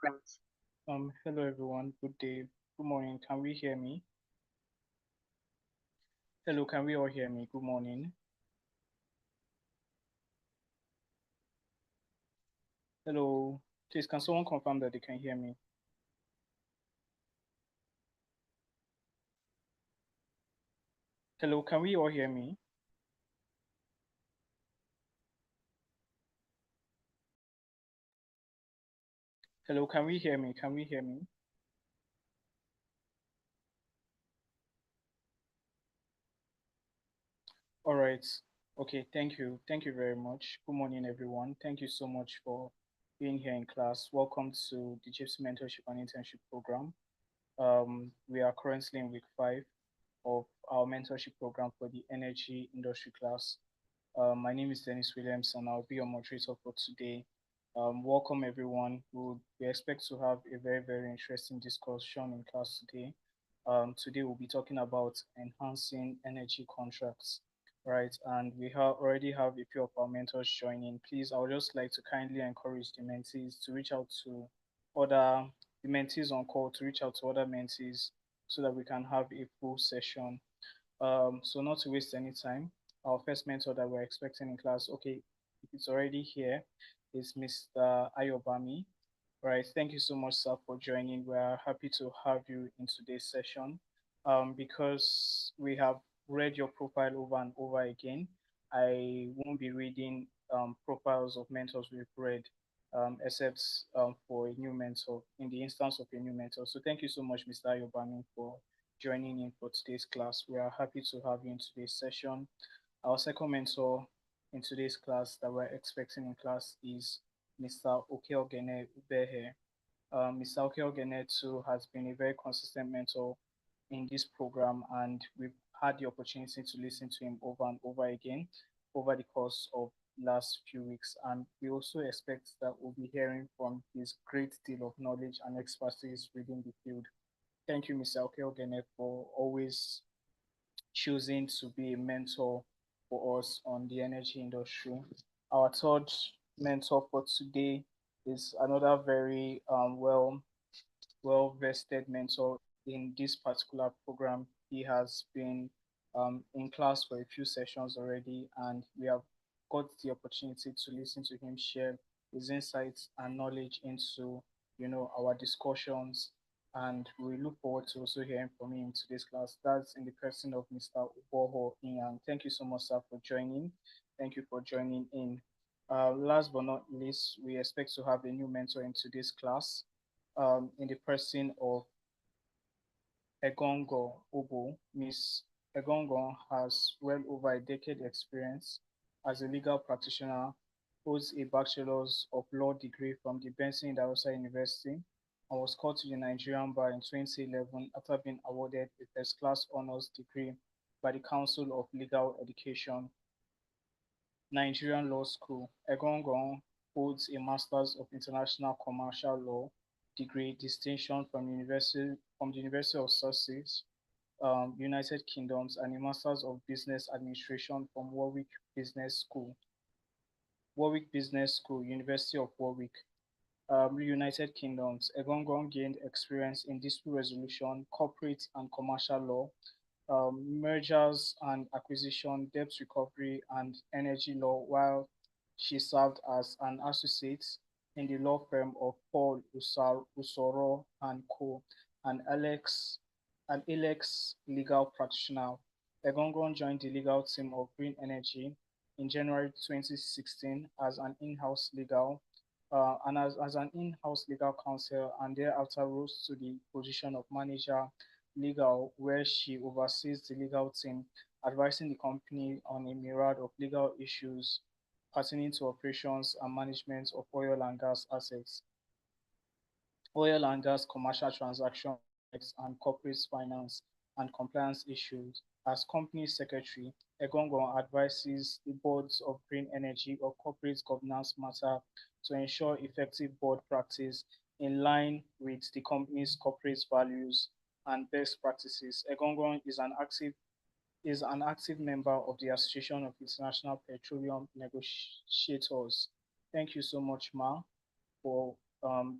Hello everyone. Good day. Good morning. Can we hear me? Hello, can we all hear me? Good morning. Hello. Please, can someone confirm that they can hear me? Hello, can we all hear me? Hello, can we hear me? Can we hear me? All right. Okay, thank you. Thank you very much. Good morning, everyone. Thank you so much for being here in class. Welcome to the JIIPCC Mentorship and Internship program. We are currently in week 5 of our mentorship program for the energy industry class. My name is Dennis Williams, and I'll be your moderator for today. Welcome, everyone. We expect to have a very, very interesting discussion in class today. Today, we'll be talking about enhancing energy contracts, right? And we already have a few of our mentors joining. Please, I would just like to kindly encourage the mentees to reach out to other the mentees on call to reach out to other mentees so that we can have a full session. So not to waste any time, our first mentor that we're expecting in class, okay, it's already here, is Mr. Ayobami. Right, thank you so much, sir, for joining. We're happy to have you in today's session. Because we have read your profile over and over again, I won't be reading profiles of mentors we've read, except for a new mentor, in the instance of a new mentor. So thank you so much, Mr. Ayobami, for joining in for today's class. We are happy to have you in today's session. Our second mentor in today's class that we're expecting in class is Mr. Okeogene Ubehe. Mr. Okeogene too has been a very consistent mentor in this program, and we've had the opportunity to listen to him over and over again over the course of last few weeks. And we also expect that we'll be hearing from his great deal of knowledge and expertise within the field. Thank you, Mr. Okeogene, for always choosing to be a mentor for us on the energy industry. Our third mentor for today is another very well vested mentor in this particular program. He has been in class for a few sessions already, and we have got the opportunity to listen to him share his insights and knowledge into our discussions, and we look forward to also hearing from him in today's class. That's in the person of Mr. Uboho Inyang. Thank you so much, sir, for joining. Thank you for joining in. Last but not least, we expect to have a new mentor in today's class, in the person of Egongo Obo. Miss Egongo has well over a decade experience as a legal practitioner, holds a Bachelor's of Law degree from the Benson Idahosa University, and was called to the Nigerian Bar in 2011 after being awarded a first-class honors degree by the Council of Legal Education, Nigerian Law School. Egongo holds a Masters of International Commercial Law degree distinction from the University of Sussex, United Kingdoms, and a Masters of Business Administration from Warwick Business School, University of Warwick, United Kingdoms. Egongon gained experience in dispute resolution, corporate and commercial law, mergers and acquisition, debt recovery, and energy law, while she served as an associate in the law firm of Paul Usoro and Co. and Alex legal practitioner. Egongon joined the legal team of Green Energy in January 2016 as an in-house legal as an in-house legal counsel, and thereafter rose to the position of manager legal, where she oversees the legal team, advising the company on a myriad of legal issues pertaining to operations and management of oil and gas assets, oil and gas commercial transactions, and corporate finance and compliance issues. As company secretary, Egongon advises the boards of green energy or corporate governance matter to ensure effective board practice in line with the company's corporate values and best practices. Egongon is an active member of the Association of International Petroleum Negotiators. Thank you so much, Ma, for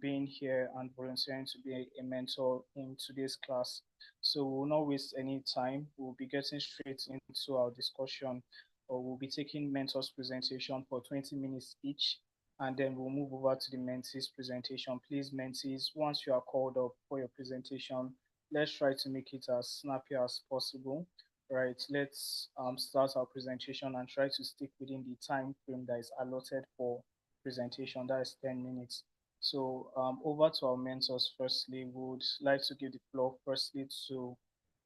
being here and volunteering to be a mentor in today's class. So we will not waste any time. We'll be getting straight into our discussion, or we'll be taking mentors presentation for 20 minutes each, and then we'll move over to the mentees presentation. Please, mentees, once you are called up for your presentation, let's try to make it as snappy as possible. Right, let's start our presentation and try to stick within the time frame that is allotted for presentation. That is 10 minutes. So over to our mentors. Firstly, would like to give the floor firstly to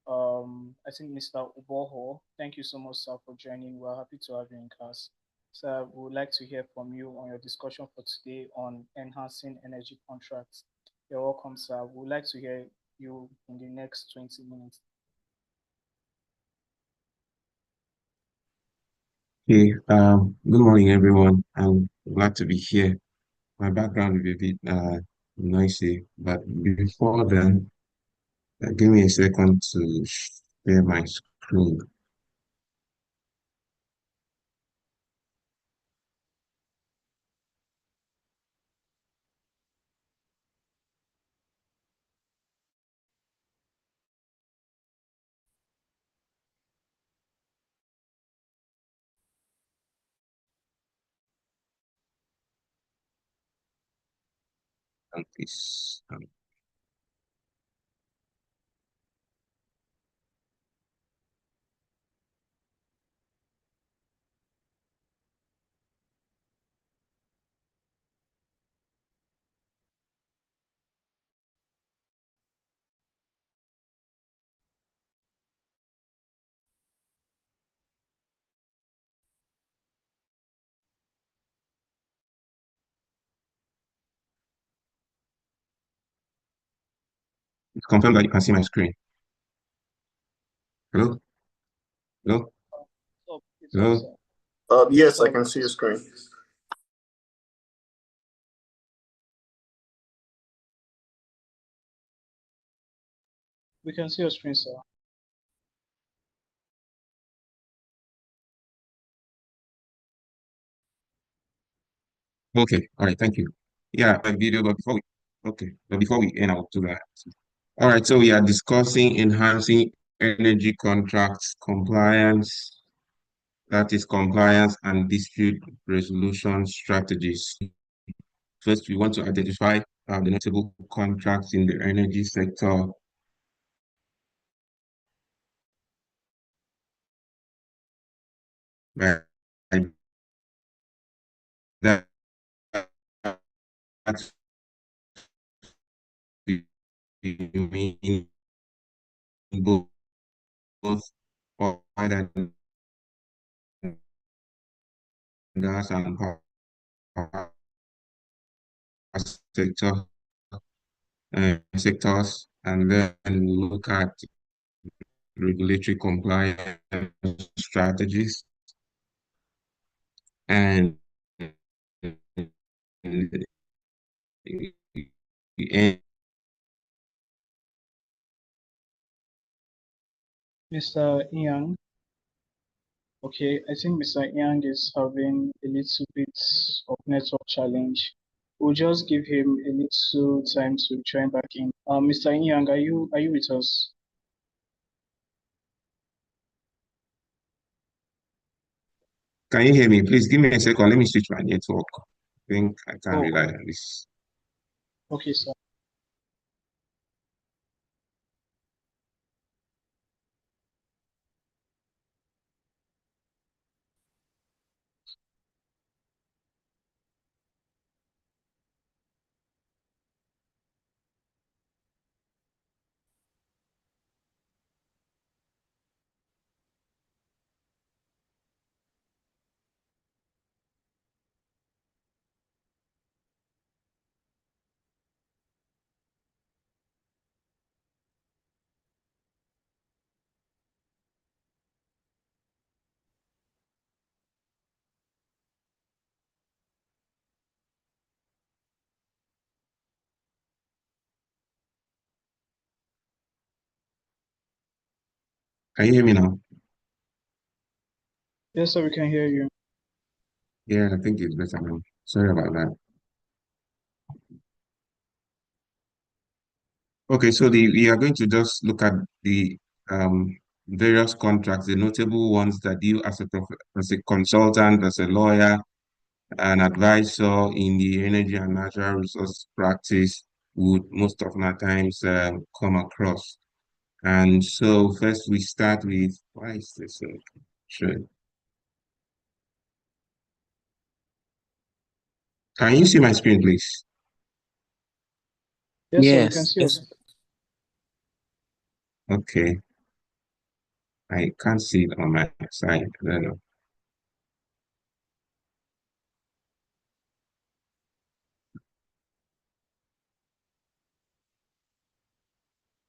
I think Mr. Uboho. Thank you so much, sir, for joining. We're happy to have you in class. Sir, we would like to hear from you on your discussion for today on enhancing energy contracts. You're welcome, sir. We would like to hear you in the next 20 minutes. Hey, good morning, everyone. I'm glad to be here. My background will be a bit noisy, but before then, give me a second to share my screen. Please. It's confirmed that you can see my screen. Hello? Hello? It's up, Hello? sir. It's Yes, I up. can see your screen. We can see your screen, sir. Okay, all right, thank you. Yeah, my video, but before we end, I'll do that. All right, so we are discussing enhancing energy contracts compliance, that is compliance and dispute resolution strategies. First, we want to identify the notable contracts in the energy sector. Right. That, that's mean both, both oil and gas and power sector sectors, and then we look at regulatory compliance strategies and and Mr. Yang. Okay, I think Mr. Yang is having a little bit of network challenge. We'll just give him a little time to join back in. Mr. Yang, are you with us? can you hear me? Please give me a second. Let me switch my network. I think I can Oh, rely on this. okay, sir. Can you hear me now? Yes, sir, we can hear you. Yeah, I think it's better now. Sorry about that. Okay, so we are going to just look at the um, various contracts, the notable ones that you as a consultant, as a lawyer, an advisor in the energy and natural resource practice would most of my times come across. And so first we start with, why is this? Sure. Can you see my screen, please? Yes, sir, we can Yes. see us. Okay, I can't see it on my side. I don't know.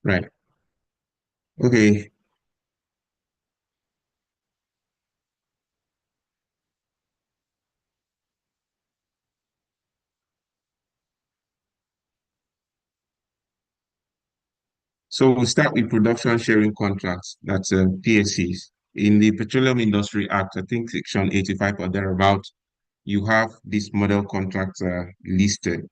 Right. Okay. So we'll start with production sharing contracts, that's PSCs. In the Petroleum Industry Act, I think Section 85 or thereabout, you have this model contract listed.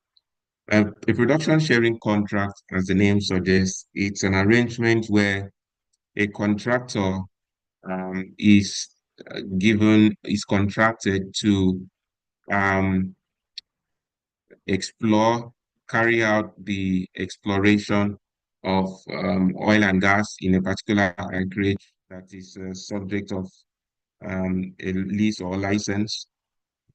A production sharing contract, as the name suggests, it's an arrangement where a contractor is contracted to um, explore, carry out the exploration of oil and gas in a particular acreage that is subject of a lease or license.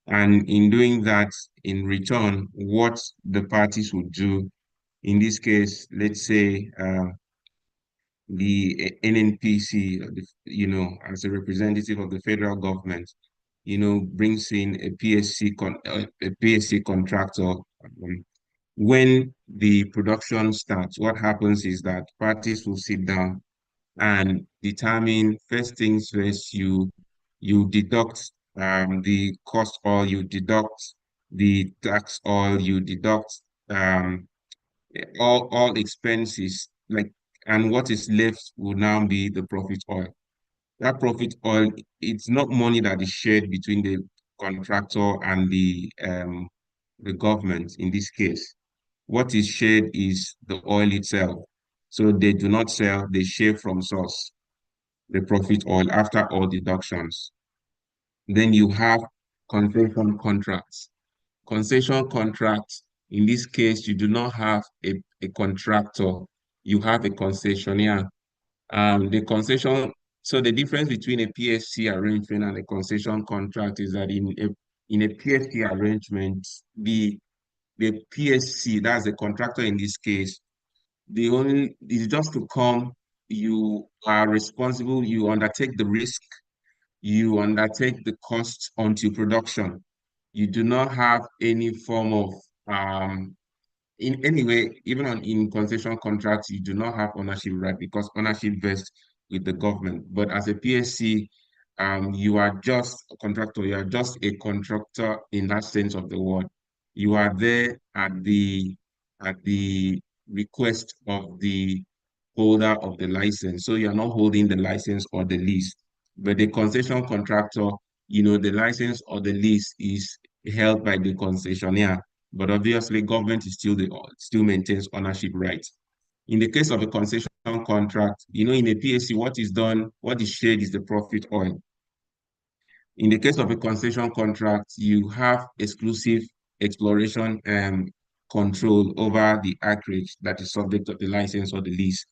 And in doing that, in return, what the parties would do, in this case, let's say the NNPC, as a representative of the federal government, brings in a PSC contractor. When the production starts, what happens is that parties will sit down and determine first things first, you deduct the cost oil, you deduct the tax oil, you deduct um, all expenses, like, and what is left will now be the profit oil. That profit oil, it's not money that is shared between the contractor and the government in this case. What is shared is the oil itself. So they do not sell, they share from source, the profit oil after all deductions. Then you have concession contracts. Concession contracts, in this case, you do not have a contractor, you have a concessionaire. The concession, so the difference between a PSC arrangement and a concession contract is that in a PSC arrangement, the PSC, that's the contractor in this case, the only is just to come, you are responsible, you undertake the risk, you undertake the costs until production. You do not have any form of in any way, even in concession contracts, you do not have ownership right because ownership vests with the government. But as a PSC, you are just a contractor, you are just a contractor in that sense of the word. You are there at the request of the holder of the license. So you are not holding the license or the lease. But the concession contractor, the license or the lease is held by the concessionaire, but obviously government is still maintains ownership rights. In the case of a concession contract, in a PSC, what is shared is the profit oil. In the case of a concession contract, you have exclusive exploration and control over the acreage that is subject to the license or the lease.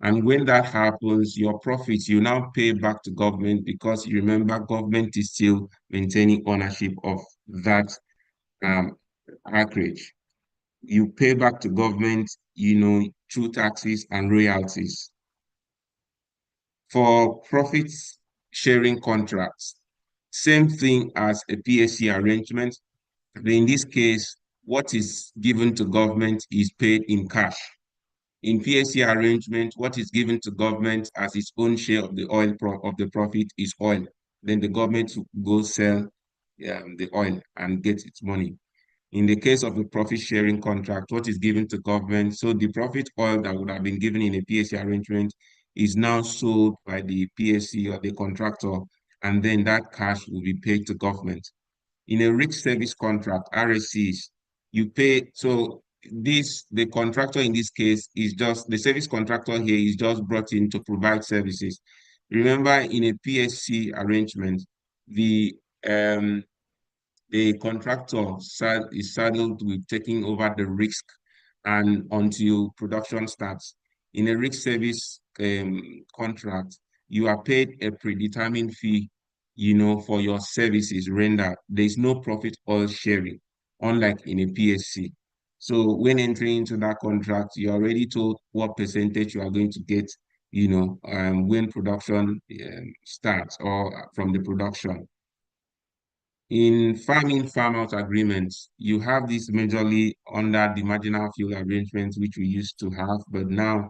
And when that happens, your profits, you now pay back to government because you remember government is still maintaining ownership of that um, acreage. You pay back to government, through taxes and royalties. For profits sharing contracts, same thing as a PSC arrangement. But in this case, what is given to government is paid in cash. In PSC arrangement, what is given to government as its own share of the of the profit is oil. Then the government go sell the oil and get its money. In the case of a profit sharing contract, what is given to government? So the profit oil that would have been given in a PSC arrangement is now sold by the PSC or the contractor, and then that cash will be paid to government. In a rich service contract, RSCs, you pay, so the contractor in this case is just the service contractor here is just brought in to provide services. Remember, in a PSC arrangement, the um the contractor is saddled with taking over the risk and until production starts. In a risk service contract, you are paid a predetermined fee, for your services rendered. There's no profit or sharing, unlike in a PSC. So when entering into that contract, you're already told what percentage you are going to get, when production starts or from the production. In farming farm out agreements, you have this majorly under the marginal fuel arrangements, which we used to have, but now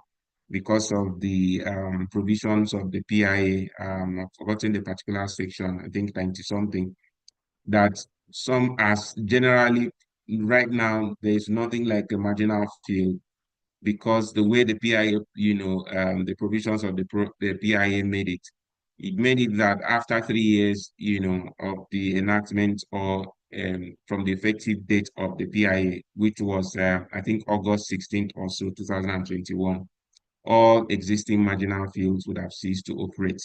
because of the provisions of the PIA, I've forgotten the particular section, I think 90 something, that some as generally right now, there's nothing like a marginal fuel because the way the PIA, the provisions of the PIA it made it that after 3 years, of the enactment or from the effective date of the PIA, which was, I think, August 16th or so, 2021, all existing marginal fields would have ceased to operate.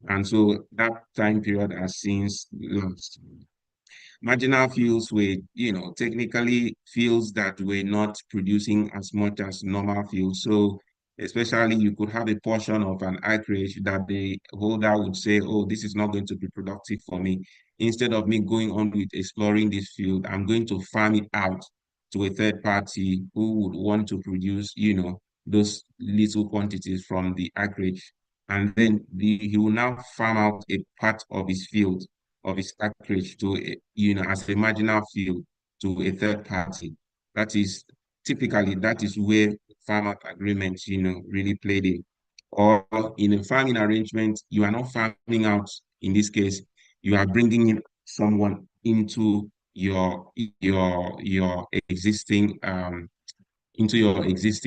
And so that time period has since lapsed. Marginal fuels were, technically fuels that were not producing as much as normal fuels. So especially you could have a portion of an acreage that the holder would say, oh, this is not going to be productive for me. Instead of me going on with exploring this field, I'm going to farm it out to a third party who would want to produce, those little quantities from the acreage. And then he will now farm out a part of his field of his acreage to, as a marginal field to a third party. That is that is where farmer agreements, really played in. Or in a farming arrangement, you are not farming out. In this case, you are bringing in someone into your existing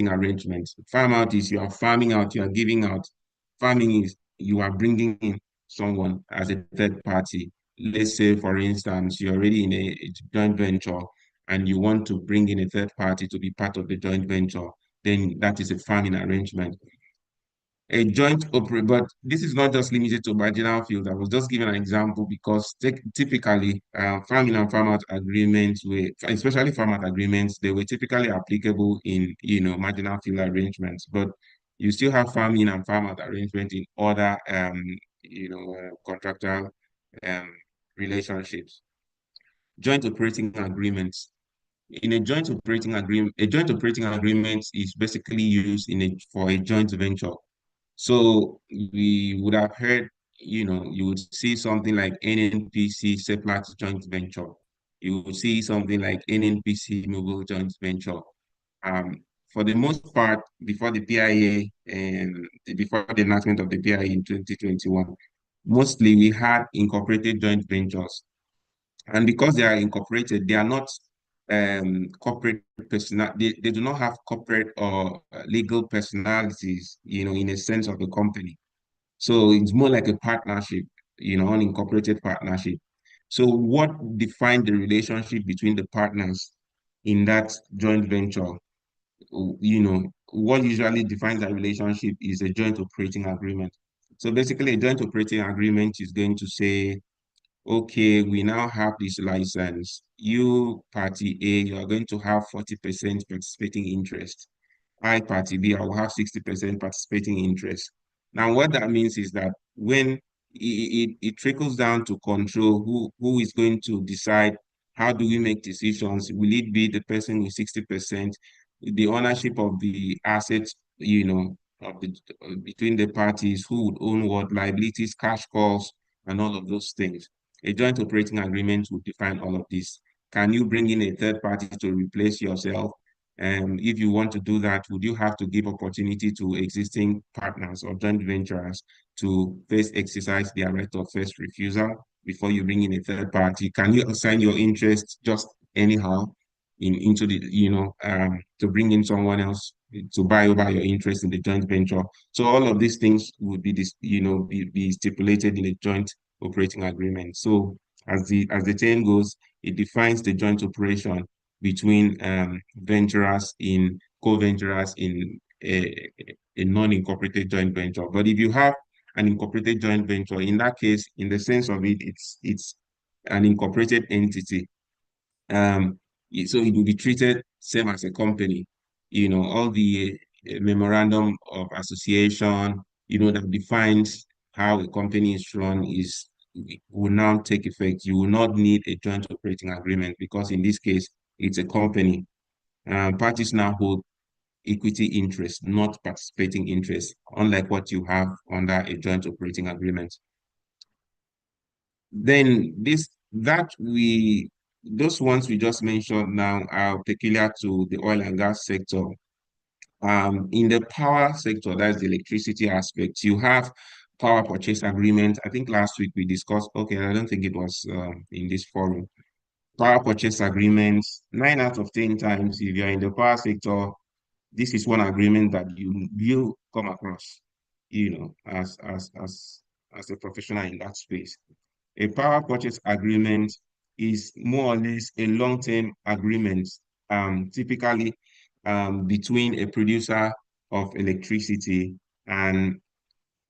arrangements. Farm out is you are farming out, you are giving out. Farming is you are bringing in someone as a third party. Let's say, for instance, you're already in a joint venture and you want to bring in a third party to be part of the joint venture, then that is a farming arrangement. A joint operate, but this is not just limited to marginal fields. I was just giving an example because typically farming and farm out agreements were, especially farm out agreements, they were typically applicable in marginal field arrangements, but you still have farming and farm out arrangements in other contractual um, relationships. Joint operating agreements. In a joint operating agreement is basically used for a joint venture. So we would have heard, you would see something like NNPC Seplat joint venture. You would see something like NNPC Mobile joint venture. For the most part, before the PIA and before the enactment of the PIA in 2021, mostly we had incorporated joint ventures. And because they are incorporated, they are not corporate personal, they do not have corporate or legal personalities, in a sense of the company. So it's more like a partnership, unincorporated partnership. So what defined the relationship between the partners in that joint venture? What usually defines that relationship is a joint operating agreement. So basically, a joint operating agreement is going to say, okay, we now have this license. You, party A, you are going to have 40% participating interest. I, party B, I will have 60% participating interest. Now, what that means is that when it trickles down to control, who is going to decide how do we make decisions? Will it be the person with 60%, the ownership of the assets, between the parties, who would own what, liabilities, cash calls, and all of those things. A joint operating agreement would define all of this. Can you bring in a third party to replace yourself? And if you want to do that, would you have to give opportunity to existing partners or joint venturers to first exercise their right of first refusal before you bring in a third party? Can you assign your interest just anyhow into the, to bring in someone else to buy over your interest in the joint venture? So all of these things would be this, be stipulated in a joint operating agreement. So as the term goes, it defines the joint operation between venturers in co-venturers in a non-incorporated joint venture. But if you have an incorporated joint venture, in that case, in the sense of it, it's an incorporated entity. Um, so it will be treated same as a company. All the memorandum of association, that defines how a company is run will now take effect. You will not need a joint operating agreement because in this case, it's a company. Parties now hold equity interest, not participating interest, unlike what you have under a joint operating agreement. Then those ones we just mentioned now are peculiar to the oil and gas sector. In the power sector, that's the electricity aspect, you have power purchase agreement. I think last week we discussed, okay, I don't think it was in this forum. Power purchase agreements, 9 out of 10 times, if you're in the power sector, this is one agreement that you will come across, as a professional in that space. A power purchase agreement is more or less a long-term agreement, typically between a producer of electricity and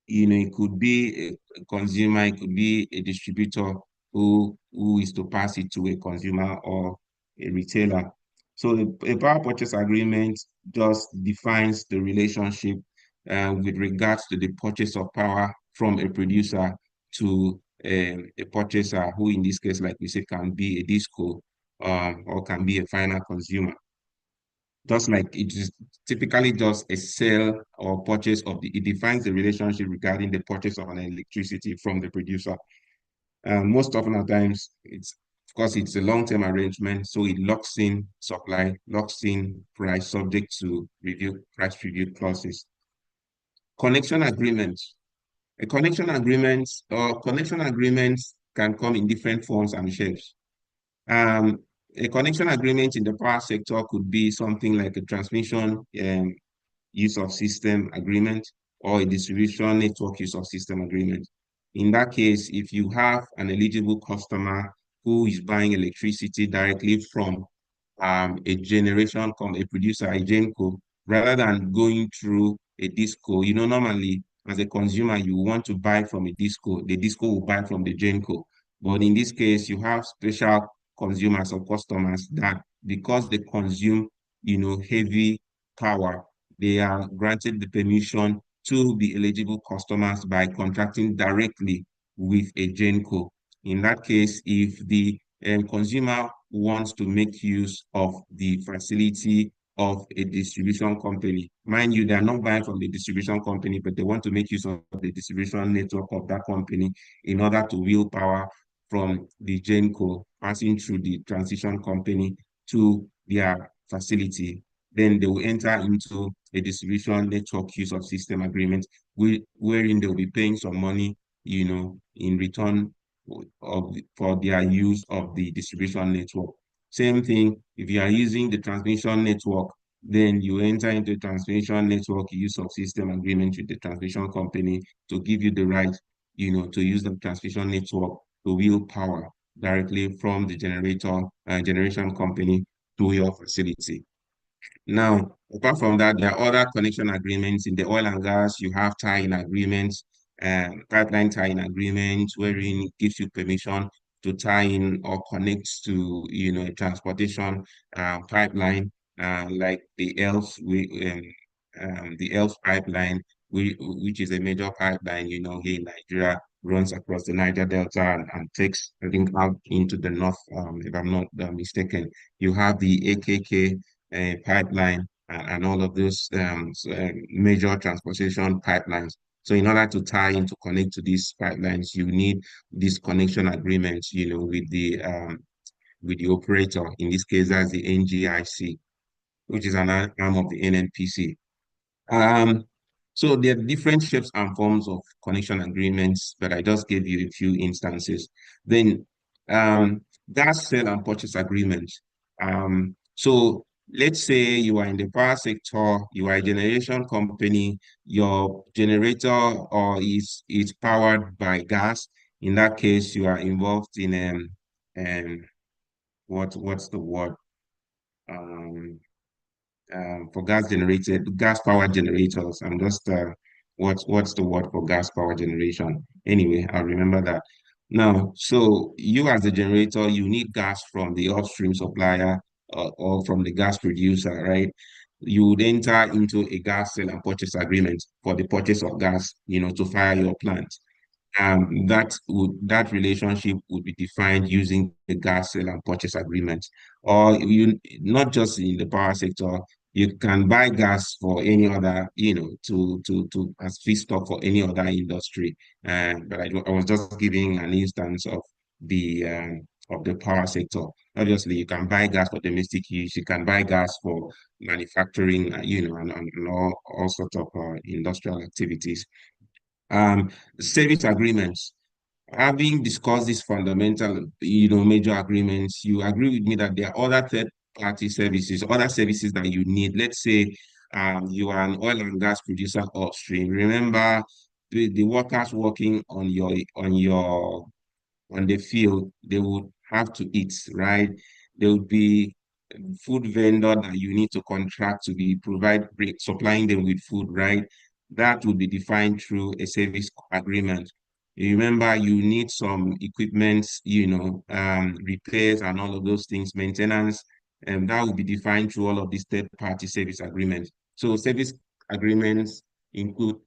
it could be a consumer, it could be a distributor who is to pass it to a consumer or a retailer. So a power purchase agreement just defines the relationship with regards to the purchase of power from a producer to a purchaser, who in this case, like we said, can be a disco or can be a final consumer. Just like it is typically just a sale or purchase it defines the relationship regarding the purchase of an electricity from the producer. Most often at times, of course, it's a long-term arrangement, so it locks in supply, locks in price, subject to price review clauses. Connection agreements. A connection agreements can come in different forms and shapes. Um, a connection agreement in the power sector could be something like a transmission use of system agreement or a distribution network use of system agreement. In that case, if you have an eligible customer who is buying electricity directly from a producer, a genco, rather than going through a disco. Normally as a consumer, you want to buy from a disco. The disco will buy from the genco. But in this case, you have special consumers or customers that because they consume, heavy power, they are granted the permission to be eligible customers by contracting directly with a genco. In that case, if the consumer wants to make use of the facility of a distribution company. Mind you, they are not buying from the distribution company, but they want to make use of the distribution network of that company in order to wheel power from the GenCo passing through the transition company to their facility. Then they will enter into a distribution network use of system agreement, wherein they will be paying some money, in return for their use of the distribution network. Same thing, if you are using the transmission network, then you enter into a transmission network use of system agreement with the transmission company to give you the right, to use the transmission network to wheel power directly from the generation company to your facility. Now, apart from that, there are other connection agreements in the oil and gas. You have tie-in agreements, pipeline tie-in agreements, wherein it gives you permission to tie in or connect to, a transportation pipeline, like the ELF pipeline, which is a major pipeline, here in Nigeria, runs across the Niger Delta and takes, I think, out into the north, if I'm not mistaken. You have the AKK pipeline and all of those major transportation pipelines. So in order to tie in to connect to these pipelines, you need these connection agreements, with the operator. In this case, that's the NGIC, which is an arm of the NNPC. Um, so there are different shapes and forms of connection agreements, but I just gave you a few instances. Then gas sale and purchase agreements. So let's say you are in the power sector, you are a generation company, your generator or is powered by gas. In that case, you are involved in what's the word? um, for gas power generators. I'm just what's the word for gas power generation? Anyway, I'll remember that. Now, so you as the generator, you need gas from the upstream supplier or from the gas producer, right? You would enter into a gas sale and purchase agreement for the purchase of gas, to fire your plant. That relationship would be defined using the gas sale and purchase agreement. Or you not just in the power sector, you can buy gas for any other, to as feedstock for any other industry. But I was just giving an instance of the power sector. Obviously, you can buy gas for domestic use. You can buy gas for manufacturing, and all sorts of industrial activities. Um, Service agreements. Having discussed these fundamental, major agreements, you agree with me that there are other third-party services, other services that you need. Let's say you are an oil and gas producer upstream. Remember, the workers working on the field, they would have to eat, right? There would be food vendor that you need to contract to be supplying them with food, right? That would be defined through a service agreement. You remember, you need some equipment, repairs and all of those things, maintenance, and that will be defined through all of these third-party service agreements. So service agreements include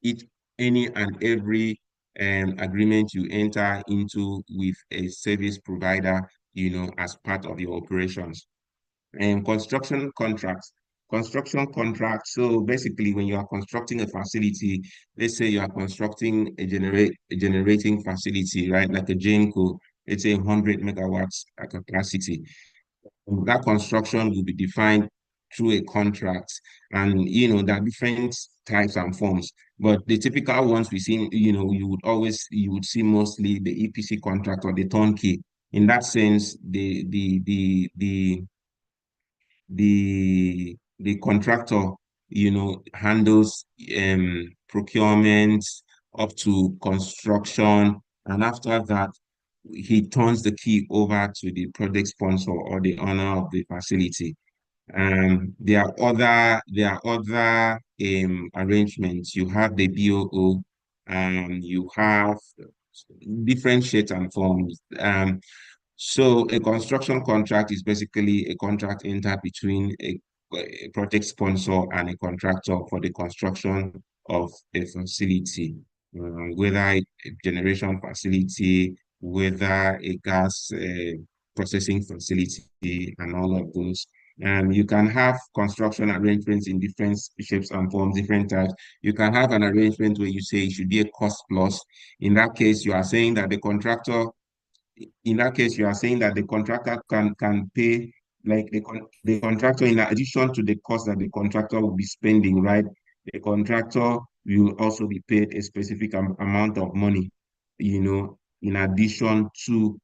any and every agreement you enter into with a service provider, as part of your operations. And construction contracts. So basically, when you are constructing a facility, let's say you are constructing a generating facility, right, like a GENCO, let's say 100 megawatts capacity. That construction will be defined through a contract, and there are different types and forms. But the typical ones we see, you would see mostly the EPC contract or the turnkey. In that sense, the contractor, handles procurement up to construction, and after that, he turns the key over to the project sponsor or the owner of the facility. There are other arrangements. You have the BOO, you have different shapes and forms. So a construction contract is basically a contract entered between a project sponsor and a contractor for the construction of a facility, whether a generation facility, whether a gas processing facility, and all of those. You can have construction arrangements in different shapes and forms, different types. You can have an arrangement where you say it should be a cost plus. In that case, you are saying that the contractor can pay, like the contractor, in addition to the cost that the contractor will be spending, right? The contractor will also be paid a specific amount of money, in addition to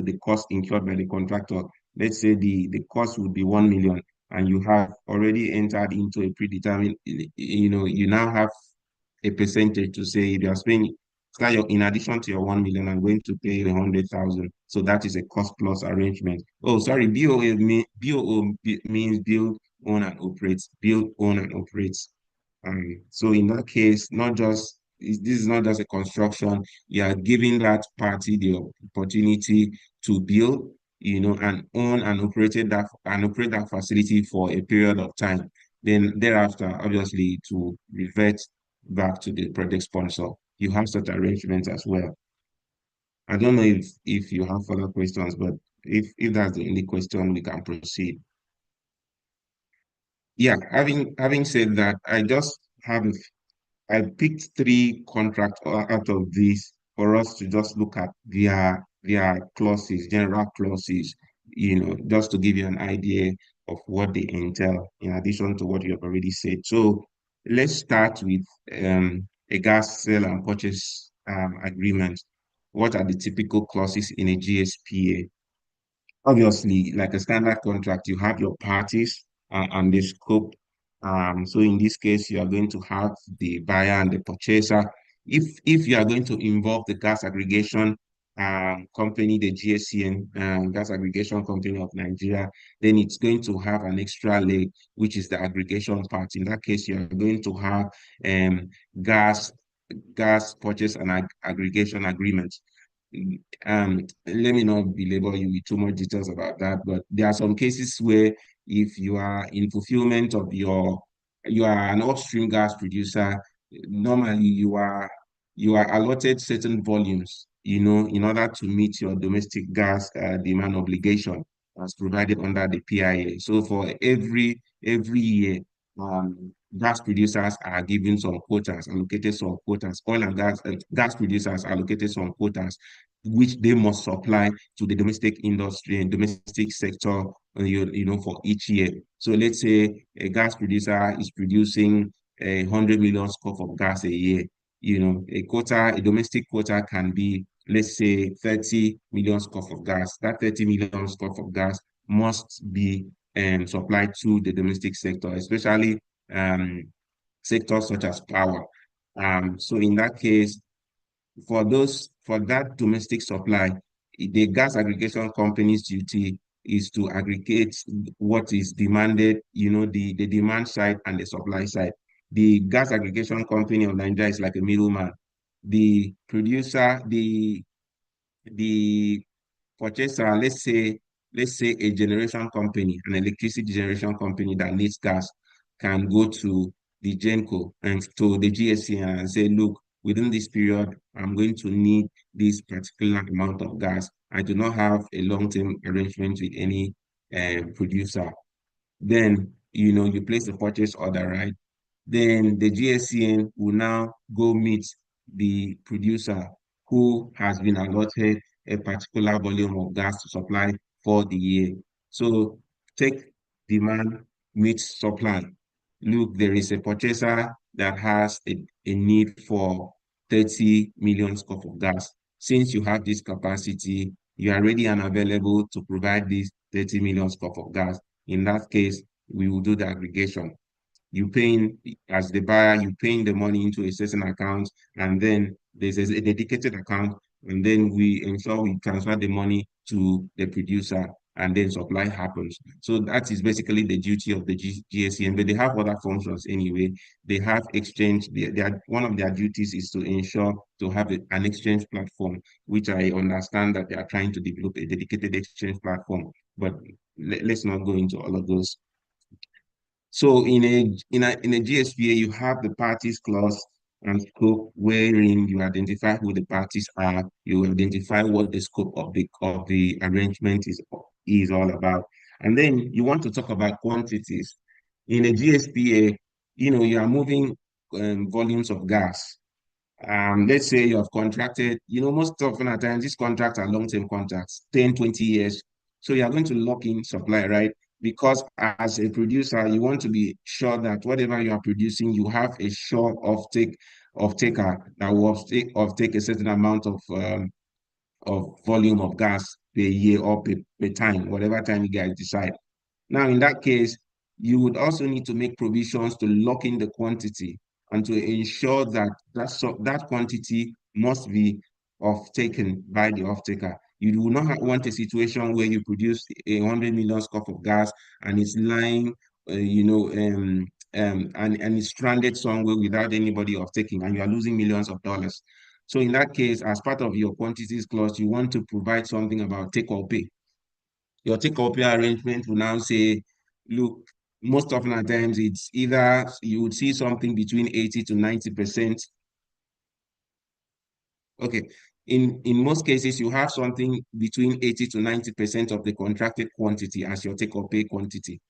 the cost incurred by the contractor. Let's say the cost would be 1 million, and you have already entered into a predetermined, you now have a percentage to say if you are spending, in addition to your 1 million, I'm going to pay 100,000. So that is a cost plus arrangement. Oh, sorry, means build, own, and operate. Build, own, and operate. So in that case, this is not just a construction. You are giving that party the opportunity to build, and own and operate that facility for a period of time. Then thereafter, obviously, to revert back to the project sponsor. You have such arrangements as well. I don't know if you have further questions, but if that's the only question, we can proceed. Yeah, having said that, I picked three contracts out of this for us to just look at their clauses, general clauses, just to give you an idea of what they entail, in addition to what you have already said. So let's start with a gas sale and purchase agreement. What are the typical clauses in a GSPA? Obviously, like a standard contract, you have your parties and the scope. So in this case, you are going to have the buyer and the purchaser. If you are going to involve the gas aggregation, company, the GSCN, gas aggregation company of Nigeria, then it's going to have an extra leg, which is the aggregation part. In that case, you're going to have um, gas gas purchase and aggregation agreements. Let me not belabor you with too much details about that, but there are some cases where if you are in fulfillment of you are an upstream gas producer, normally you are allotted certain volumes, in order to meet your domestic gas demand obligation as provided under the PIA. So for every year, gas producers are given some quotas, allocated some quotas. Oil and gas producers are allocated some quotas, which they must supply to the domestic industry and domestic sector, for each year. So let's say a gas producer is producing 100 million scoop of gas a year. A domestic quota can be, let's say, 30 million scoop of gas. That 30 million scoop of gas must be supplied to the domestic sector, especially um, sectors such as power. So in that case, for that domestic supply, the gas aggregation company's duty is to aggregate what is demanded, the demand side and the supply side. The gas aggregation company of Nigeria is like a middleman. The producer, the purchaser, let's say a generation company, an electricity generation company that needs gas, can go to the GENCO and to the GSC and say, look, within this period, I'm going to need this particular amount of gas. I do not have a long-term arrangement with any producer. Then, you place the purchase order, right? Then the GSCN will now go meet the producer who has been allotted a particular volume of gas to supply for the year. So take demand meets supply. Look, there is a purchaser that has a need for 30 million scoop of gas. Since you have this capacity, you are ready and available to provide this 30 million scoop of gas. In that case, we will do the aggregation. You paying as the buyer, you paying the money into a certain account, and then there's a dedicated account, and then we ensure we transfer the money to the producer, and then supply happens. So that is basically the duty of the GSCM, but they have other functions anyway. They have exchange. One of their duties is to ensure to have an exchange platform, which I understand that they are trying to develop a dedicated exchange platform. But let's not go into all of those. So in a GSPA, you have the parties clause and scope, wherein you identify who the parties are, you identify what the scope of the arrangement is all about. And then you want to talk about quantities. In a GSPA, you are moving volumes of gas. Let's say you have contracted, most often at times, these contracts are long-term contracts, 10, 20 years. So you are going to lock in supply, right? Because as a producer, you want to be sure that whatever you are producing, you have a sure off-taker that will off-take a certain amount of volume of gas per year or per time, whatever time you guys decide. Now, in that case, you would also need to make provisions to lock in the quantity and to ensure that that quantity must be off-taken by the off-taker. You do not want a situation where you produce 100 million scoop of gas and it's lying, and it's stranded somewhere without anybody off-taking, and you are losing millions of dollars. So in that case, as part of your quantities clause, you want to provide something about take or pay. Your take or pay arrangement will now say, look, most often at times it's either you would see something between 80 to 90%. Okay. In most cases, you have something between 80 to 90% of the contracted quantity as your take or pay quantity.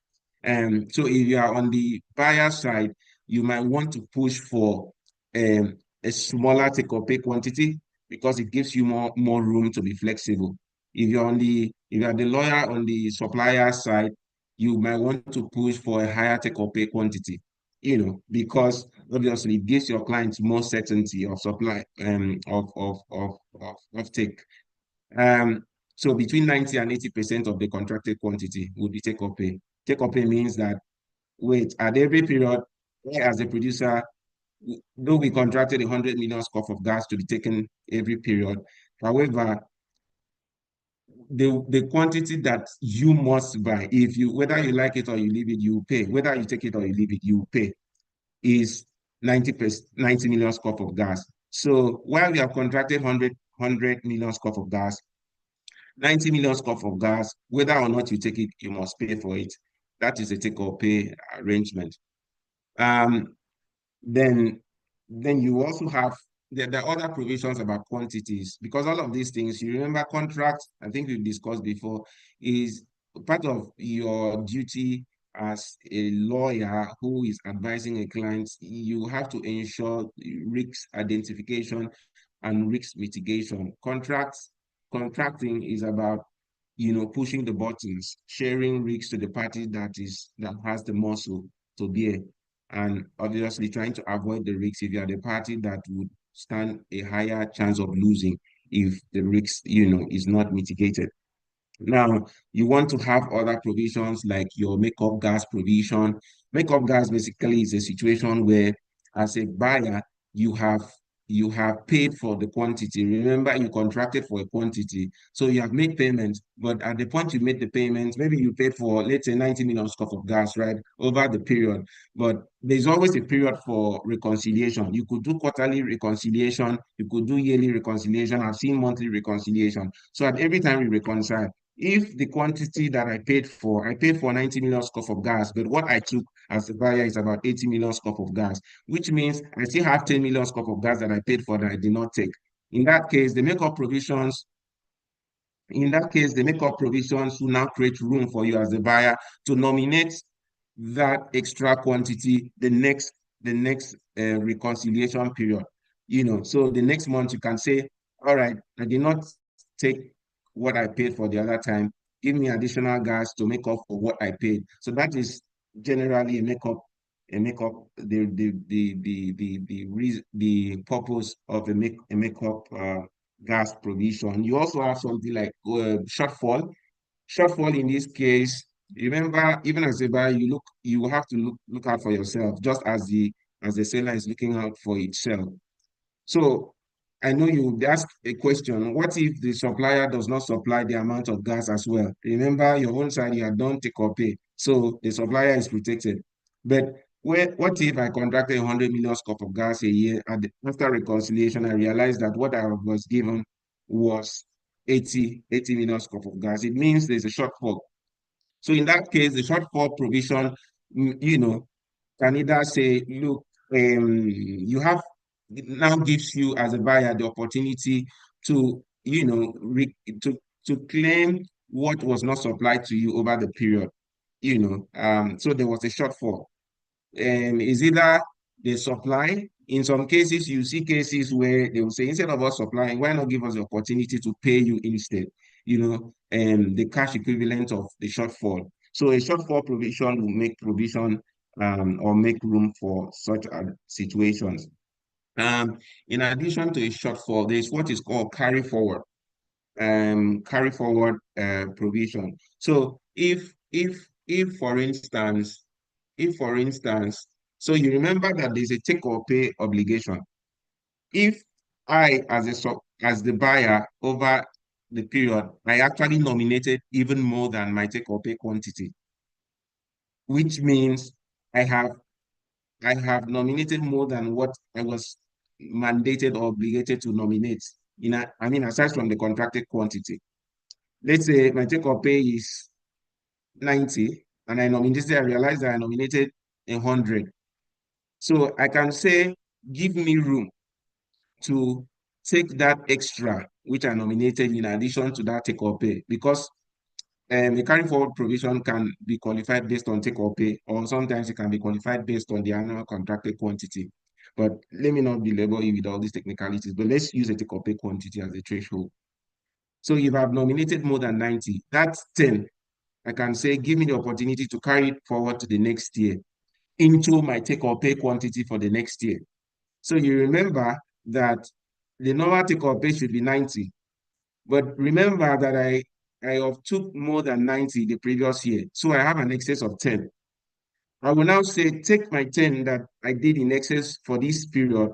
So if you are on the buyer side, you might want to push for a smaller take or pay quantity because it gives you more room to be flexible. If you are the lawyer on the supplier side, you might want to push for a higher take or pay quantity, because obviously it gives your clients more certainty of supply of take. Um, so between 90 and 80% of the contracted quantity would be take or pay. Take or pay means that, wait, at every period, I, as a producer, though we contracted 100 million scoop of gas to be taken every period, however, the quantity that you must buy, if you, whether you like it or you leave it, you pay. Whether you take it or you leave it, you pay, is 90 million scoop of gas. So while we have contracted 100 million scoop of gas, 90 million scoop of gas, whether or not you take it, you must pay for it. That is a take or pay arrangement. Um, then you also have, there are other provisions about quantities, because all of these things, you remember, contracts, I think we've discussed before, is part of your duty as a lawyer who is advising a client. You have to ensure risk identification and risk mitigation. Contracting is about, pushing the buttons, sharing risks to the party that has the muscle to bear, and obviously trying to avoid the risks if you are the party that would stand a higher chance of losing if the risk, is not mitigated. Now, you want to have other provisions like your makeup gas provision. Makeup gas basically is a situation where, as a buyer, you have you have paid for the quantity. Remember, you contracted for a quantity, so you have made payments. But at the point you made the payments, maybe you paid for, let's say, 90 million scoop of gas, right, over the period. But there's always a period for reconciliation. You could do quarterly reconciliation, you could do yearly reconciliation. I've seen monthly reconciliation. So at every time we reconcile, if the quantity that I paid for 90 million scoop of gas, but what I took as a buyer is about 80 million scoop of gas, which means I still have 10 million scoop of gas that I paid for that I did not take. In that case, the makeup provisions in that case, the makeup provisions will now create room for you as a buyer to nominate that extra quantity the next reconciliation period. So the next month you can say, all right, I did not take what I paid for the other time. Give me additional gas to make up for what I paid. So that is generally the purpose of a makeup gas provision. You also have something like shortfall. Shortfall in this case, remember, even as a buyer, you have to look out for yourself, just as the seller is looking out for itself. So I know you ask a question, what if the supplier does not supply the amount of gas as well? Remember, your own side, you are done take or pay. So the supplier is protected. But what if I contracted 100 million scoop of gas a year, and after reconciliation, I realized that what I was given was 80 million scoop of gas? It means there's a shortfall. So in that case, the shortfall provision, can either say, look, you have, it now gives you as a buyer the opportunity to, to claim what was not supplied to you over the period. So there was a shortfall. Is either they supply. In some cases, you see cases where they will say, instead of us supplying, why not give us the opportunity to pay you instead? The cash equivalent of the shortfall. So a shortfall provision will make provision, or make room for such situations. In addition to a shortfall, there is what is called carry forward provision. So if for instance, so you remember that there's a take or pay obligation. If I, as the buyer, over the period, I actually nominated even more than my take or pay quantity, which means I have I have nominated more than what I was mandated or obligated to nominate. Aside from the contracted quantity. Let's say my take or pay is 90, and I realized that I nominated 100. So I can say, give me room to take that extra, which I nominated in addition to that take or pay, because the carry forward provision can be qualified based on take or pay, or sometimes it can be qualified based on the annual contracted quantity. But let me not belabor you with all these technicalities, but let's use a take or pay quantity as a threshold. So if I've nominated more than 90, that's 10. I can say, give me the opportunity to carry it forward to the next year into my take or pay quantity for the next year. So you remember that the normal take or pay should be 90. But remember that I have took more than 90 the previous year. So I have an excess of 10. I will now say, take my 10 that I did in excess for this period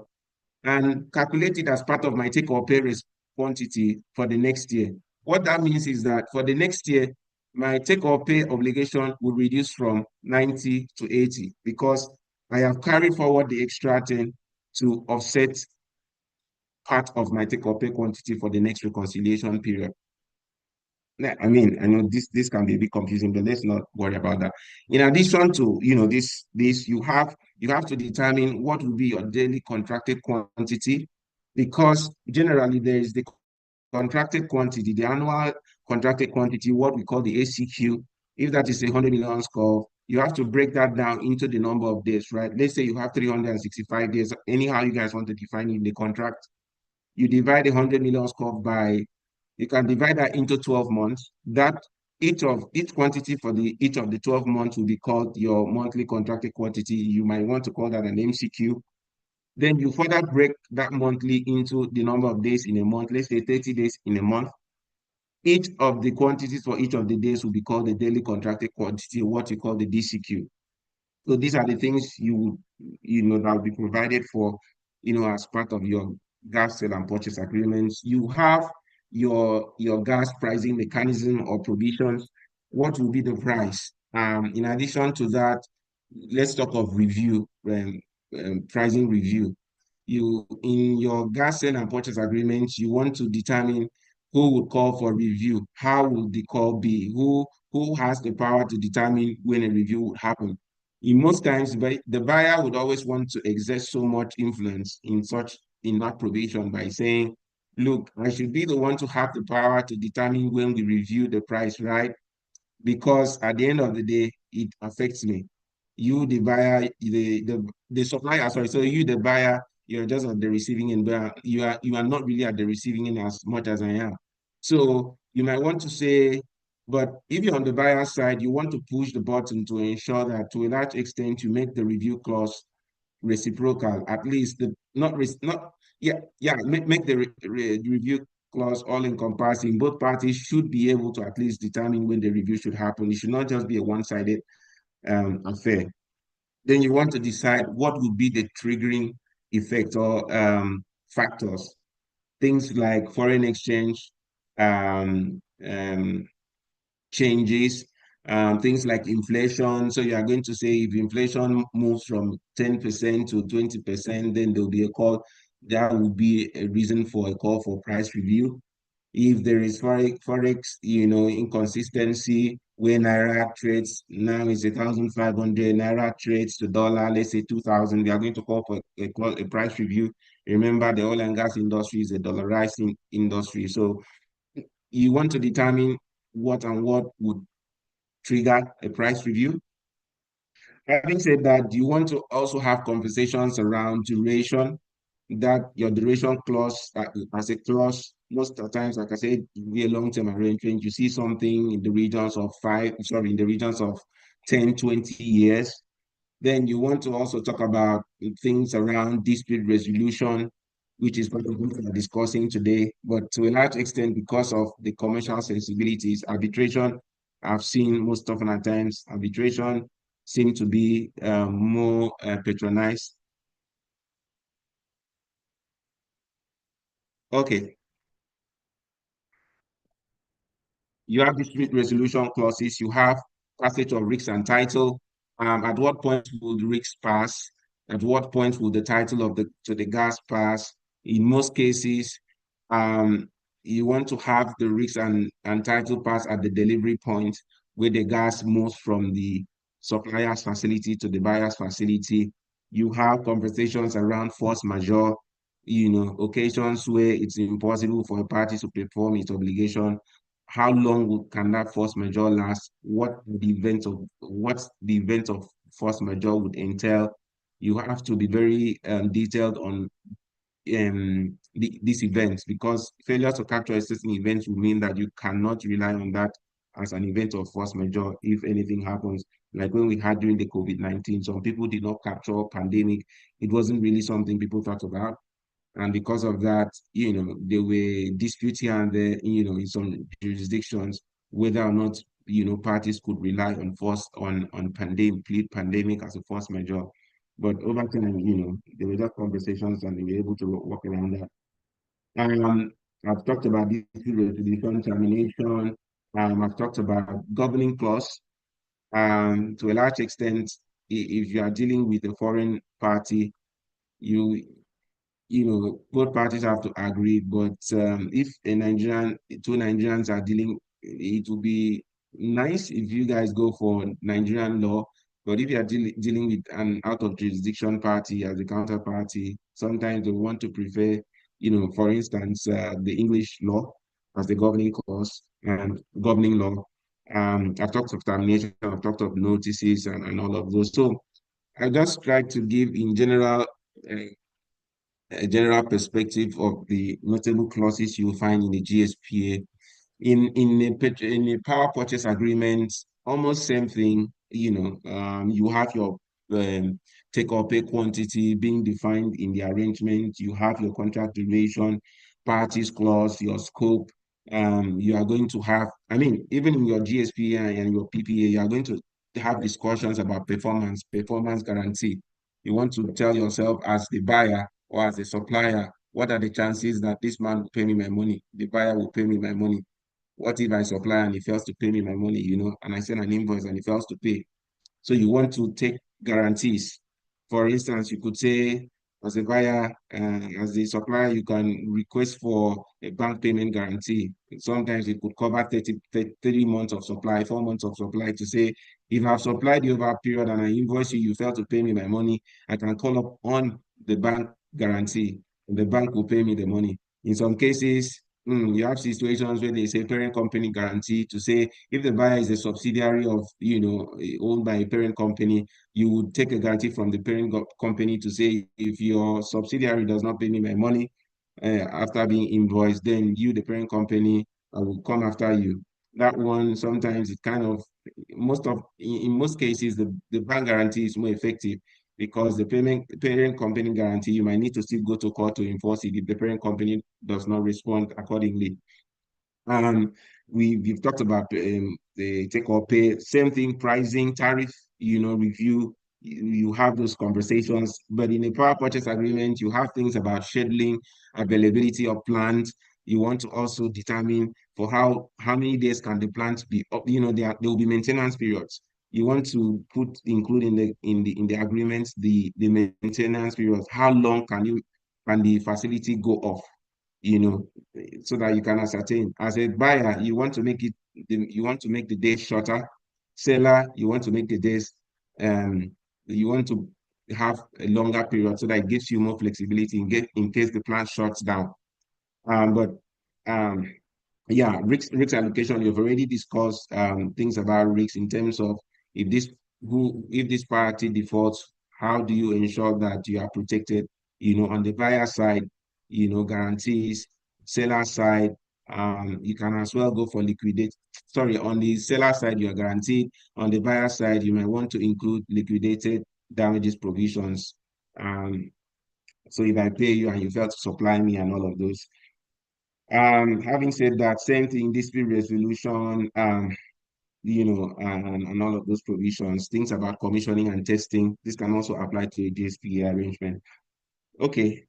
and calculate it as part of my take or pay quantity for the next year. What that means is that for the next year, my take or pay obligation will reduce from 90 to 80 because I have carried forward the extra 10 to offset part of my take or pay quantity for the next reconciliation period. I mean, I know this can be a bit confusing, but let's not worry about that. In addition to, this you have to determine what will be your daily contracted quantity, because generally there is the contracted quantity, the annual contracted quantity, what we call the ACQ. If that is 100 million score, you have to break that down into the number of days, right? Let's say you have 365 days, anyhow you guys want to define it in the contract. You divide the 100 million score by, you can divide that into 12 months. That each quantity for the each of the 12 months will be called your monthly contracted quantity. You might want to call that an MCQ. Then you further break that monthly into the number of days in a month. Let's say 30 days in a month. Each of the quantities for each of the days will be called the daily contracted quantity, what you call the DCQ. So these are the things that will be provided for, as part of your gas sale and purchase agreements. You have your gas pricing mechanism or provisions. What will be the price? In addition to that, let's talk of review, pricing review. You in your gas sale and purchase agreements, you want to determine who would call for review, how will the call be, who has the power to determine when a review would happen. In most times, the buyer would always want to exert so much influence in that provision by saying, look, I should be the one to have the power to determine when we review the price, right? Because at the end of the day, it affects me. You, the buyer, the supplier, sorry, so you, the buyer, you're just at the receiving end, but you are not really at the receiving end as much as I am. So you might want to say, but if you're on the buyer side, you want to push the button to ensure that to a large extent you make the review clause reciprocal, at least the not not yeah, make the review clause all encompassing. Both parties should be able to at least determine when the review should happen. It should not just be a one-sided affair. Then you want to decide what would be the triggering effect or factors, things like foreign exchange, um, um, changes, things like inflation. So you are going to say if inflation moves from 10% to 20%, then there'll be a call. That will be a reason for a call for price review. If there is forex, inconsistency, where naira trades now is 1,500, naira trades to dollar, let's say 2,000, we are going to call for a price review. Remember, the oil and gas industry is a dollarizing industry, so you want to determine what and what would trigger a price review. Having said that, you want to also have conversations around duration, that your duration clause, as a clause, most of the times, like I said, be a long-term arrangement. You see something in the regions of in the regions of 10, 20 years. Then you want to also talk about things around dispute resolution, which is what we are discussing today. But to a large extent, because of the commercial sensibilities, arbitration, I've seen most often at times, arbitration seem to be more patronized. Okay, you have dispute resolution clauses, you have passage of risks and title. At what point will the risks pass? At what point will the title of the gas pass? In most cases, um, you want to have the risks and title pass at the delivery point where the gas moves from the supplier's facility to the buyer's facility. You have conversations around force majeure, occasions where it's impossible for a party to perform its obligation. How long can that force majeure last? What's the event of force majeure would entail? You have to be very detailed on these events, because failure to capture existing events will mean that you cannot rely on that as an event of force majeure if anything happens. Like when we had during the COVID-19, some people did not capture pandemic. It wasn't really something people thought about. And because of that, there were disputes here and there, in some jurisdictions, whether or not, parties could rely on pandemic, plead pandemic as a force majeure. But over time, there were just conversations and they were able to work around that. I've talked about dispute resolution, termination. I've talked about governing clause. To a large extent, if you are dealing with a foreign party, you both parties have to agree. But if two Nigerians are dealing, it will be nice if you guys go for Nigerian law. But if you are dealing with an out of jurisdiction party as a counterparty, sometimes they want to prefer, for instance, the English law as the governing clause and governing law. I've talked of termination, I've talked of notices and all of those. So I just try to give in general uh, a general perspective of the notable clauses you will find in the GSPA. In a power purchase agreement, almost same thing. You have your um, take or pay quantity being defined in the arrangement. You have your contract duration, parties clause, your scope. You are going to have, I mean, even in your GSPA and your PPA, you are going to have discussions about performance guarantee. You want to tell yourself as the buyer or as a supplier, what are the chances that this man will pay me my money? The buyer will pay me my money. What if I supply and he fails to pay me my money, and I send an invoice and he fails to pay? So you want to take guarantees. For instance, you could say, as a buyer, as a supplier, you can request for a bank payment guarantee. Sometimes it could cover 30 months of supply, 4 months of supply to say, if I've supplied you over a period and I invoice you, you fail to pay me my money, I can call up on the bank guarantee and the bank will pay me the money. In some cases, you have situations where they say parent company guarantee to say if the buyer is a subsidiary of, owned by a parent company, you would take a guarantee from the parent company to say if your subsidiary does not pay me my money after being invoiced, then you, the parent company, will come after you. That one sometimes it kind of in most cases the bank guarantee is more effective because the parent company guarantee you might need to still go to court to enforce it if the parent company does not respond accordingly. Um, we've talked about the take or pay, same thing, pricing, tariff, review. You have those conversations, but in a power purchase agreement, you have things about scheduling, availability of plant. You want to also determine for how many days can the plant be up. There will be maintenance periods. You want to include in the agreement the maintenance periods. How long can the facility go off? you know, so that you can ascertain. As a buyer, you want to make the days shorter. Seller, you want to make the days, um, you want to have a longer period so that it gives you more flexibility in case the plant shuts down. But um, yeah, risk allocation, you've already discussed things about risks in terms of if this if this party defaults, how do you ensure that you are protected? On the buyer side, guarantees, seller side, you can as well go for liquidate. Sorry, on the seller side, you are guaranteed. On the buyer side, you might want to include liquidated damages provisions. Um, so if I pay you and you fail to supply me and all of those. Having said that, same thing, dispute resolution, and all of those provisions, things about commissioning and testing, this can also apply to a GSPA arrangement. Okay,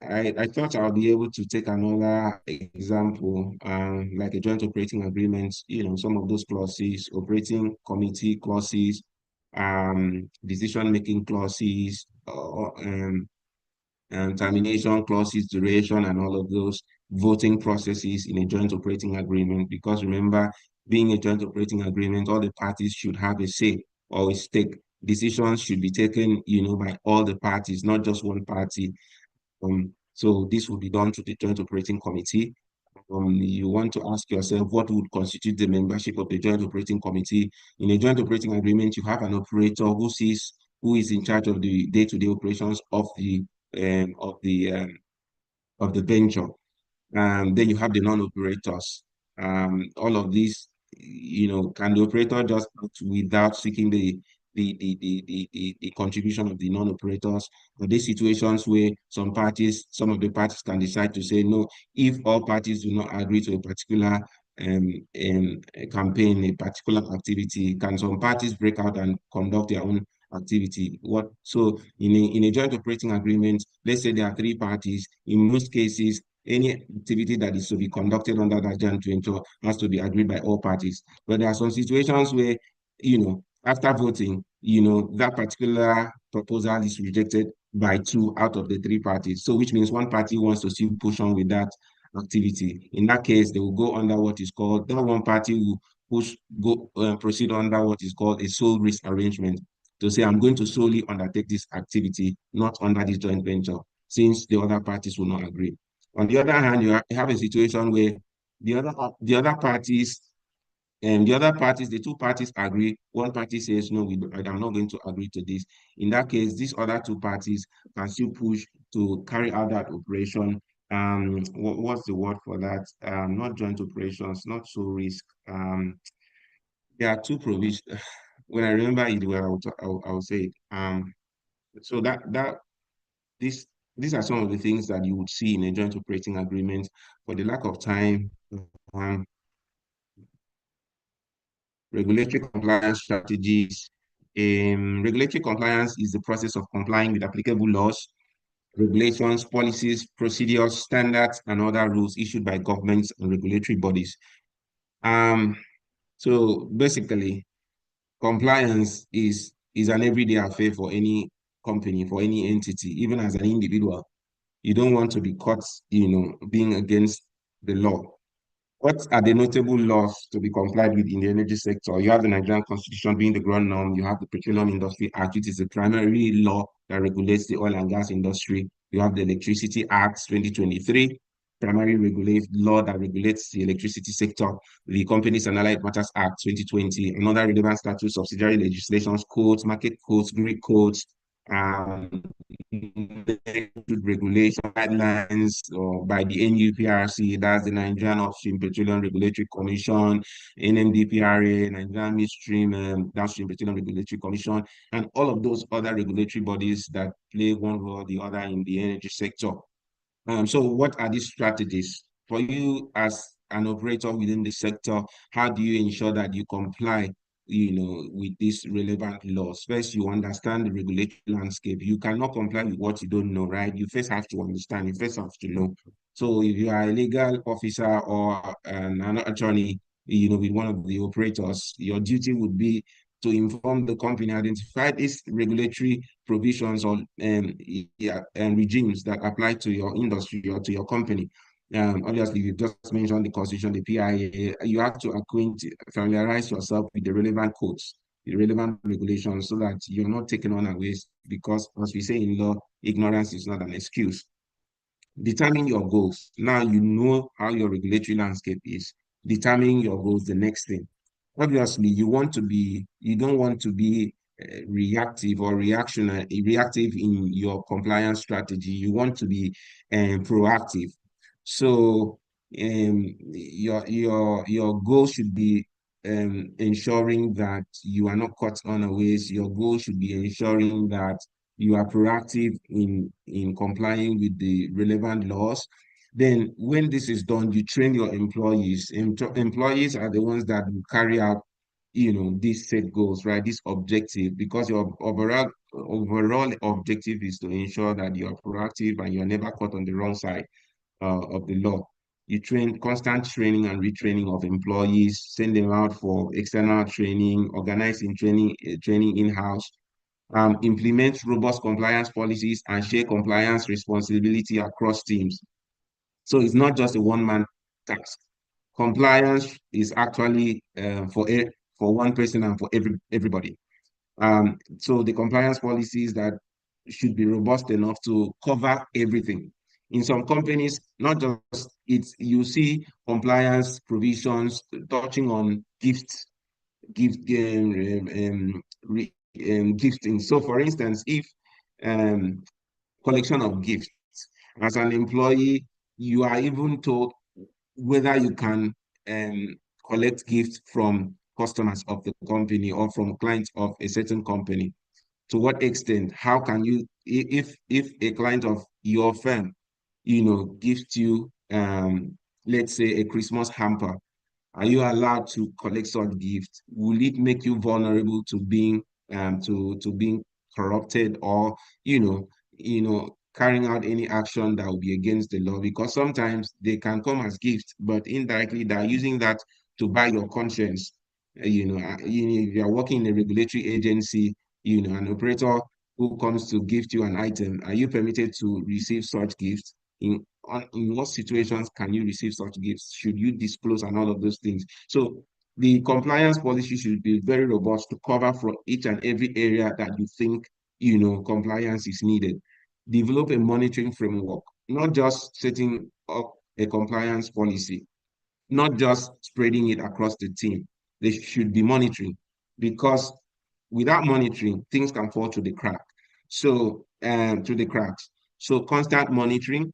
I thought I'll be able to take another example, like a joint operating agreement, some of those clauses, operating committee clauses, decision-making clauses, termination clauses, duration, and all of those voting processes in a joint operating agreement. Because remember, being a joint operating agreement, all the parties should have a say or a stake. Decisions should be taken, by all the parties, not just one party. So this will be done to the joint operating committee. You want to ask yourself what would constitute the membership of the joint operating committee. In a joint operating agreement, you have an operator who is in charge of the day-to-day operations of the um, of the um, of the venture. Then you have the non-operators. All of these, can the operator just act without seeking the contribution of the non-operators? Are there situations where some of the parties can decide to say no, if all parties do not agree to a particular a campaign, a particular activity, can some parties break out and conduct their own activity? In a joint operating agreement, let's say there are three parties. In most cases, any activity that is to be conducted under that joint venture has to be agreed by all parties. But there are some situations where, after voting, that particular proposal is rejected by two out of the three parties. So which means one party wants to still push on with that activity. In that case, they will go under what is called, that one party will proceed under what is called a sole risk arrangement to say, I'm going to solely undertake this activity, not under this joint venture, since the other parties will not agree. On the other hand, you have a situation where the other parties and the two parties agree. One party says, no, I'm not going to agree to this. In that case, these other two parties can still push to carry out that operation. What's the word for that? Not joint operations, not so risk. There are two provisions. When I remember it well, I will say it. So this these are some of the things that you would see in a joint operating agreement. For the lack of time, um, regulatory compliance strategies. Regulatory compliance is the process of complying with applicable laws, regulations, policies, procedures, standards, and other rules issued by governments and regulatory bodies. Um, so basically, compliance is an everyday affair for any company, for any entity, even as an individual. You don't want to be caught, being against the law. What are the notable laws to be complied with in the energy sector? You have the Nigerian Constitution being the ground norm. You have the Petroleum Industry Act, which is the primary law that regulates the oil and gas industry. You have the Electricity Act 2023, primary regulate law that regulates the electricity sector. The Companies and Allied Matters Act 2020, another relevant statute, subsidiary legislations, codes, market codes, Greek codes, um, regulation guidelines or by the NUPRC, that's the Nigerian Upstream Petroleum Regulatory Commission, NMDPRA, Nigerian Midstream Downstream Petroleum Regulatory Commission, and all of those other regulatory bodies that play one role or the other in the energy sector. So what are these strategies for you as an operator within the sector? How do you ensure that you comply, with these relevant laws? First, you understand the regulatory landscape. You cannot comply with what you don't know, right? You first have to understand. You first have to know. So if you are a legal officer or an attorney, with one of the operators, your duty would be to inform the company, identify these regulatory provisions or yeah, and regimes that apply to your industry or to your company. Obviously, you've just mentioned the Constitution, the PIA. You have to familiarize yourself with the relevant codes, the relevant regulations, so that you're not taken unawares. Because, as we say in law, ignorance is not an excuse. Determine your goals. Now you know how your regulatory landscape is. Determine your goals, the next thing. Obviously, you don't want to be reactive or reactive in your compliance strategy. You want to be proactive. So your goal should be ensuring that you are not caught unawares. Your goal should be ensuring that you are proactive in complying with the relevant laws. Then when this is done, you train your employees. Employees are the ones that will carry out, these set goals, right? This objective, because your overall objective is to ensure that you are proactive and you're never caught on the wrong side of the law. You train constant training and retraining of employees, send them out for external training, organizing training in-house, implement robust compliance policies and share compliance responsibility across teams. So it's not just a one-man task. Compliance is actually for one person and for everybody. So the compliance policies that should be robust enough to cover everything. In some companies, not just it's you see compliance provisions touching on gifting. So, for instance, if um, collection of gifts as an employee, you are even told whether you can collect gifts from customers of the company or from clients of a certain company. To what extent? How can you, if a client of your firm, gives you, let's say, a Christmas hamper, are you allowed to collect such gifts? Will it make you vulnerable to being corrupted or you know carrying out any action that will be against the law, because sometimes they can come as gifts, but indirectly they're using that to buy your conscience. If you're working in a regulatory agency, an operator who comes to gift you an item, are you permitted to receive such gifts? In what situations can you receive such gifts? Should you disclose and all of those things? So the compliance policy should be very robust to cover for each and every area that you think, compliance is needed. Develop a monitoring framework, not just setting up a compliance policy, not just spreading it across the team. They should be monitoring, because without monitoring, things can fall to the crack. So, to the cracks. So, constant monitoring,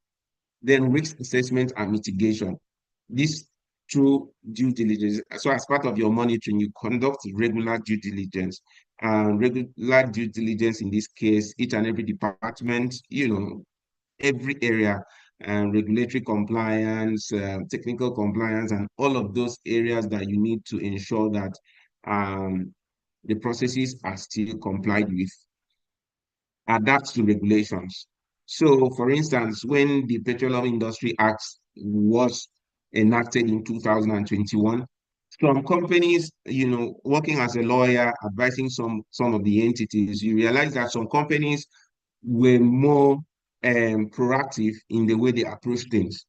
then risk assessment and mitigation. This through due diligence. So, as part of your monitoring, you conduct regular due diligence. Regular due diligence in this case, each and every department, every area, regulatory compliance, technical compliance, and all of those areas that you need to ensure that the processes are still complied with, adapt to regulations. So, for instance, when the Petroleum Industry Act was enacted in 2021, some companies, working as a lawyer, advising some of the entities, you realize that some companies were more proactive in the way they approach things.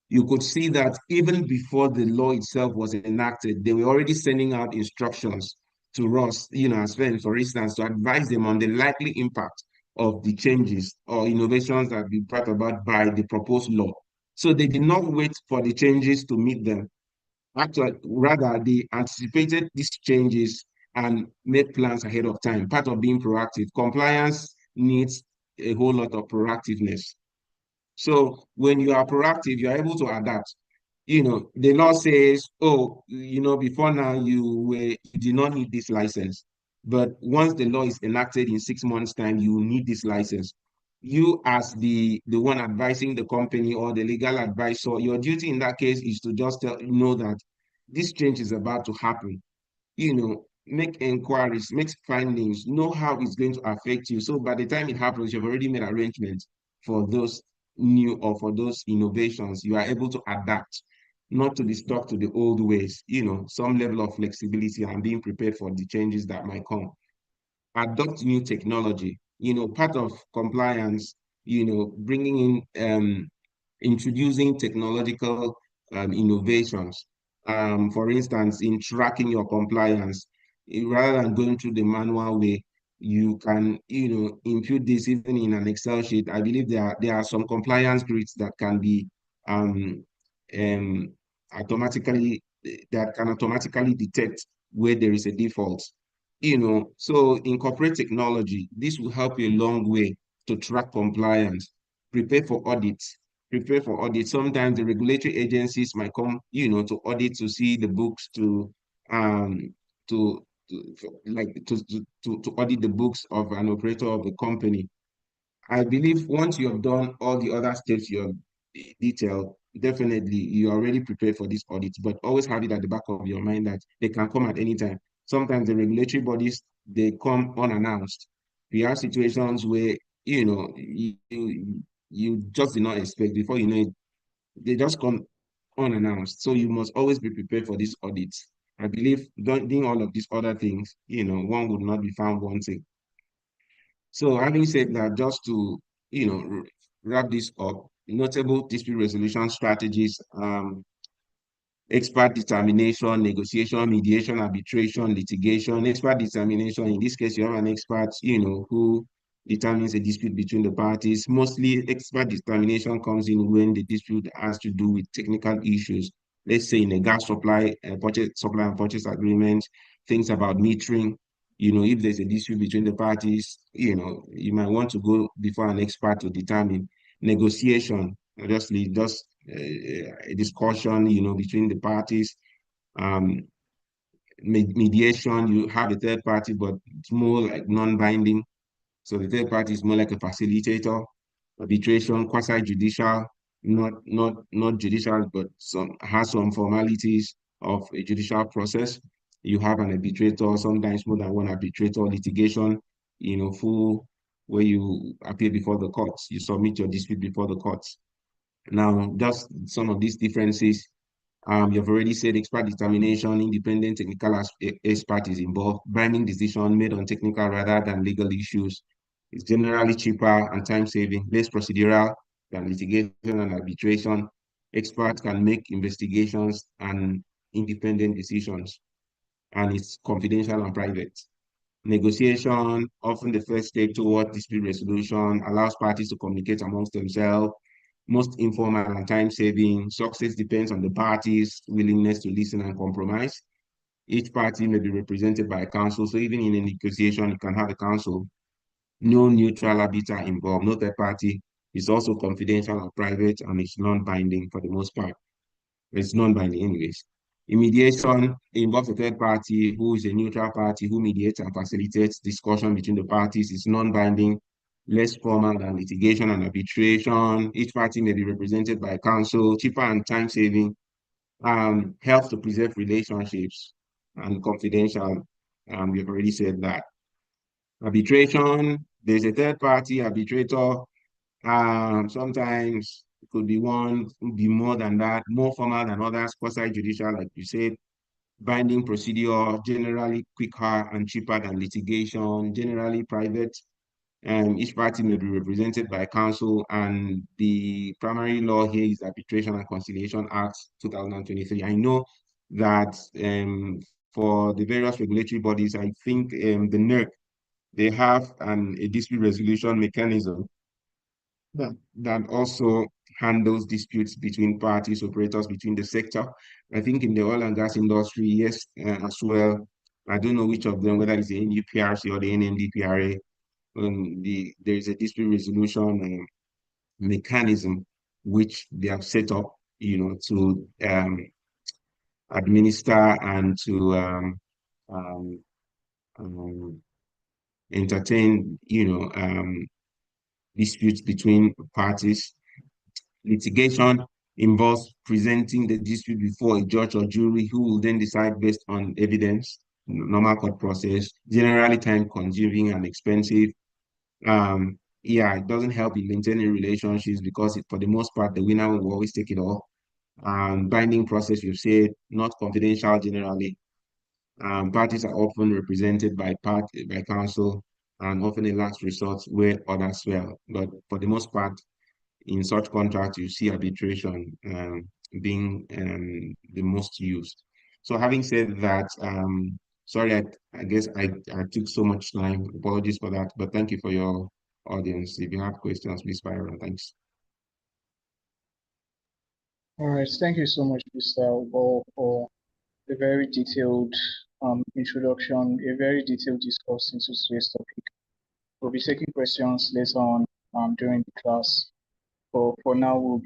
You could see that even before the law itself was enacted, they were already sending out instructions to us, as well, for instance, to advise them on the likely impact of the changes or innovations that be brought about by the proposed law. So they did not wait for the changes to meet them. Actually, rather, they anticipated these changes and made plans ahead of time. Part of being proactive. Compliance needs a whole lot of proactiveness. So when you are proactive, you are able to adapt. The law says, oh, before now you did not need this license. But once the law is enacted in 6 months' time, you need this license. You, as the one advising the company or the legal advisor, your duty in that case is to just know that this change is about to happen. Make inquiries, make findings, know how it's going to affect you. So by the time it happens, you've already made arrangements for those new or for those innovations. You are able to adapt, not to be stuck to the old ways, some level of flexibility and being prepared for the changes that might come. Adopt new technology, part of compliance, bringing in introducing technological innovations. For instance, in tracking your compliance, rather than going through the manual way, you can, impute this even in an Excel sheet. I believe there are some compliance grids um, um, automatically that can automatically detect where there is a default. So incorporate technology. This will help you a long way to track compliance. Prepare for audits. Prepare for audit. Sometimes the regulatory agencies might come, to audit, to see the books, um to audit the books of an operator of the company. I believe once you have done all the other steps you have detailed, definitely you're already prepared for this audit. But always have it at the back of your mind that they can come at any time. Sometimes the regulatory bodies, they come unannounced. We have situations where you just did not expect, before you know it, they just come unannounced. So you must always be prepared for these audits. I believe doing all of these other things, one would not be found wanting. So having said that, just to, wrap this up, notable dispute resolution strategies, expert determination, negotiation, mediation, arbitration, litigation. Expert determination, in this case, you have an expert, who determines a dispute between the parties. Mostly expert determination comes in when the dispute has to do with technical issues. Let's say in a gas supply and purchase agreement, things about metering. If there's a dispute between the parties, you might want to go before an expert to determine. Negotiation, obviously, just a discussion, between the parties. Um, Mediation, you have a third party, but it's more like non-binding. So the third party is more like a facilitator. Arbitration, quasi-judicial, not judicial, but has some formalities of a judicial process. You have an arbitrator, sometimes more than one arbitrator. Litigation, full. where you appear before the courts, you submit your dispute before the courts. Now, just some of these differences. You've already said expert determination, independent technical expert is involved, binding decision made on technical rather than legal issues. It's generally cheaper and time-saving, less procedural than litigation and arbitration. Experts can make investigations and independent decisions, and it's confidential and private. Negotiation, often the first step toward dispute resolution, allows parties to communicate amongst themselves, most informal and time-saving. Success depends on the parties' willingness to listen and compromise. Each party may be represented by a counsel, so even in a negotiation, you can have a counsel. No neutral arbiter involved, no third party. It's also confidential and private, and it's non-binding for the most part. It's non-binding anyways. In mediation, it involves a third party who is a neutral party who mediates and facilitates discussion between the parties. It's non-binding, less formal than litigation and arbitration. Each party may be represented by counsel, cheaper and time-saving, helps to preserve relationships and confidential. We've already said that. Arbitration, there's a third party arbitrator. Sometimes it could be one, could be more than that, more formal than others, quasi-judicial, like you said, binding procedure, generally quicker and cheaper than litigation, generally private. Each party may be represented by counsel, and the primary law here is Arbitration and Conciliation Act 2023. I know that for the various regulatory bodies, I think the NERC, they have a dispute resolution mechanism that also handles disputes between parties, operators between the sector. I think in the oil and gas industry, yes, as well. I don't know which of them, whether it's the NUPRC or the NMDPRA. There is a dispute resolution mechanism which they have set up, to administer and to um, um, entertain, disputes between parties. Litigation involves presenting the dispute before a judge or jury who will then decide based on evidence, normal court process, generally time consuming and expensive. Yeah, it doesn't help in maintaining relationships because for the most part, the winner will always take it all. Binding process, we've said, not confidential generally. Parties are often represented by counsel and often a last resort where others fail. But for the most part, in such contracts, you see arbitration being the most used. So having said that, sorry, I guess I took so much time. Apologies for that, but thank you for your audience. If you have questions, please fire on. Thanks. All right, thank you so much, Mr. Ubo, for a very detailed introduction, a very detailed discourse into today's topic. We'll be taking questions later on during the class. But for now,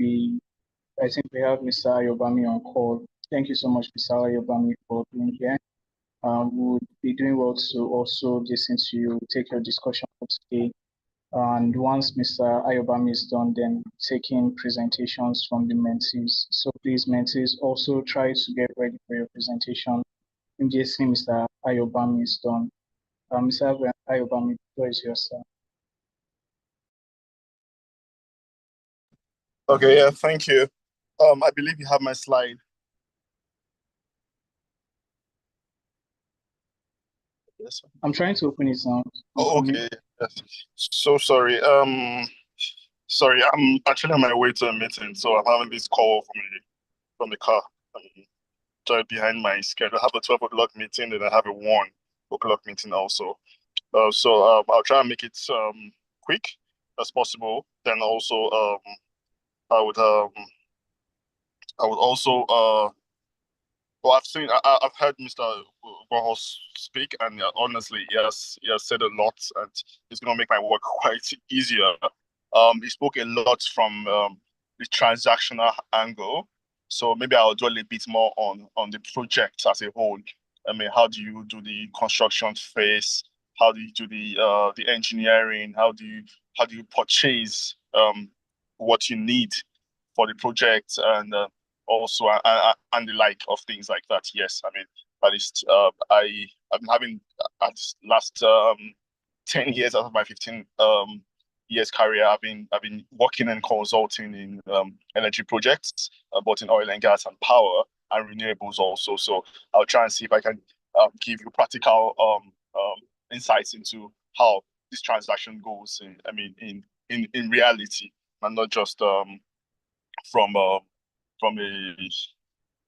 I think we have Mr. Ayobami on call. Thank you so much, Mr. Ayobami, for being here. We would be doing well to also listen to you, take your discussion for today. And once Mr. Ayobami is done, then taking presentations from the mentees. So please, mentees, also try to get ready for your presentation immediately Mr. Ayobami is done. Mr. Ayobami, the floor is yours, sir. Okay, yeah, thank you. I believe you have my slide. Yes. I'm trying to open it now. Oh, okay. Yes. So sorry. Sorry, I'm actually on my way to a meeting, so I'm having this call from the car. Right behind my schedule. I have a 12 o'clock meeting, and I have a 1 o'clock meeting also. So I'll try and make it quick as possible. Then also I would also well, I've heard Mr. Bohos speak, and honestly, he has said a lot, and it's gonna make my work quite easier. He spoke a lot from the transactional angle, so maybe I'll dwell a bit more on the project as a whole. I mean, how do you do the construction phase? How do you do the engineering? How do you purchase what you need for the project, and also and the like of things like that. Yes, I mean, at least I've been having at last 10 years out of my 15 years career, I've been working and consulting in energy projects, both in oil and gas and power and renewables also. So I'll try and see if I can give you practical insights into how this transaction goes. In reality, and not just from a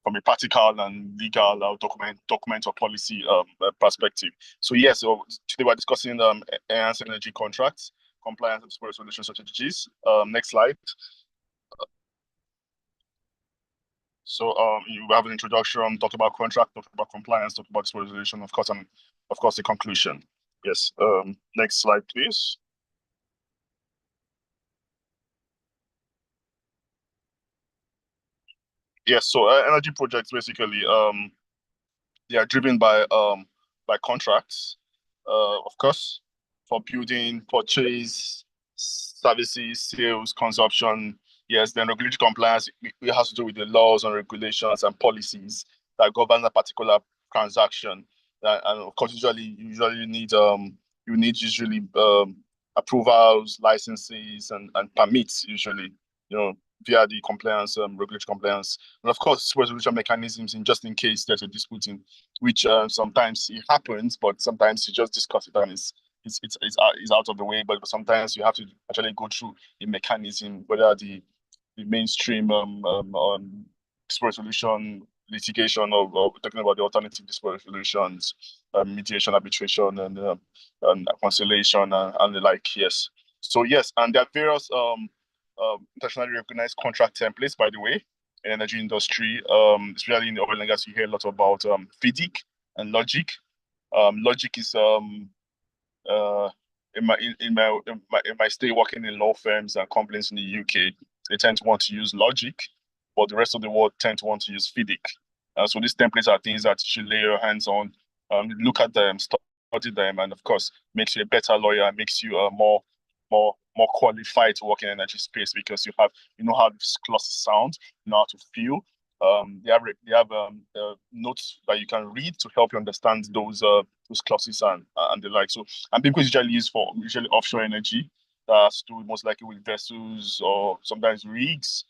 from a practical and legal document or policy perspective. So yeah, so today we're discussing enhanced energy contracts, compliance and dispute resolution strategies. Next slide. So you have an introduction, talk about contract, talk about compliance, talk about dispute resolution, of course, and of course the conclusion. Yes. Next slide, please. Yes. So energy projects basically they are driven by contracts, of course, for building, purchase, services, sales, consumption. Yes, then regulatory compliance it has to do with the laws and regulations and policies that govern a particular transaction. And of course, usually you need usually approvals, licenses, and permits usually. Via the compliance, regulatory compliance, and of course, resolution mechanisms in just in case there's a dispute in which sometimes it happens, but sometimes you just discuss it and it's out of the way. But sometimes you have to actually go through a mechanism, whether the mainstream dispute resolution litigation, or talking about the alternative dispute resolutions, mediation, arbitration, and conciliation and the like. Yes. So yes, and there are various internationally recognized contract templates, by the way, in energy industry, especially in the oil and gas. You hear a lot about FIDIC and Logic. Logic is in my stay working in law firms and companies in the UK, they tend to want to use Logic, but the rest of the world tend to want to use FIDIC. So these templates are things that you should lay your hands on, look at them, study them, and of course makes you a better lawyer and makes you more qualified to work in energy space, because you know how these clauses sound, you know how to feel. They have notes that you can read to help you understand those clauses and the like. So, and because usually used for offshore energy, that's to do most likely with vessels or sometimes rigs,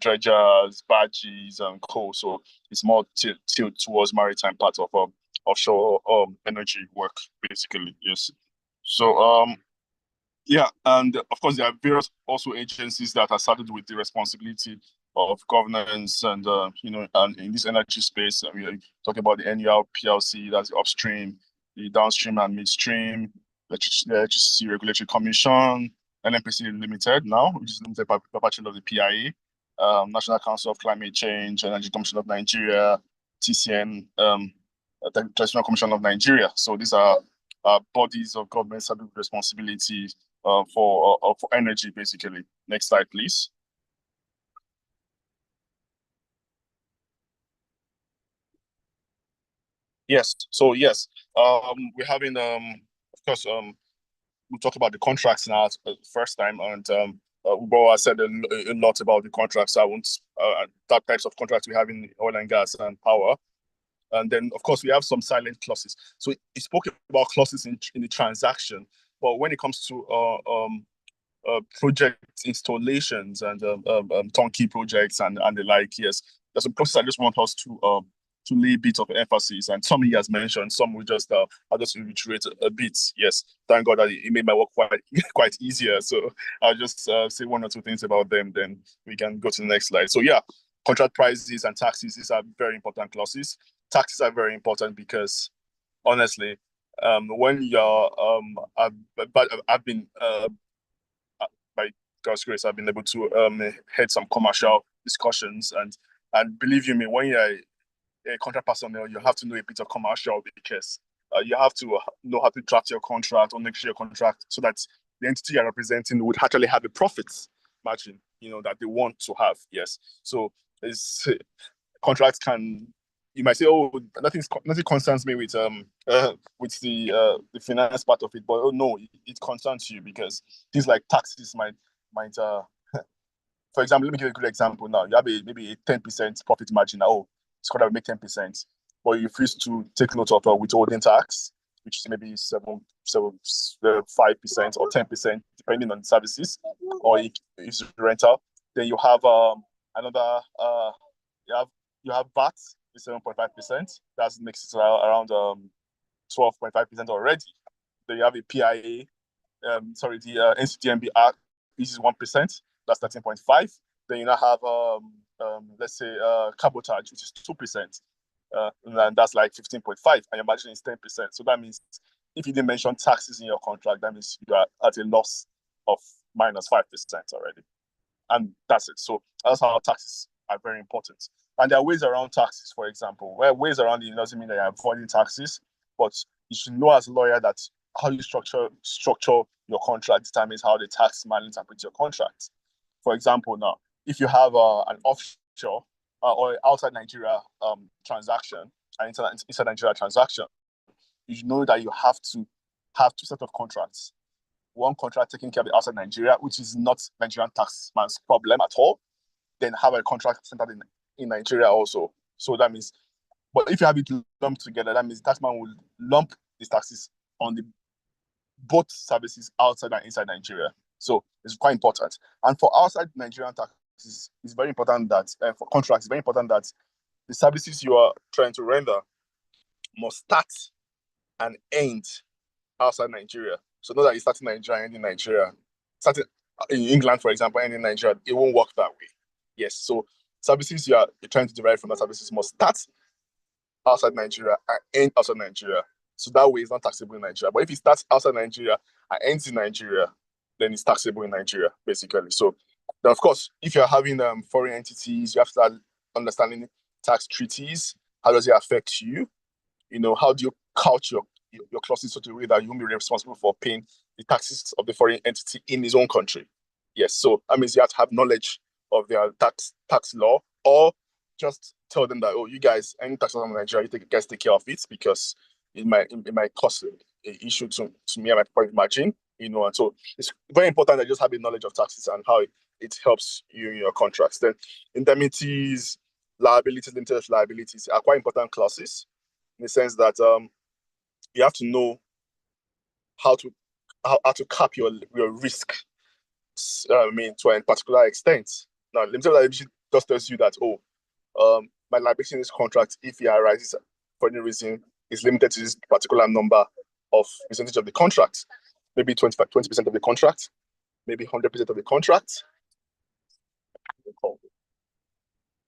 dredgers, barges, and coal. So it's more tilted towards maritime part of offshore energy work, basically. Yes. So yeah, and of course there are various also agencies that are saddled with the responsibility of governance and and in this energy space, we are talking about the NER PLC, that's the upstream, the downstream and midstream, the Electricity Regulatory Commission, NNPC Limited now, which is limited by of the PIA, National Council of Climate Change, Energy Commission of Nigeria, TCN, the Transitional Commission of Nigeria. So these are bodies of government saddled with responsibility for energy, basically. Next slide, please. Yes. So yes, we're having of course we talk about the contracts now first time, and I said a lot about the contracts. I won't that types of contracts we have in oil and gas and power. And then, of course, we have some silent clauses. So he spoke about clauses in the transaction, but when it comes to project installations and turnkey projects and the like, yes, there's a process I just want us to lay a bit of emphasis, and some he has mentioned, some will just I'll just reiterate a bit. Yes, thank God that it made my work quite easier. So I'll just say one or two things about them, then we can go to the next slide. So yeah, contract prices and taxes, these are very important clauses. Taxes are very important because honestly, when you're I've been by God's grace, I've been able to head some commercial discussions, and believe you me, when you're a contract personnel, you have to know a bit of commercial, because you have to know how to draft your contract or negotiate your contract so that the entity you're representing would actually have a profit margin, that they want to have. Yes. So it's contracts can, you might say, oh, nothing concerns me with the finance part of it, but oh no, it concerns you, because things like taxes might for example, let me give you a good example now. You have maybe a 10% profit margin. Oh, it's going to make 10%, but you refuse to take note of withholding tax. which is maybe 5% or 10%, depending on the services, or it's rental. Then you have another you have VAT with 7.5%. That makes it around 12.5% already. Then you have a PIA, the NCDMB Act, this is 1%, that's 13.5. Then you now have let's say cabotage, which is 2%. And that's like 15.5, and your margin is 10%. So that means if you didn't mention taxes in your contract, that means you are at a loss of minus 5% already. And that's it. So that's how taxes are very important. And there are ways around taxes, for example, where ways around it doesn't mean that you're avoiding taxes, but you should know as a lawyer that how you structure your contract determines how the tax man interprets your contract. For example, now, if you have an offshore or outside Nigeria transaction, an inside Nigeria transaction, you know that you have to have two sets of contracts. One contract taking care of the outside Nigeria, which is not Nigerian taxman's problem at all. Then have a contract centered in Nigeria also. So that means, but if you have it lumped together, that means the taxman will lump these taxes on the both services outside and inside Nigeria. So it's quite important. And for outside Nigerian taxes, it's very important that for contracts, it's very important that the services you are trying to render must start and end outside Nigeria. So not that you start in Nigeria and end in Nigeria. Starting in England, for example, and in Nigeria, it won't work that way. Yes. So services you're trying to derive from the services must start outside Nigeria and end outside Nigeria. So that way it's not taxable in Nigeria. But if it starts outside Nigeria and ends in Nigeria, then it's taxable in Nigeria, basically. So then, of course, if you're having foreign entities, you have to start understanding tax treaties. How does it affect you? You know, how do you couch your clauses such a way that you won't be responsible for paying the taxes of the foreign entity in his own country? Yes, so that means you have to have knowledge of their tax law, or just tell them that, oh, you guys, any taxes on Nigeria, you guys take care of it, because it might cause an issue to me and my profit margin, you know. And so it's very important that you just have a knowledge of taxes and how it helps you in your contracts. Then indemnities, liabilities, limited liabilities are quite important clauses, in the sense that you have to know how to cap your risk. I mean, to a particular extent. Now, limited liability just tells you that, my liability in this contract, if it arises for any reason, is limited to this particular number of percentage of the contract, maybe 20% of the contract, maybe 100% of the contract,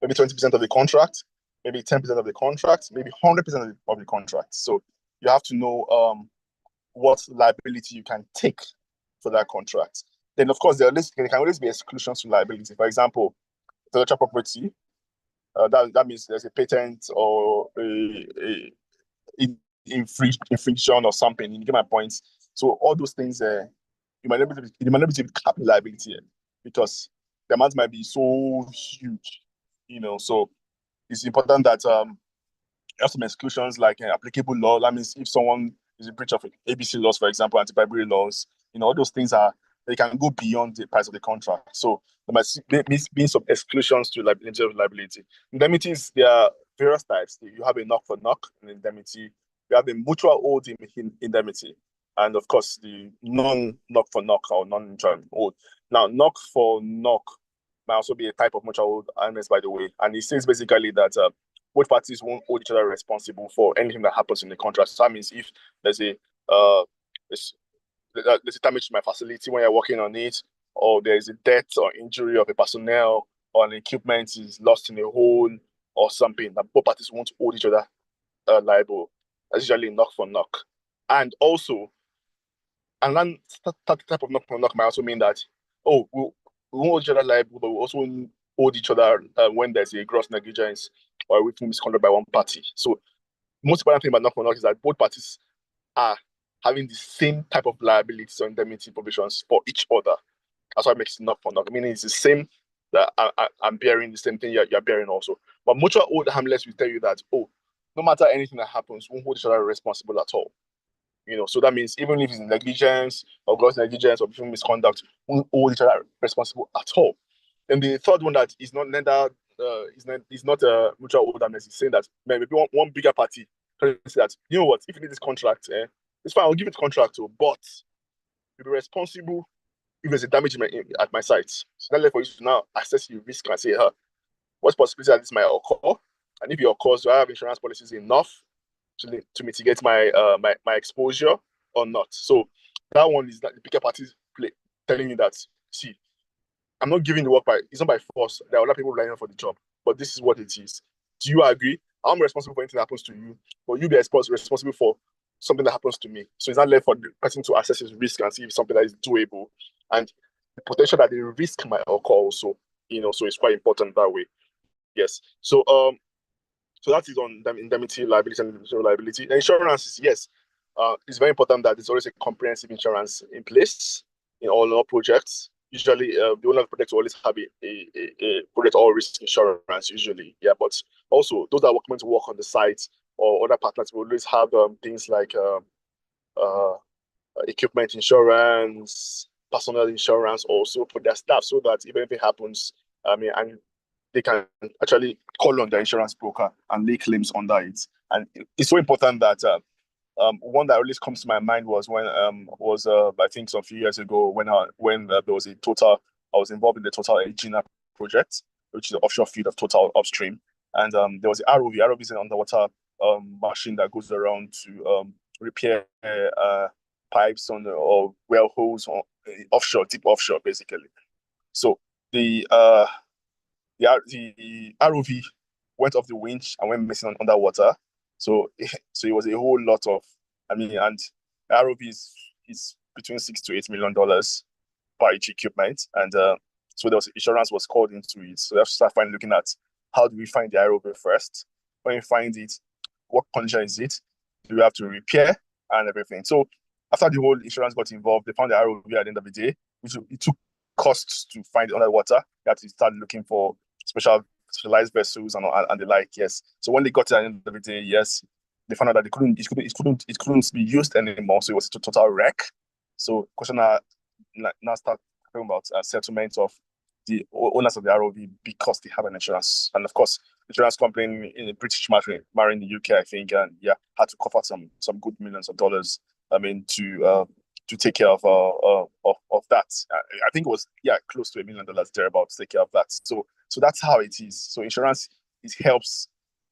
maybe 20% of the contract, maybe 10% of the contract, maybe 100% of the contract. So you have to know what liability you can take for that contract. Then, of course, there can always be exclusions to liability. For example, intellectual property, that means there's a patent or a infringement or something. You get my point. So all those things, you might not be able to cap the liability because the amount might be so huge, you know. So it's important that you have some exclusions like applicable law. That means if someone is in breach of ABC laws, for example, anti-bribery laws, you know, all those things they can go beyond the price of the contract. So there must be some exclusions to liability. Indemnities, there are various types. You have a knock-for-knock indemnity. You have a mutual oath indemnity. And of course, the non-knock-for-knock or non-mutual oath. Now, knock-for-knock might also be a type of mutual oath, by the way. And it says basically that both parties won't hold each other responsible for anything that happens in the contract. So that means if there's a damage to my facility when you're working on it, or there's a death or injury of a personnel, or an equipment is lost in a hole or something, that both parties won't hold each other liable. That's usually knock for knock. And also, another type of knock for knock might also mean that, we won't hold each other liable, but we also hold each other when there's a gross negligence or a willful misconduct by one party. So, most important thing about knock for knock is that both parties are having the same type of liabilities or indemnity provisions for each other. That's why it makes it knock for knock. Meaning it's the same that I'm bearing, the same thing you're bearing also. But mutual oath harmless will tell you that, no matter anything that happens, we won't hold each other responsible at all. You know, so that means even if it's negligence or gross negligence or misconduct, we won't hold each other responsible at all. And the third one that is not mutual oath harmless is saying that maybe one bigger party can say that, you know what, if you need this contract, it's fine, I'll give it contract too, but you'll be responsible if there's a damage at my site. So that's for you to now assess your risk and say, what's possibility that this might occur? And if it occurs, do I have insurance policies enough to mitigate my my exposure or not? So that one is that the bigger parties telling you that, see, I'm not giving the work it's not by force. There are other people relying for the job, but this is what it is. Do you agree? I'm responsible for anything that happens to you, but you be responsible for something that happens to me. So it's not left for the person to assess his risk and see if something that is doable, and the potential that the risk might occur also. So it's quite important that way. Yes. So that is on indemnity, liability, and individual liability. The insurance is, yes, it's very important that there's always a comprehensive insurance in place in all projects. Usually, the owner of the project will always have a project all risk insurance, usually. Yeah, but also those that are going to work on the site or other partners will always have things like equipment insurance, personal insurance also for their staff, so that if anything happens, and they can actually call on their insurance broker and lay claims under it. And it's so important that one that always comes to my mind was when I think some few years ago when there was a Total. I was involved in the Total Egina project, which is an offshore field of Total upstream, and there was the ROV. ROV is an underwater machine that goes around to repair pipes or well holes on offshore, deep offshore, basically. So the ROV went off the winch and went missing underwater. So it was a whole lot of, and the ROV is between $6 to $8 million per each equipment, and so insurance was called into it. So we have to start looking at how do we find the ROV first. When we find it, what condition is it? Do we have to repair and everything? So after the whole insurance got involved, they found the ROV at the end of the day, which it took costs to find it underwater. You have to start looking for specialized vessels and the like. Yes. So when they got to the end of the day, yes, they found out that it couldn't be used anymore. So it was a total wreck. So question now start talking about settlement of the owners of the ROV because they have an insurance, and of course, insurance company in the British marine in the UK, I think, and had to cover some good millions of dollars. To take care of that. I think it was close to $1 million thereabouts to take care of that. So that's how it is. So insurance helps,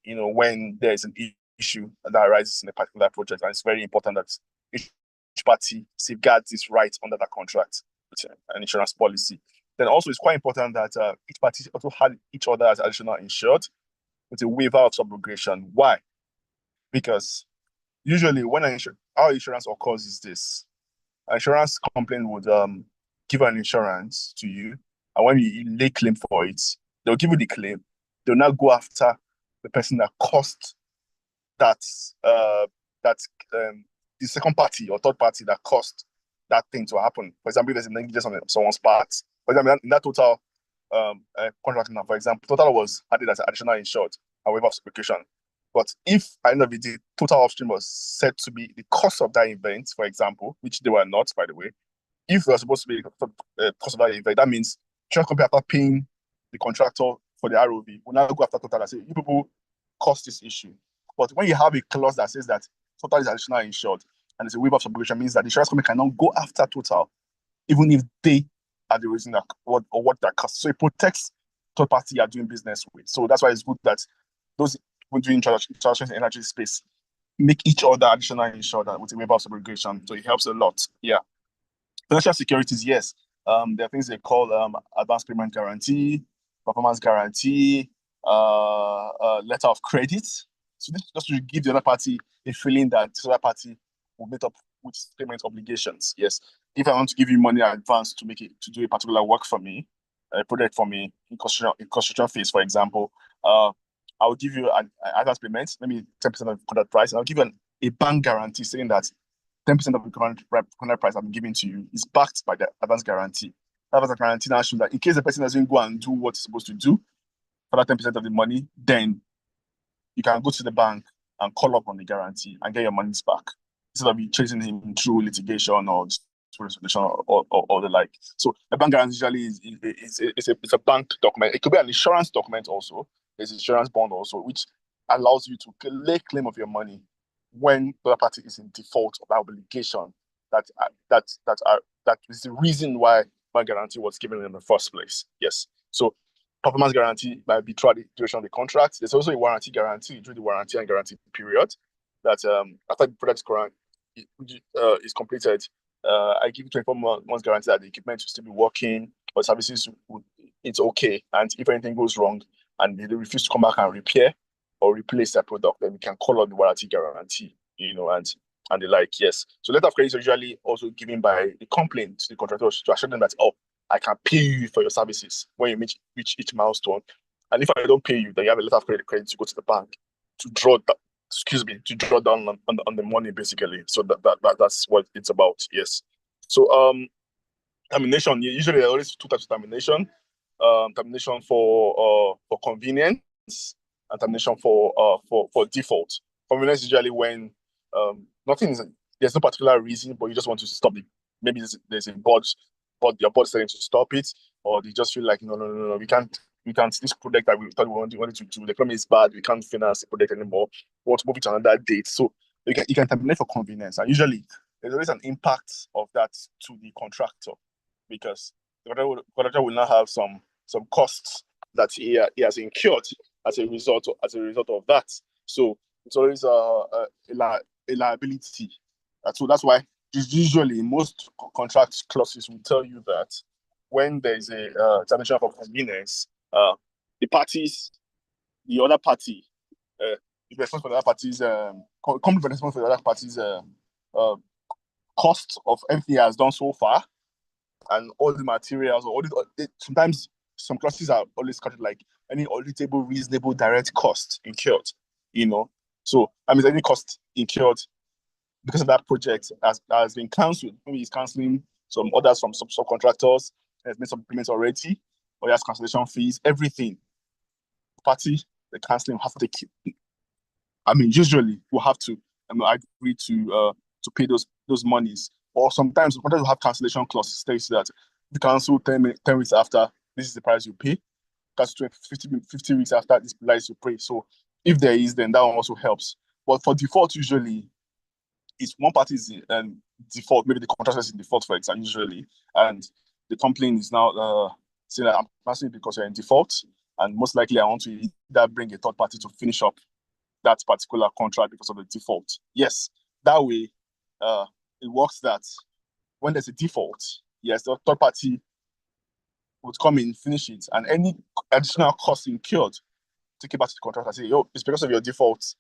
when there is an issue that arises in a particular project, and it's very important that each party safeguards its rights under that contract with an insurance policy. Then also it's quite important that each party also had each other as additional insured with a waiver of subrogation. Why? Because usually when our insurance occurs is this. Insurance company would give an insurance to you, and when you lay claim for it, they'll give you the claim. They'll now go after the person that caused that the second party or third party that caused that thing to happen. For example, if there's a negligence on someone's part. For example, in that Total contract now, for example, Total was added as an additional insured and waiver of subrogation. But if at the end of the day, Total Upstream was said to be the cause of that event, for example, which they were not, by the way, if they were supposed to be the cause of that event, that means insurance company, after paying the contractor for the ROV, will now go after Total and say, you people caused this issue. But when you have a clause that says that Total is additional insured and it's a waiver of subrogation, means that the insurance company cannot go after Total, even if they are the reason what that costs. So it protects third party you are doing business with. So that's why it's good that those people doing transactions in energy space make each other additional insured with a waiver of subrogation. So it helps a lot. Yeah. Financial securities, yes. There are things they call advanced payment guarantee, performance guarantee, letter of credit. So this just to give the other party a feeling that this other party will meet up with payment obligations. Yes. If I want to give you money in advance to do a particular work for me, a project for me in construction phase, for example, I'll give you an advance payment, maybe 10% of the contract price, and I'll give you a bank guarantee saying that 10% of the contract price I'm giving to you is backed by the advance guarantee. That advance guarantee now shows that in case the person doesn't go and do what he's supposed to do for that 10% of the money, then you can go to the bank and call up on the guarantee and get your monies back instead of you chasing him through litigation or resolution or the like. So a bank guarantee usually is a bank document. It could be an insurance document also. There's insurance bond also, which allows you to lay claim of your money when the other party is in default of that obligation, that is the reason why my guarantee was given in the first place. Yes. So performance guarantee might be throughout the duration of the contract. There's also a warranty guarantee during the warranty and guarantee period. That after the product is completed, I give you 24 months guarantee that the equipment will still be working, or services it's okay. And if anything goes wrong and they refuse to come back and repair or replace their product, then we can call on the warranty guarantee, and the like. Yes. So letter of credit is usually also given by the complaint to the contractor to assure them that, oh, I can pay you for your services when you reach each milestone. And if I don't pay you, then you have a letter of credit to go to the bank to draw down on the money, basically. So that's what it's about. Yes. So termination, usually there are always two types of termination. Termination for convenience and termination for default. Convenience is usually when there's no particular reason, but you just want to stop it. Maybe there's a board your board is telling to stop it, or they just feel like no, we can't this project that we thought we wanted to do, the economy is bad, we can't finance the project anymore, we want to move it to another date. So you can terminate for convenience, and usually there's always an impact of that to the contractor, because the contractor will now have some costs that he has incurred as a result of that. So it's always a liability. So that's why usually most contract clauses will tell you that when there's a termination for convenience, the other party, is responsible for the other party's company responsible for the other party's cost of everything he has done so far, and all the materials, or sometimes some clauses are always counted like any auditable, reasonable, direct cost incurred. So that means any cost incurred because of that project has been cancelled. Maybe he's cancelling some orders from some subcontractors, has made some payments already, or he has cancellation fees, everything. Party, the cancelling have to keep. Usually we'll have to agree to pay those monies. Or sometimes we have cancellation clauses states that if you cancel 10 weeks after, this is the price you pay. Cancel 50 weeks after, this price you pay. So if there is, then that one also helps. But for default, usually, it's one party is in default, maybe the contractor is in default, for example, usually, and the complaint is now saying that I'm passing because you're in default, and most likely I want to either bring a third party to finish up that particular contract because of the default. Yes, that way it works that when there's a default, yes, the third party would come in, finish it, and any additional cost incurred, take it back to the contractor and say, yo, it's because of your default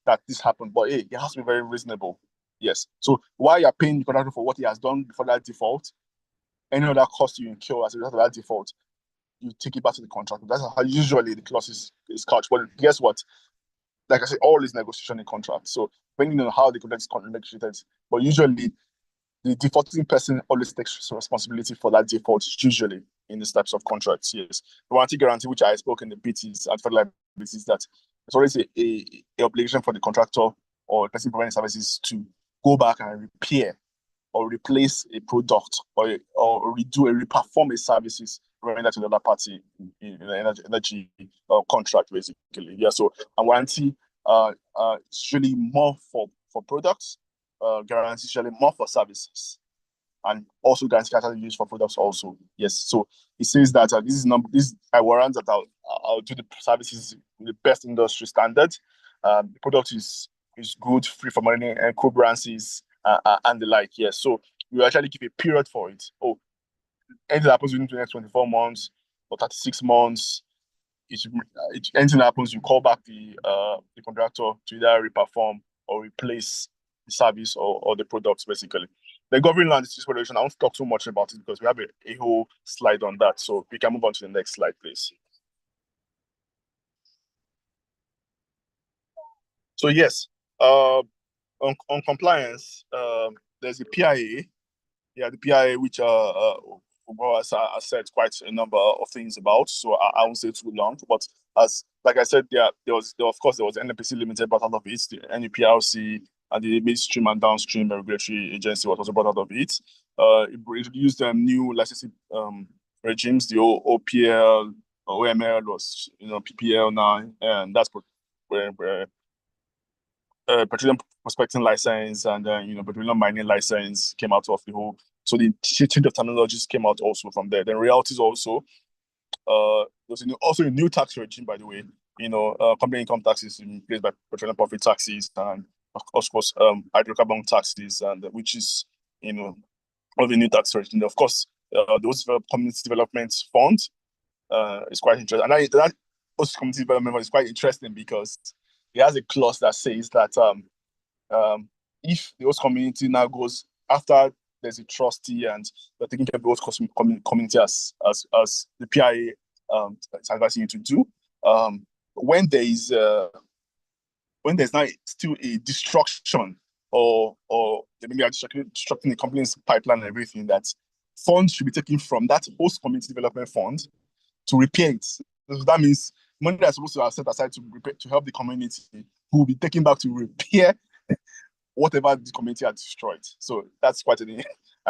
that this happened, but hey, it has to be very reasonable. Yes. So while you're paying the contractor for what he has done before that default, any other cost you incur as a result of that default, you take it back to the contractor. That's how usually the clause is couched. But guess what? Like I said, all is negotiation in contract. So depending on how the contract is negotiated, but usually the defaulting person always takes responsibility for that default, usually in these types of contracts. Yes. The warranty guarantee, which I spoke in the bit, is at federal liability, is that it's always a obligation for the contractor or the person providing services to go back and repair or replace a product or reperform a services rendered to the other party in the energy contract, basically. Yeah. So a warranty is usually more for products. Guarantee is usually more for services, and also guarantee can be used for products also. Yes. So it says that this I warrant that I'll do the services in the best industry standard. The product is good, free from any encumbrances and the like. Yes. So we actually give a period for it. Oh, anything happens within the next 24 months or 36 months, anything happens, you call back the contractor to either reperform or replace the service or the products, basically. The governing land is regulation. I won't talk too much about it because we have a whole slide on that. So we can move on to the next slide, please. So yes, on compliance, there's a PIA. Yeah, the PIA, which I said quite a number of things about, so I won't say too long. But like I said, there was NPC Limited brought out of it, the NUPLC, and the midstream and downstream regulatory agency was also brought out of it. It introduced new licensing regimes, the OPL, OML was PPL now, and that's petroleum prospecting license and petroleum mining license came out of the whole. So the change of terminologies came out also from there. Then realities also. There's also a new tax regime, by the way. Company income taxes replaced by petroleum profit taxes, and of course hydrocarbon taxes, and which is of the new tax regime. Of course, those community development fund is quite interesting, and that also community development fund is quite interesting because it has a clause that says that if the host community now goes after there's a trustee and they're taking care of the host community as the PIA is advising you to do, when there's now still a destruction or maybe destructing the company's pipeline and everything, that funds should be taken from that host community development fund to repair it. So that means money that's supposed to have set aside to help the community will be taken back to repair whatever the community had destroyed. So that's quite an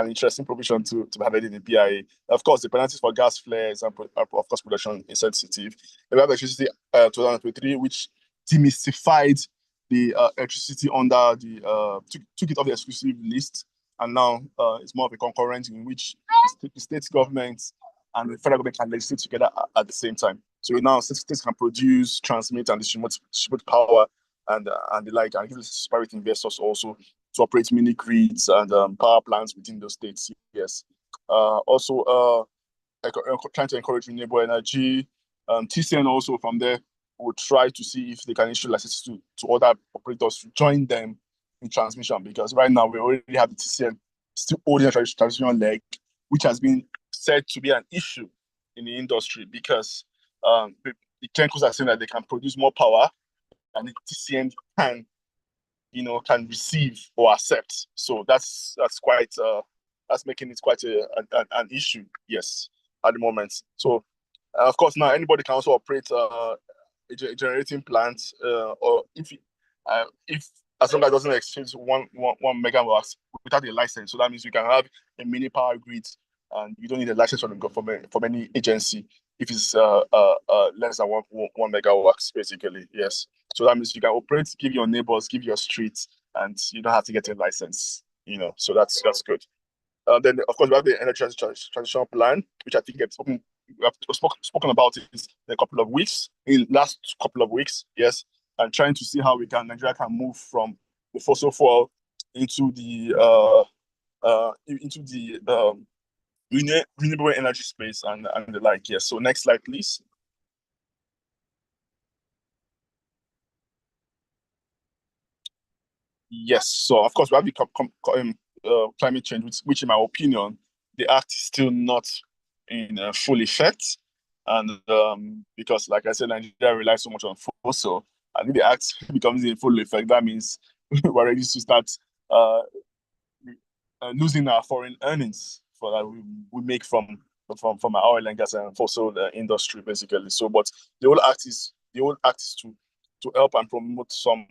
interesting provision to be added in the PIA. Of course, the penalties for gas flares and of course production insensitive. We have electricity 2023, which demystified the electricity under the took it off the exclusive list, and now it's more of a concurrent in which the state government and the federal government can legislate together at the same time. So now states can produce, transmit, and distribute power and the like, and give private investors also to operate mini grids and power plants within those states. Yes. Also, trying to encourage renewable energy. TCN also from there will try to see if they can issue licenses to other operators to join them in transmission, because right now we already have the TCN still holding a traditional leg, which has been said to be an issue in the industry because the chemicals are saying that they can produce more power and the TCN can receive or accept. So that's quite that's making it quite an issue, yes, at the moment. So of course now anybody can also operate a generating plant, or if as long as it doesn't exceed one megawatts without a license. So that means you can have a mini power grid and you don't need a license from any agency if it's less than one megawatts, basically. Yes. So that means you can operate, give your neighbors, give your streets, and you don't have to get a license. So that's good. Then of course we have the energy transition plan, which I think we have spoken about it in a couple of weeks, in last couple of weeks, yes, and trying to see how Nigeria can move from the fossil fuel into the renewable energy space and the like. Yes. So next slide, please. Yes. So of course we have the climate change, which in my opinion, the act is still not in full effect, and because like I said, Nigeria relies so much on fossil, and if the act becomes in full effect, that means we're ready to start losing our foreign earnings for that we make from our oil and gas and fossil industry, basically. So, but the whole act is to help and promote some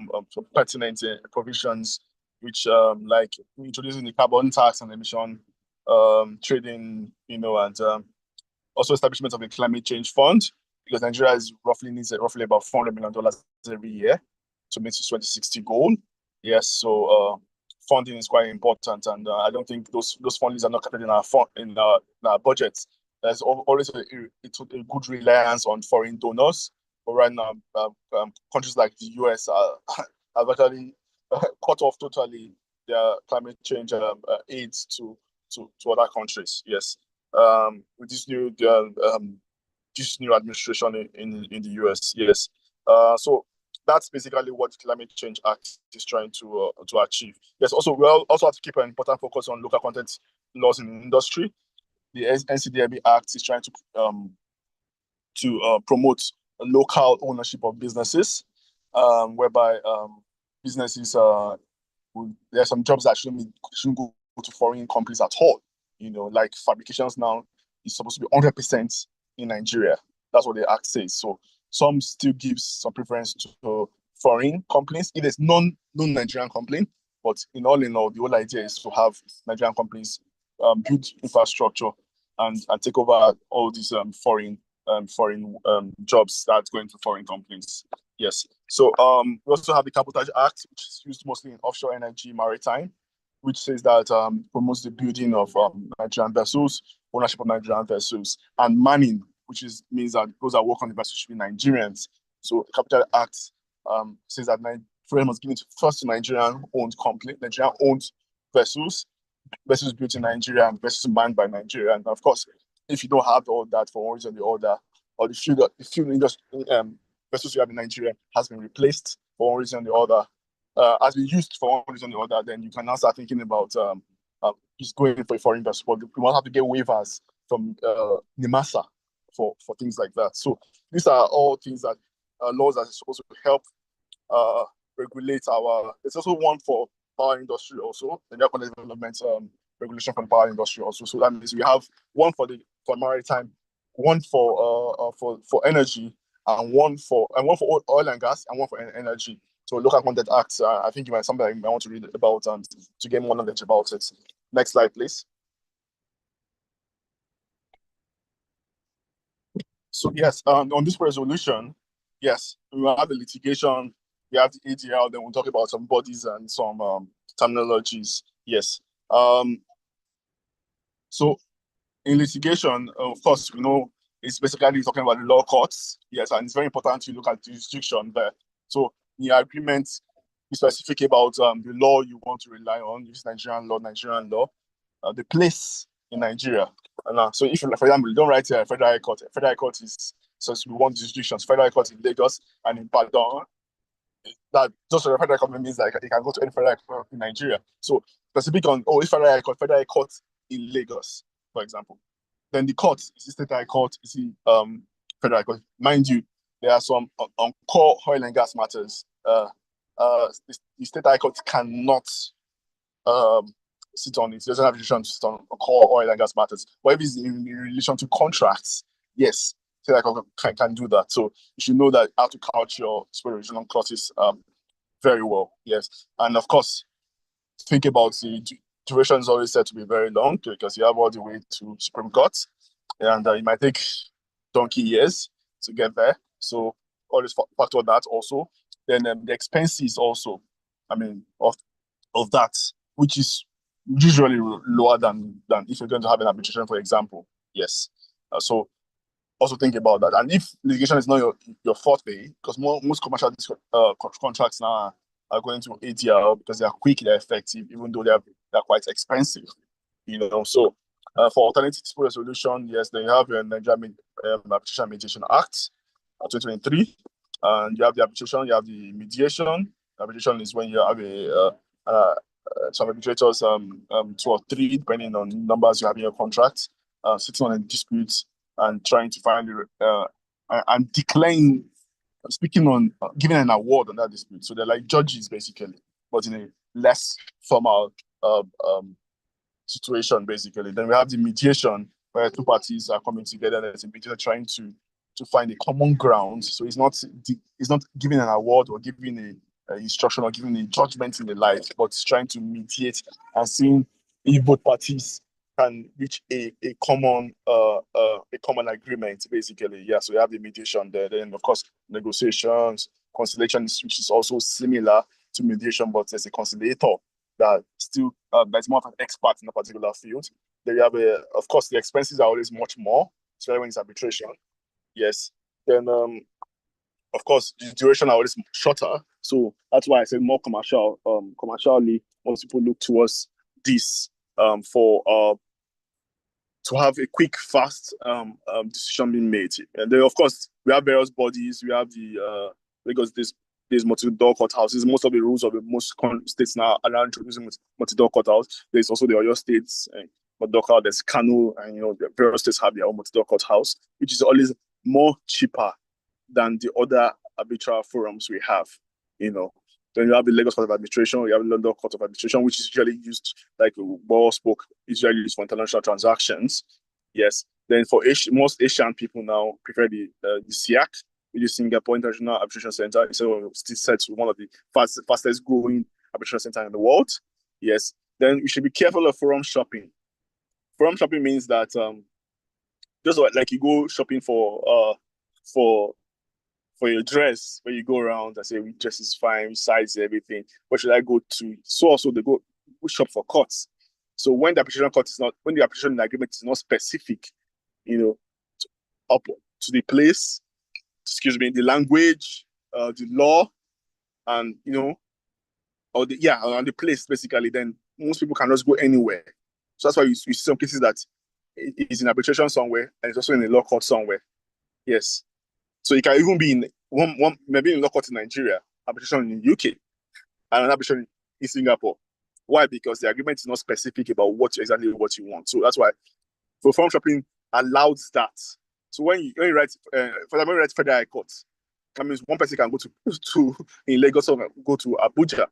pertinent provisions, which like introducing the carbon tax and emission trading, and also establishment of a climate change fund, because Nigeria needs roughly about $400 million every year to meet its 2060 goal. Yes, so funding is quite important, and I don't think those fundings are not covered in our budget. There's always a good reliance on foreign donors, but right now countries like the US have actually cut off totally their climate change aids to other countries. Yes, with this new administration in the US. Yes, so that's basically what the Climate Change Act is trying to achieve. Yes, also we also have to keep an important focus on local content laws in the industry. The NCDLB Act is trying to promote local ownership of businesses, whereby businesses there are some jobs that shouldn't go to foreign companies at all. Like fabrications now is supposed to be 100% in Nigeria. That's what the act says. So some still gives some preference to foreign companies if there's non-Nigerian company. But in all, the whole idea is to have Nigerian companies build infrastructure and take over all these foreign jobs that go into foreign companies. Yes. So we also have the Cabotage Act, which is used mostly in offshore energy, maritime, which says that promotes the building of Nigerian vessels, ownership of Nigerian vessels, and manning, which means that those that work on the vessels should be Nigerians. So the Capital Act says that Nigeria must give it first to Nigerian-owned company, Nigerian-owned vessels, vessels built in Nigeria, and vessels manned by Nigeria. And of course, if you don't have all that for one reason or the other, or the fuel industry vessels you have in Nigeria has been replaced for one reason or the other, has been used for one reason or the other, then you can now start thinking about just going for a foreign vessel. But you might have to get waivers from NIMASA for things like that. So these are all things that laws that are supposed to help regulate our. There's also one for power industry also, the Economic Development regulation for the power industry also. So that means we have one for maritime, one for energy, and one for oil and gas, and one for energy. So local content acts. I think you might something you might want to read about and to get more knowledge about it. Next slide, please. So yes, on this resolution, yes, we will have the litigation, we have the ADL, then we'll talk about some bodies and some terminologies. Yes. So in litigation, of course, we know it's basically talking about the law courts. Yes, and it's very important to look at the jurisdiction there. So the agreement is specific about the law you want to rely on, use Nigerian law, the place in Nigeria. So if, for example, you don't write here Federal High Court. Federal High Court is, so we want jurisdictions. Federal High Court in Lagos and in Padon. That just for the Federal Court means that you can go to any Federal Court in Nigeria. So specific on, if Federal High Court in Lagos, for example. Then the court, is the State High Court, is the Federal High Court. Mind you, there are some on core oil and gas matters. The State High Court cannot sit on it. It doesn't have relation to sit on core oil and gas matters. But if it's in relation to contracts, yes, State High Court can do that. So you should know that how to couch your regional clauses very well. Yes, and of course, think about the duration is always said to be very long because you have all the way to Supreme Court, and it might take donkey years to get there. So always factor that also. Then the expenses also, I mean, of that, which is usually lower than if you're going to have an arbitration, for example. Yes. So also think about that. And if litigation is not your forte, because most commercial contracts now are going to ADL because they are quick, they're effective, even though they're quite expensive. So for alternative dispute resolution, yes, then you have your Nigerian Arbitration and Mediation Act 2023, and you have the arbitration, you have the mediation. Arbitration is when you have some arbitrators, 2 or 3, depending on numbers you have in your contract, sitting on a dispute and trying to find and declaring, speaking on giving an award on that dispute. So they're like judges basically, but in a less formal situation basically. Then we have the mediation where 2 parties are coming together and there's a mediator trying to find a common ground. So it's not giving an award or giving a instruction or giving a judgment in the light, but it's trying to mediate and seeing if both parties can reach a common agreement basically. Yeah, so you have the mediation there. Then of course negotiations, conciliation, which is also similar to mediation, but there's a conciliator that still that's more of an expert in a particular field. Then you have of course the expenses are always much more, especially when it's arbitration. Yes. Then of course the duration are always shorter. So that's why I said more commercially, most people look towards this for to have a quick, fast decision being made. And then, of course, we have various bodies. We have the Lagos there's multi-door courthouses. Most of the rules of the most states now are introducing multi-door courthouse. There's also the Oyo states, multi-door. There's Kano, and the various states have their own multi-door courthouse, which is always more cheaper than the other arbitral forums we have. Then you have the Lagos Court of Arbitration, you have the London Court of Arbitration, which is usually used, like Bo spoke, is usually used for international transactions. Yes. Then for most Asian people now prefer the SIAC, which is Singapore International Arbitration Center. It's still set to one of the fastest growing arbitration centers in the world. Yes. Then we should be careful of forum shopping. Forum shopping means that just like you go shopping for for your dress, when you go around and say, which dress is fine, which size, everything, where should I go to? So also they go shop for cuts. So when the application in the agreement is not specific, up to the place, the language, the law, and or and the place basically, then most people can just go anywhere. So that's why you see some cases that it's in arbitration somewhere and it's also in a law court somewhere. Yes. So it can even be in maybe in a law court in Nigeria, arbitration in the UK, and an arbitration in Singapore. Why? Because the agreement is not specific about exactly what you want. So that's why for forum shopping allows that. So when you write, for example, when you write Federal High Court, that means one person can go to in Lagos or go to Abuja,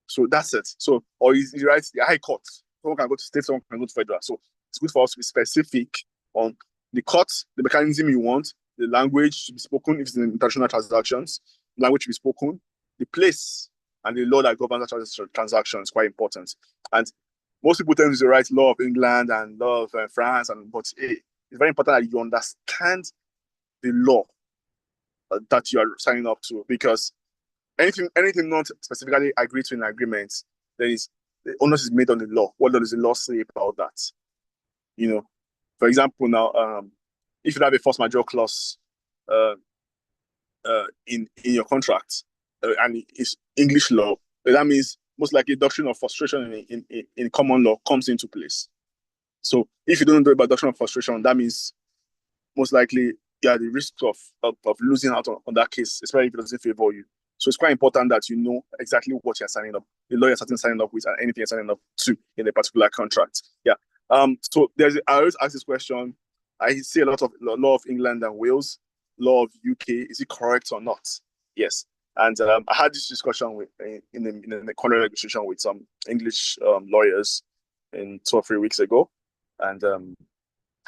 So that's it. So or you write the High Court. Someone can go to state, someone can go to federal. So it's good for us to be specific on the court, the mechanism you want, the language should be spoken if it's in international transactions, language should be spoken, the place and the law that governs transactions is quite important. And most people tend to write law of England and law of France, but it's very important that you understand the law that you are signing up to, because anything not specifically agreed to in an agreement, then the onus is made on the law. What does the law say about that? For example, now, if you have a force majeure clause in your contract and it's English law, that means most likely doctrine of frustration in common law comes into place. So if you don't know about doctrine of frustration, that means most likely you are the risk of losing out on that case, especially if it doesn't favor you. So it's quite important that you know exactly what you're signing up, the law you're signing up with, and anything you're signing up to in a particular contract. Yeah. So I always ask this question. I see a lot of law of England and Wales, law of UK. Is it correct or not? Yes. And I had this discussion in the contract negotiation with some English lawyers 2 or 3 weeks ago, and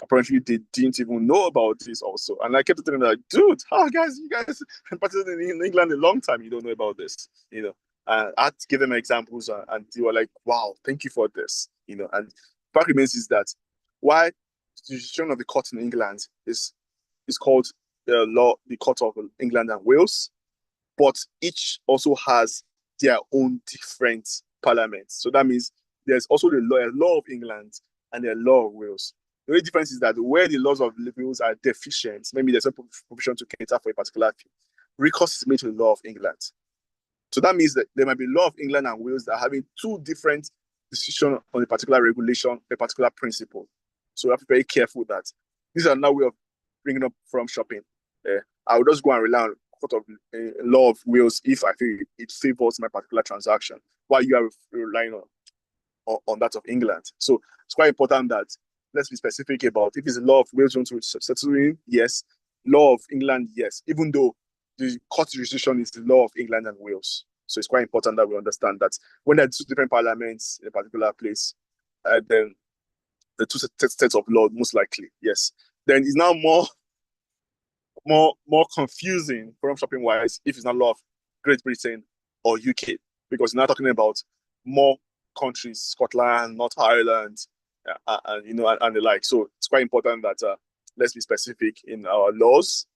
apparently they didn't even know about this also. And I kept telling them, like, dude, you guys participated in England a long time, you don't know about this, And I had to give them examples, and they were like, wow, thank you for this, And the fact remains is that why the jurisdiction of the court in England is called the Court of England and Wales, but each also has their own different parliaments. So that means there's also the law of England and the law of Wales. The only difference is that where the laws of Wales are deficient, maybe there's a provision to cater for a particular thing, recourse is made to the law of England. So that means that there might be law of England and Wales that are having two different decisions on a particular regulation, a particular principle. So we have to be very careful that these are now way of bringing up from shopping. I would just go and rely on court of law of Wales if I feel it favors my particular transaction, while you are relying on that of England. So it's quite important that let's be specific about if it's the law of Wales you want to settle in, yes. Law of England, yes. Even though the court jurisdiction is the law of England and Wales. So it's quite important that we understand that when there are two different parliaments in a particular place, then the two sets of law most likely, yes. Then it's now more confusing forum shopping wise if it's not law of Great Britain or UK, because you're now talking about more countries, Scotland, North Ireland, and the like. So it's quite important that let's be specific in our laws,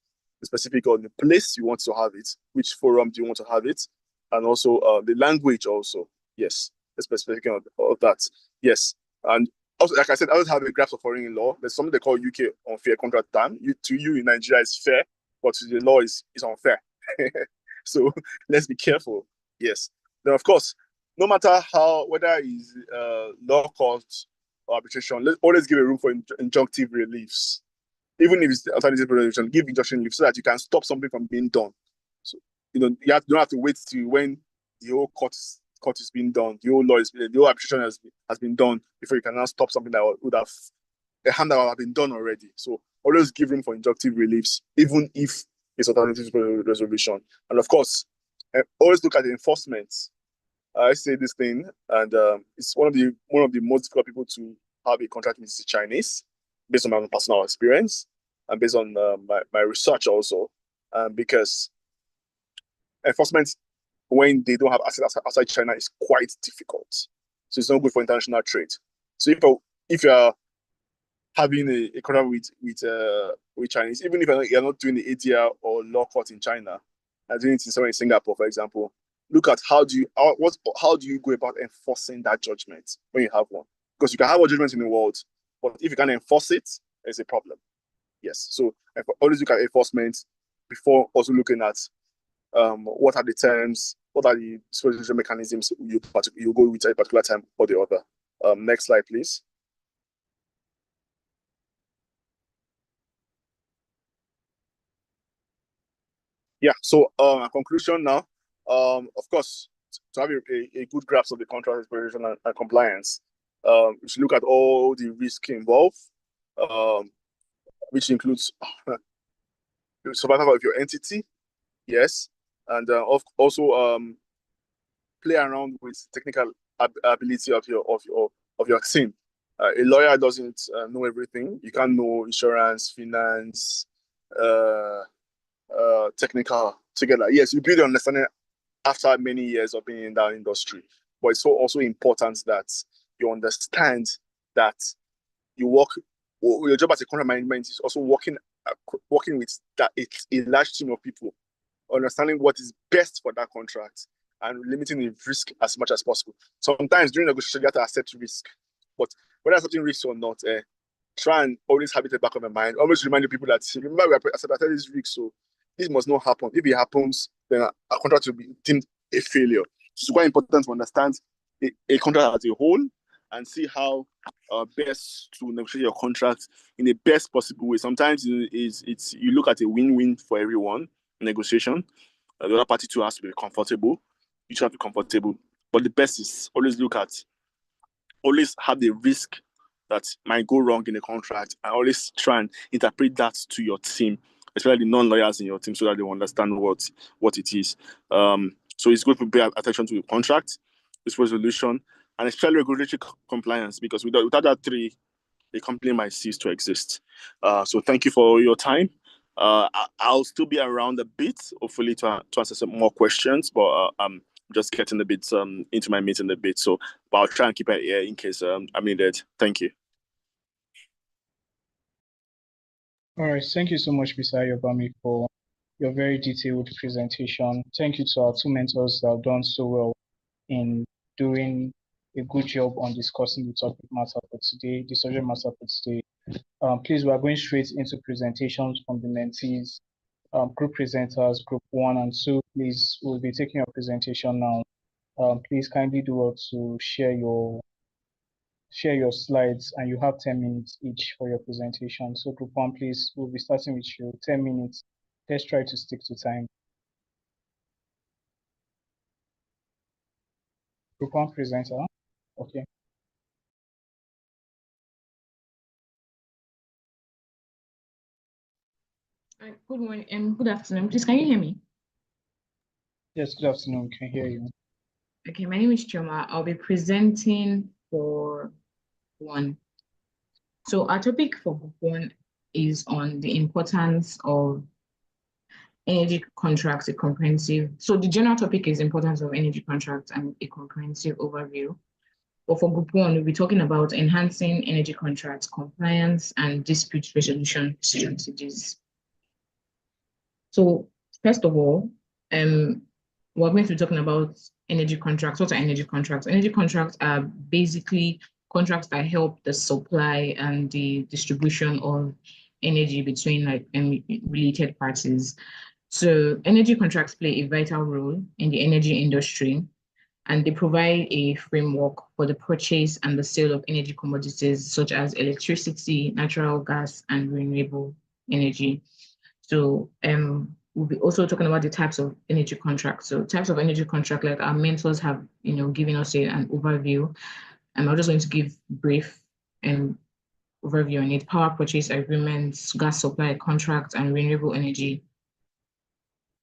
be specific on the place you want to have it, which forum do you want to have it, and also the language also. Yes, let's be specific of that. Yes, and also, like I said, I always have a grasp of foreign law. There's something they call UK unfair contract term. To you in Nigeria is fair, but to the law is unfair. So let's be careful. Yes. Then of course, no matter whether it's law court or arbitration, let's always give a room for injunctive reliefs. Even if it's alternative resolution, give injunction relief so that you can stop something from being done. So don't have to wait till when the whole court is being done, the whole arbitration has been done before you can now stop something that would have a harm that would have been done already. So always give room for injunctive reliefs, even if it's alternative resolution. And of course, always look at the enforcement. I say this thing, and it's one of the most difficult people to have a contract with the Chinese, based on my own personal experience and based on my research also, because enforcement when they don't have assets outside China is quite difficult. So it's not good for international trade. So if you're having a contract with Chinese, even if you're not doing the ADR or law court in China, and doing it in somewhere in Singapore, for example. Look at how do you go about enforcing that judgment when you have one? Because you can have a judgment in the world, but if you can't enforce it, there's a problem. Yes. So always look at enforcement before also looking at what are the terms, what are the supervision mechanisms you go with at a particular time or the other. Next slide, please. Yeah. So a conclusion now. Of course, to have a good grasp of the contract expiration and compliance, you should look at all the risk involved, which includes the survival of your entity, yes, and also play around with technical ability of your team. A lawyer doesn't know everything. You can't know insurance, finance, technical together. Yes, you build your understanding after many years of being in that industry, but it's also important that you understand that you work. Your job as a contract management is also working with that it's a large team of people, understanding what is best for that contract and limiting the risk as much as possible. Sometimes during negotiation, you have to accept risk, but whether accepting risk or not, try and always have it at the back of your mind. Always remind the people that remember we accepted this risk, so this must not happen. If it happens, then a contract will be deemed a failure. So it's quite important to understand a contract as a whole and see how best to negotiate your contract in the best possible way. Sometimes it's you look at a win-win for everyone in negotiation. The other party too has to be comfortable. You should have to be comfortable. But the best is always have the risk that might go wrong in the contract and always try and interpret that to your team, especially the non-lawyers in your team, so that they understand what it is. So it's good to pay attention to the contract, its resolution, and especially regulatory compliance, because without that three, the company might cease to exist. So thank you for your time. I'll still be around a bit, hopefully to answer some more questions, but I'm just getting a bit into my meeting a bit. So, but I'll try and keep it here in case I'm needed. Thank you. All right, thank you so much, Mr. Ayobami, for your very detailed presentation. Thank you to our two mentors that have done so well in doing a good job on discussing the topic matter for today, the subject matter for today. Please, we are going straight into presentations from the mentees, group presenters, group 1 and 2. Please, we'll be taking your presentation now. Please kindly do well to share your slides, and you have 10 minutes each for your presentation. So group 1, please, we'll be starting with you. 10 minutes. Let's try to stick to time. Group 1 presenter. Okay. Good morning and good afternoon. Please, can you hear me? Yes, good afternoon. We can hear you. Okay, my name is Choma. I'll be presenting for 1. So our topic for group 1 is on the importance of energy contracts, a comprehensive. So the general topic is importance of energy contracts and a comprehensive overview. But for group 1, we'll be talking about enhancing energy contracts, compliance, and dispute resolution strategies. So first of all, we're going to be talking about energy contracts. What are energy contracts? Energy contracts are basically contracts that help the supply and the distribution of energy between related parties. So energy contracts play a vital role in the energy industry, and they provide a framework for the purchase and the sale of energy commodities such as electricity, natural gas, and renewable energy. So we'll be also talking about the types of energy contracts. So types of energy contract, like our mentors have, given us an overview. And I'm just going to give brief overview on it. Power purchase agreements, gas supply contracts, and renewable energy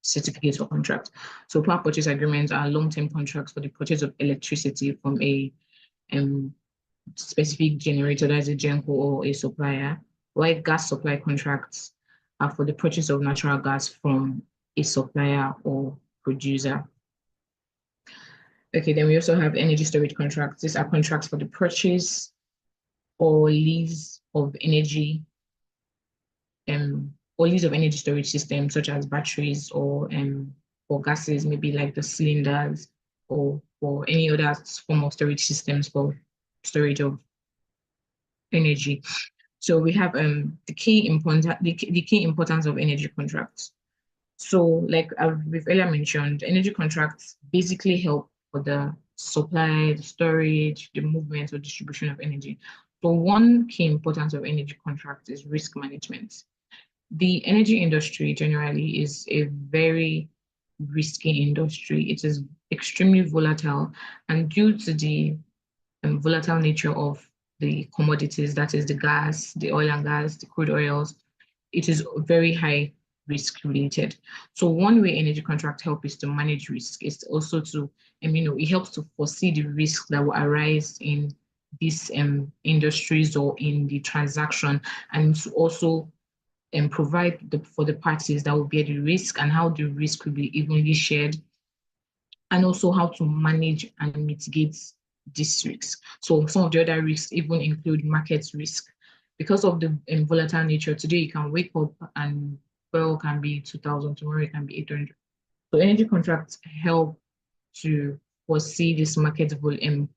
certificates for contracts. So power purchase agreements are long-term contracts for the purchase of electricity from a specific generator, that is a genco or a supplier, while gas supply contracts are for the purchase of natural gas from a supplier or producer. Okay, then we also have energy storage contracts. These are contracts for the purchase or lease of energy, or list of energy storage systems such as batteries or gases, maybe like the cylinders or any other form of storage systems for storage of energy. So we have the key importance of energy contracts. So like we've earlier mentioned, energy contracts basically help for the supply, the storage, the movement or distribution of energy. So one key importance of energy contracts is risk management. The energy industry generally is a very risky industry. It is extremely volatile, and due to the volatile nature of the commodities, that is the gas, the oil and gas, the crude oils, it is very high risk related. So one way energy contract help is to manage risk, is also to, it helps to foresee the risk that will arise in these industries or in the transaction, and to also provide for the parties that will bear the risk and how the risk will be evenly shared, and also how to manage and mitigate these risks. So some of the other risks even include market risk. Because of the volatile nature, today you can wake up and oil can be 2,000, tomorrow it can be 800. So energy contracts help to foresee this market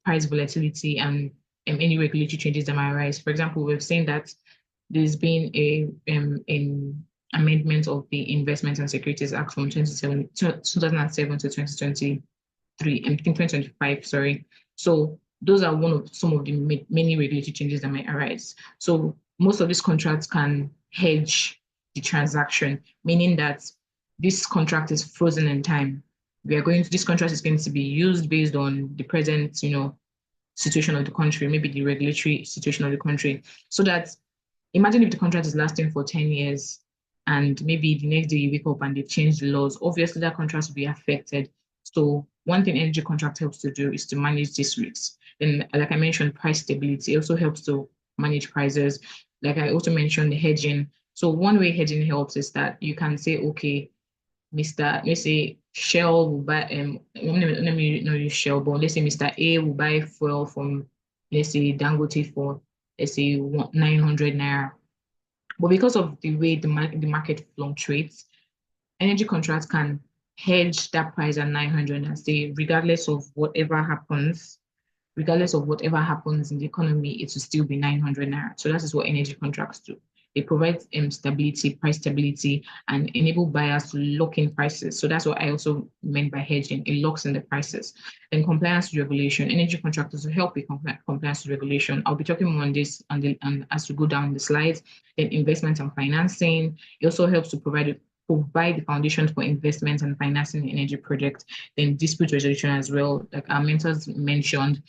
price volatility and any regulatory changes that might arise. For example, we've seen that there's been an amendment of the Investment and Securities Act from 2007 to 2023, I think 2025, sorry. So those are some of the many regulatory changes that might arise. So most of these contracts can hedge the transaction, meaning that this contract is frozen in time. This contract is going to be used based on the present, situation of the country, maybe the regulatory situation of the country, so that imagine if the contract is lasting for 10 years and maybe the next day you wake up and they've changed the laws, obviously that contract will be affected. So one thing energy contract helps to do is to manage these risks. And like I mentioned, price stability also helps to manage prices. Like I also mentioned, the hedging. So one way hedging helps is that you can say, okay, let's say Shell will buy, let me not use Shell, but let's say Mr. A will buy fuel from, let's say Dangote for, let's say 900 naira. But because of the way the market fluctuates, energy contracts can hedge that price at 900 and say, regardless of whatever happens in the economy, it will still be 900 naira. So that is what energy contracts do. They provide stability, price stability, and enable buyers to lock in prices. So that's what I also meant by hedging. It locks in the prices. And compliance with regulation. Energy contractors will help with compliance with regulation. I'll be talking more on this and as we go down the slides. Then investment and financing. It also helps to provide the foundations for investment and financing in energy projects. Then dispute resolution as well, like our mentors mentioned,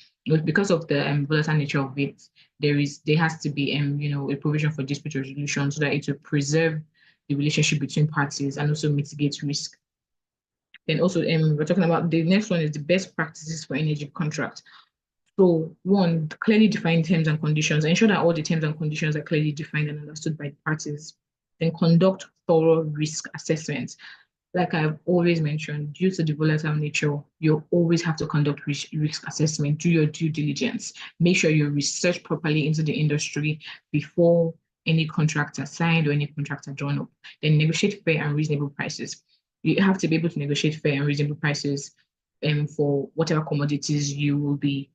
because of the volatile nature of it, there has to be a provision for dispute resolution so that it will preserve the relationship between parties and also mitigate risk. Then also we're talking about the next one is the best practices for energy contract. So one, clearly define terms and conditions. Ensure that all the terms and conditions are clearly defined and understood by the parties. Then conduct thorough risk assessments. Like I've always mentioned, due to the volatile nature, you always have to conduct risk assessment, do your due diligence, make sure you research properly into the industry before any contracts are signed or any contracts are drawn up. Then negotiate fair and reasonable prices. You have to be able to negotiate fair and reasonable prices for whatever commodities you will be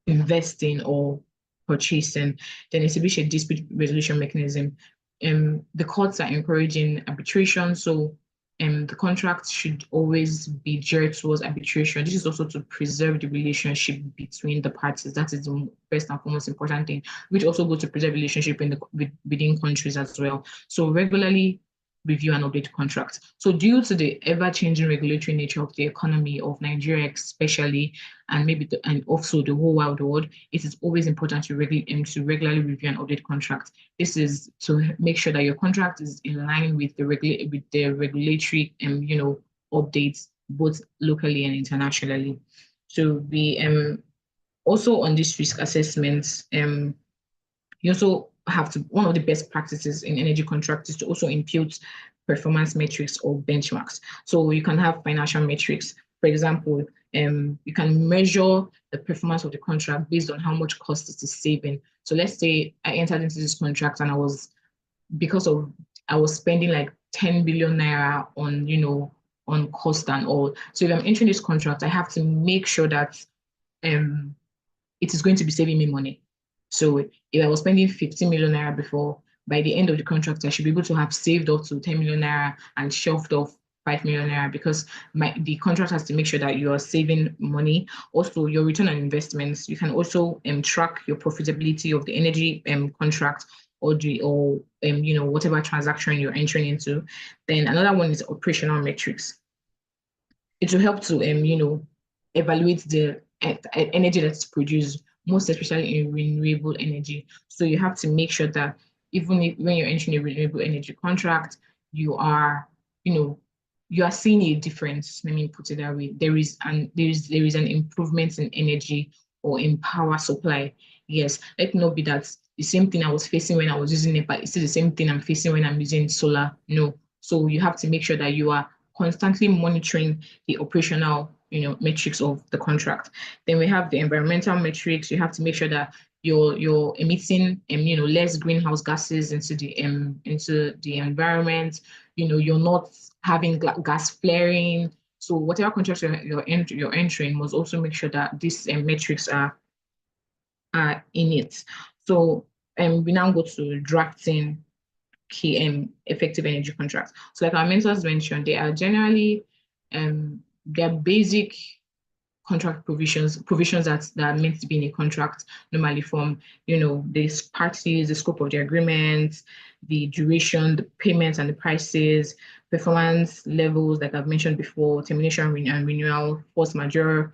investing or purchasing. Then establish a dispute resolution mechanism. The courts are encouraging arbitration, so the contract should always be geared towards arbitration. This is also to preserve the relationship between the parties. That is the first and foremost important thing, which also goes to preserve relationship within countries as well. So regularly review and update contracts. So due to the ever-changing regulatory nature of the economy of Nigeria especially, and and also the whole wide world, it is always important to regularly review and update contracts. This is to make sure that your contract is in line with the regulatory updates both locally and internationally. So we also on this risk assessments, you also have to, one of the best practices in energy contracts is to also impute performance metrics or benchmarks. So you can have financial metrics. For example, you can measure the performance of the contract based on how much cost it is saving. So let's say I entered into this contract and I was spending like 10 billion naira on, on cost and all. So if I'm entering this contract, I have to make sure that it is going to be saving me money. So if I was spending 15 million naira before, by the end of the contract, I should be able to have saved up to 10 million naira and shelved off 5 million naira, because the contract has to make sure that you are saving money. Also, your return on investments. You can also track your profitability of the energy contract, or whatever transaction you're entering into. Then another one is operational metrics. It will help to evaluate the energy that's produced, most especially in renewable energy. So you have to make sure that even when you're entering a renewable energy contract, you are seeing a difference. Let me put it that way. There is an improvement in energy or in power supply. Yes, let it not be that the same thing I was facing when I was using NEPA is still the same thing I'm facing when I'm using solar. No. So you have to make sure that you are constantly monitoring the operational metrics of the contract. Then we have the environmental metrics. You have to make sure that you're emitting less greenhouse gases into the environment. You're not having gas flaring. So whatever contract you're entering must also make sure that these metrics are in it. So we now go to drafting key effective energy contracts. So like our mentors mentioned, they are generally they're basic contract provisions that are meant to be in a contract, normally from the parties, the scope of the agreement, the duration, the payments and the prices, performance levels, like I've mentioned before, termination and renewal, force majeure,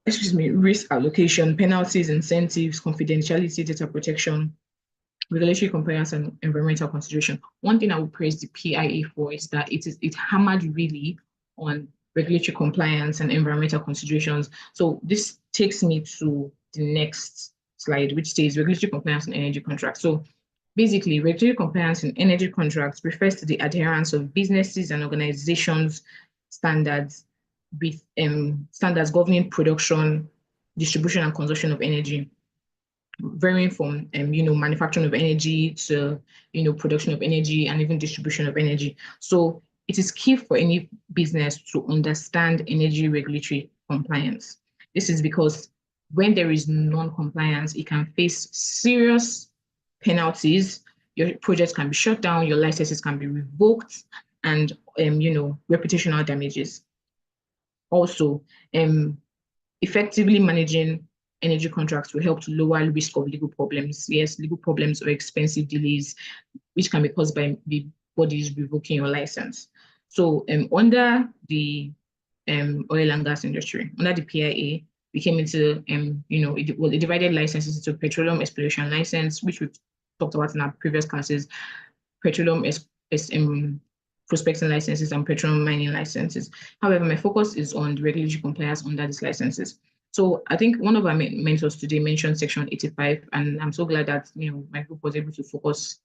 risk allocation, penalties, incentives, confidentiality, data protection, regulatory compliance, and environmental consideration. One thing I would praise the PIA for is that it hammered really on regulatory compliance and environmental considerations. So this takes me to the next slide, which says regulatory compliance and energy contracts. So basically, regulatory compliance in energy contracts refers to the adherence of businesses and organizations standards with standards governing production, distribution, and consumption of energy, varying from manufacturing of energy to production of energy and even distribution of energy. So it is key for any business to understand energy regulatory compliance. This is because when there is non-compliance, it can face serious penalties. Your projects can be shut down, your licenses can be revoked, and reputational damages. Also, effectively managing energy contracts will help to lower the risk of legal problems. Yes, legal problems or expensive delays, which can be caused by the bodies revoking your license. So under the oil and gas industry, under the PIA, we came into, it divided licenses into petroleum exploration license, which we've talked about in our previous classes, petroleum prospecting licenses, and petroleum mining licenses. However, my focus is on the regulatory compliance under these licenses. So I think one of our mentors today mentioned Section 85, and I'm so glad that my group was able to focus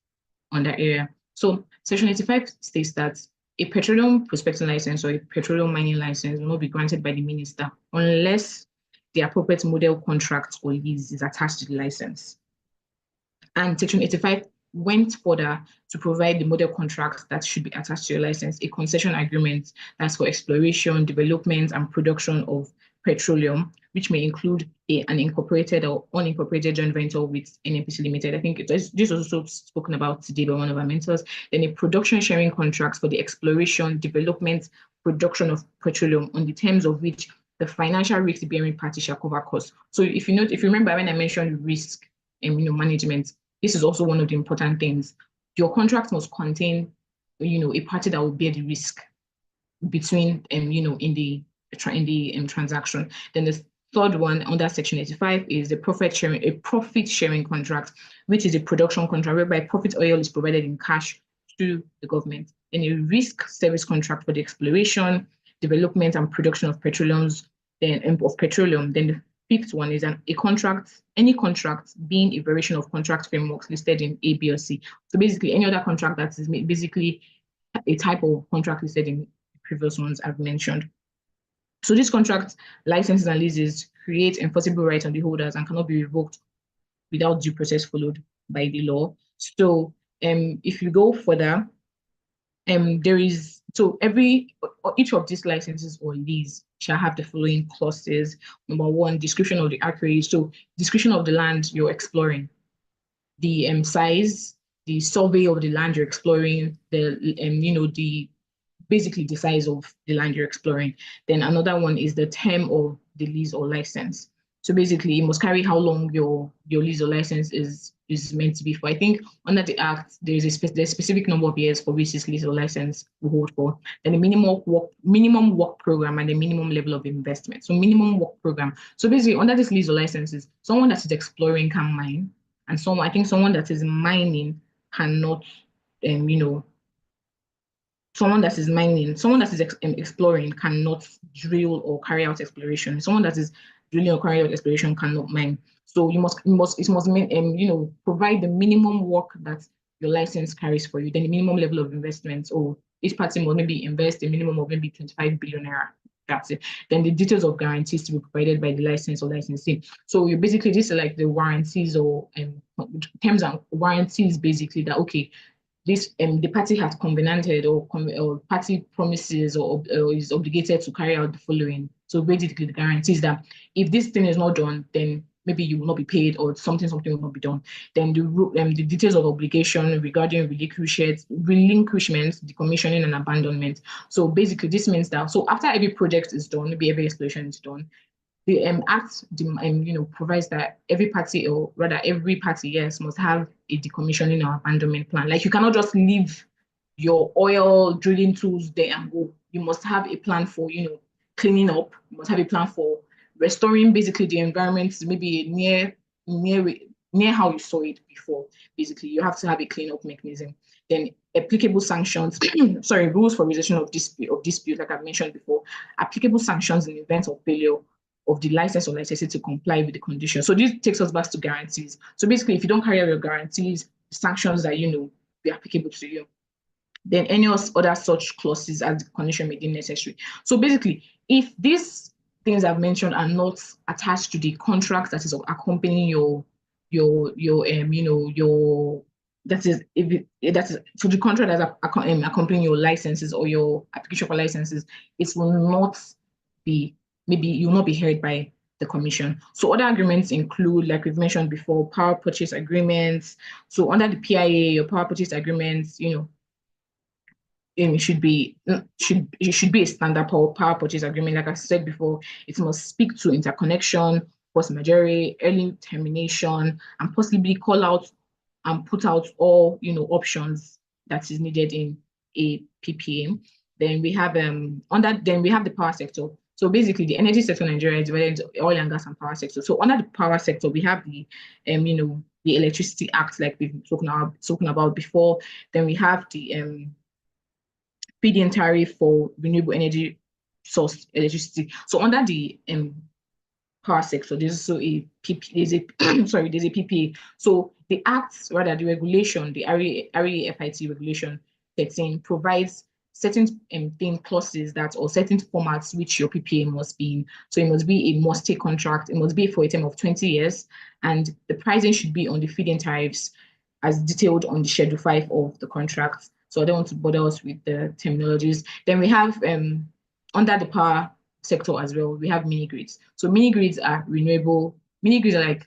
on that area. So Section 85 states that a petroleum prospecting license or a petroleum mining license will not be granted by the minister unless the appropriate model contract or lease is attached to the license. And Section 85 went further to provide the model contract that should be attached to your license, a concession agreement that's for exploration, development, and production of petroleum, which may include an incorporated or unincorporated joint venture with NNPC Limited. I think this was also spoken about today by one of our mentors. Then a production sharing contract for the exploration, development, production of petroleum on the terms of which the financial risk-bearing party shall cover costs. So if you remember when I mentioned risk and management, this is also one of the important things. Your contract must contain, a party that will bear the risk between, in the transaction. Then the third one under Section 85 is the profit sharing contract, which is a production contract whereby profit oil is provided in cash to the government. Then a risk service contract for the exploration, development, and production of petroleum. Then the fifth one is any contract being a variation of contract frameworks listed in A, B, or C. So basically, any other contract that is basically a type of contract listed in the previous ones I've mentioned. So these contract licenses and leases create enforceable rights on the holders and cannot be revoked without due process followed by the law. So if you go further, there is, so each of these licenses or lease shall have the following clauses. Number one, description of the acreage. So description of the land you're exploring, the size, the survey of the land you're exploring, the basically the size of the land you're exploring. Then another one is the term of the lease or license. So basically, you must carry how long your lease or license is meant to be for. I think under the Act, there's a specific number of years for which this lease or license will hold for. Then the minimum work program and the minimum level of investment. So minimum work program. So basically, under this lease or licenses, someone that is exploring can mine, and someone that is mining cannot, someone that is mining, someone that is exploring cannot drill or carry out exploration. Someone that is drilling or carrying out exploration cannot mine. So it must provide the minimum work that your license carries for you. Then the minimum level of investment, or each party must maybe invest a minimum of maybe 25 billion naira. That's it. Then the details of guarantees to be provided by the license or licensee. So you basically, these are like the warranties or terms and warranties, basically, that okay, this the party has covenanted or party promises or is obligated to carry out the following. So basically, the guarantees that if this thing is not done, then maybe you will not be paid, or something will not be done. Then the details of obligation regarding relinquishment, decommissioning, and abandonment. So basically, this means that after every project is done, maybe every exploration is done, the Act provides that every party, or rather every party, yes, must have a decommissioning or abandonment plan. Like, you cannot just leave your oil drilling tools there and go. You must have a plan for cleaning up. You must have a plan for restoring basically the environment, maybe near how you saw it before. Basically, you have to have a cleanup mechanism. Then applicable sanctions, rules for resolution of dispute, like I've mentioned before, applicable sanctions in the event of failure of the license or licensee to comply with the conditions. So this takes us back to guarantees. So basically, if you don't carry out your guarantees, sanctions that be applicable to you. Then any other such clauses as the condition may deem necessary. So basically, if these things I've mentioned are not attached to the contract that is accompanying so the contract that accompanying your licenses or your application for licenses, it will not be, maybe you will not be heard by the commission. So other agreements include, like we've mentioned before, power purchase agreements. So under the PIA, your power purchase agreements, it should be a standard power purchase agreement. Like I said before, it must speak to interconnection, force majeure, early termination, and possibly call out and put out all options that is needed in a PPA. Then we have the power sector. So basically, the energy sector in Nigeria is divided into oil and gas and power sector. So under the power sector, we have the the Electricity Act, like we've spoken about before. Then we have the feed-in tariff for renewable energy source electricity. So under the power sector, there's also a PPA. So the acts, rather the regulation, the REFIT regulation 13 provides certain clauses that, or certain formats which your PPA must be in. So it must be a must-take contract. It must be for a term of 20 years, and the pricing should be on the feed-in tariffs as detailed on the Schedule 5 of the contract. So I don't want to bother us with the terminologies. Then we have under the power sector as well, we have mini grids. So mini grids are renewable. Mini grids are like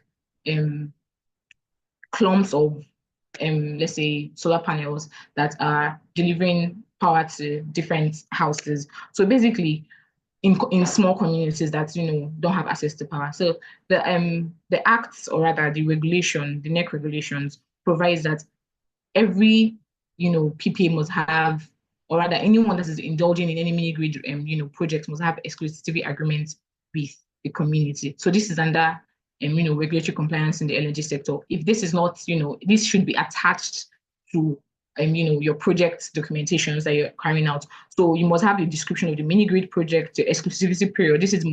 clumps of let's say solar panels that are delivering power to different houses. So basically, in small communities that don't have access to power. So the acts, or rather the regulation, the NEC regulations, provides that every PPA must have, or rather anyone that is indulging in any mini grid project must have exclusivity agreements with the community. So this is under regulatory compliance in the energy sector. If this is not, this should be attached to your project documentations that you're carrying out. So you must have the description of the mini grid project, the exclusivity period. This is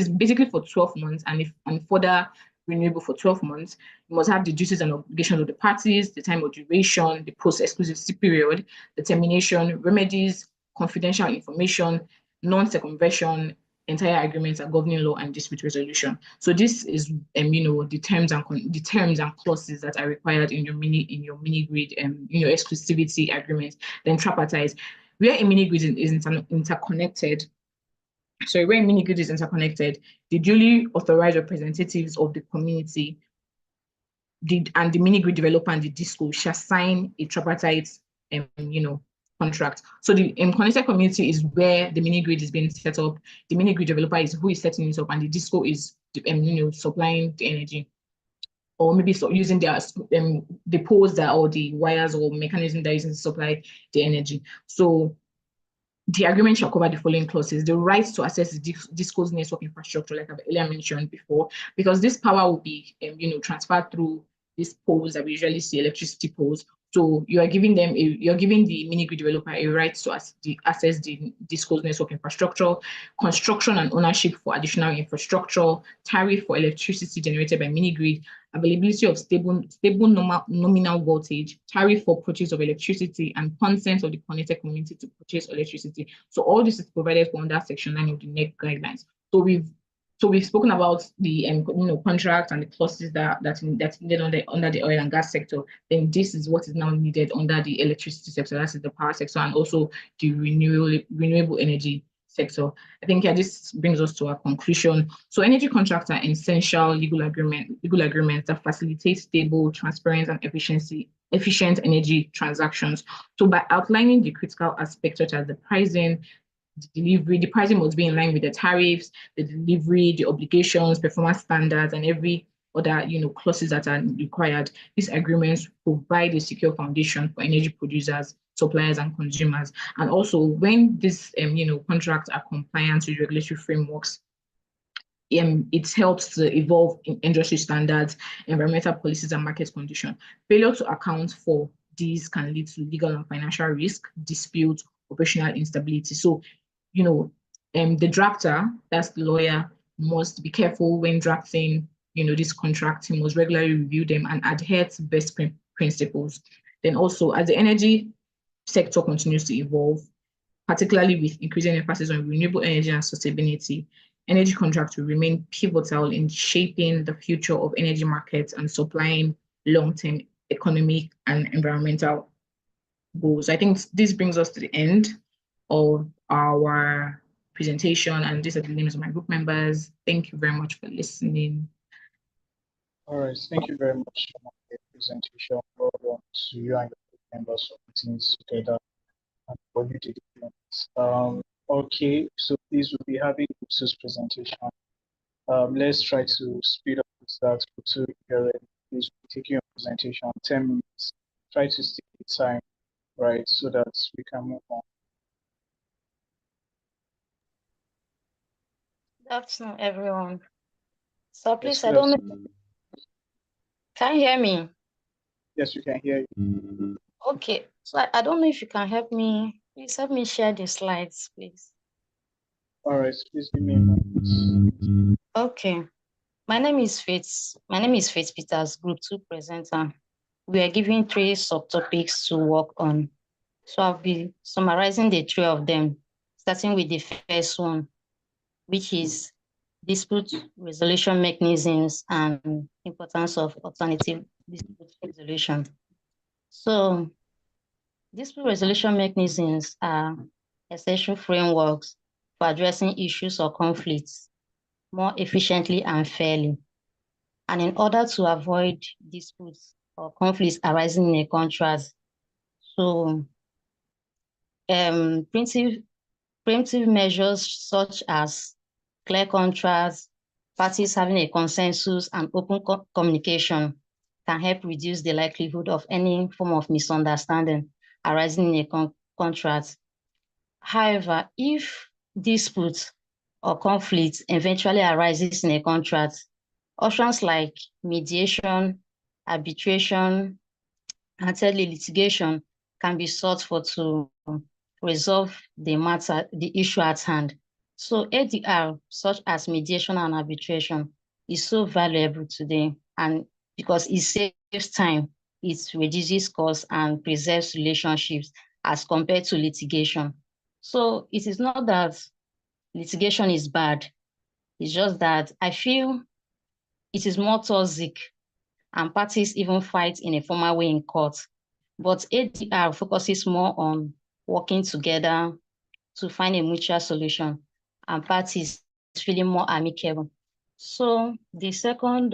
basically for 12 months, and further renewable for 12 months. You must have the duties and obligations of the parties, the time of duration, the post-exclusivity period, the termination, remedies, confidential information, non-circumvention, entire agreements are governing law and dispute resolution. So this is the terms and clauses that are required in your mini grid in your exclusivity agreement. Then tripartite, where a mini grid is interconnected. So where a mini grid is interconnected, the duly authorized representatives of the community and the mini grid developer and the disco shall sign a tripartite contract. So the connected community is where the mini grid is being set up. The mini grid developer is who is setting it up, and the disco is supplying the energy, or maybe using their the poles that or the wires or mechanism that is using to supply the energy. So the agreement shall cover the following clauses: the right to access the disco's network infrastructure, like I've earlier mentioned before, because this power will be transferred through these poles that we usually see, electricity poles. So you're giving the mini grid developer a right to access the disco's network infrastructure, construction and ownership for additional infrastructure, tariff for electricity generated by mini grid, availability of stable nominal voltage, tariff for purchase of electricity, and consent of the connected community to purchase electricity. So all this is provided for under Section 9 of the NEC guidelines. So we've spoken about the contract and the clauses that's needed under the oil and gas sector. Then this is what is now needed under the electricity sector, that's the power sector, and also the renewable energy sector. I think this brings us to our conclusion. So energy contracts are essential legal agreements that facilitate stable, transparent, and efficient energy transactions. So by outlining the critical aspects such as the pricing, the delivery, the pricing must be in line with the tariffs, the delivery, the obligations, performance standards, and every other clauses that are required. These agreements provide a secure foundation for energy producers, suppliers, and consumers. And also, when these contracts are compliant with regulatory frameworks, it helps to evolve in industry standards, environmental policies, and market conditions. Failure to account for these can lead to legal and financial risk, dispute, operational instability. So, the drafter, that's the lawyer, must be careful when drafting, this contract. He must regularly review them and adhere to best principles. Then also, as the energy sector continues to evolve, particularly with increasing emphasis on renewable energy and sustainability, energy contracts will remain pivotal in shaping the future of energy markets and supplying long-term economic and environmental goals. I think this brings us to the end of our presentation, and these are the names of my group members. Thank you very much for listening. All right, thank you very much for the presentation. Well done to you and your group members for putting this together and for you to do. Okay, so please we'll be having Kutu's presentation. Let's try to speed up with that. Kutu, if you're ready, please we'll take your presentation 10 minutes. Try to stick the time, right, so that we can move on. Good afternoon, everyone. So please, Yes, I don't know. Can you hear me? Yes, we can hear you. Okay, so I don't know if you can help me. Please help me share the slides, please. All right, please give me a moment. Okay. My name is Faith Peters, Group 2 presenter. We are given 3 subtopics to work on. So I'll be summarizing the 3 of them, starting with the first one, which is dispute resolution mechanisms and importance of alternative dispute resolution. So dispute resolution mechanisms are essential frameworks for addressing issues or conflicts more efficiently and fairly. And in order to avoid disputes or conflicts arising in a contract, so preemptive measures such as clear contracts, parties having a consensus, and open communication can help reduce the likelihood of any form of misunderstanding arising in a contract. However, if disputes or conflicts eventually arises in a contract, options like mediation, arbitration, and thirdly, litigation can be sought for to resolve the issue at hand. So ADR, such as mediation and arbitration, is so valuable today, and because it saves time, it reduces costs and preserves relationships as compared to litigation. So it is not that litigation is bad. It's just that I feel it is more toxic and parties even fight in a formal way in court. But ADR focuses more on working together to find a mutual solution and parties feeling more amicable. So the second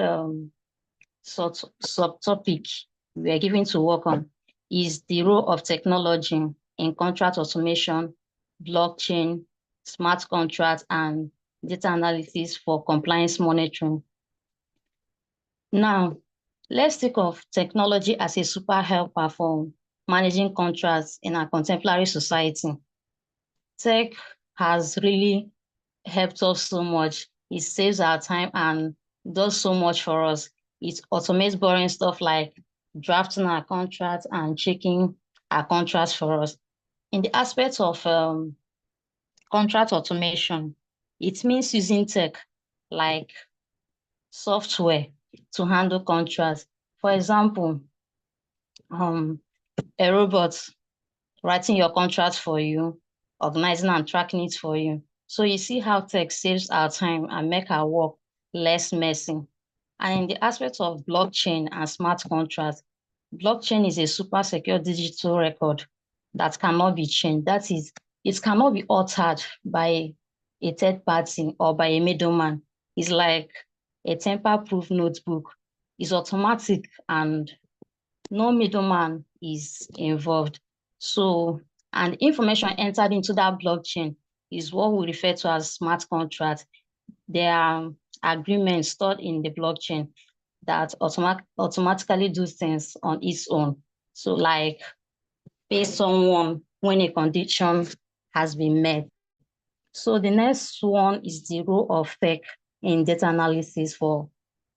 subtopic we are given to work on is the role of technology in contract automation, blockchain, smart contracts, and data analysis for compliance monitoring. Now, let's think of technology as a super helper for managing contracts in our contemporary society. Tech has really helped us so much. It saves our time and does so much for us. It automates boring stuff like drafting our contracts and checking our contracts for us. In the aspect of contract automation, it means using tech like software to handle contracts. For example, a robot writing your contract for you, organizing and tracking it for you. So you see how tech saves our time and make our work less messy. And in the aspect of blockchain and smart contracts, blockchain is a super secure digital record that cannot be changed. That is, it cannot be altered by a third party or by a middleman. It's like a tamper-proof notebook. It's automatic and no middleman is involved. So, and information entered into that blockchain is what we refer to as smart contracts. There are agreements stored in the blockchain that automatically do things on its own. So like pay someone when a condition has been met. So the next one is the role of tech in data analysis for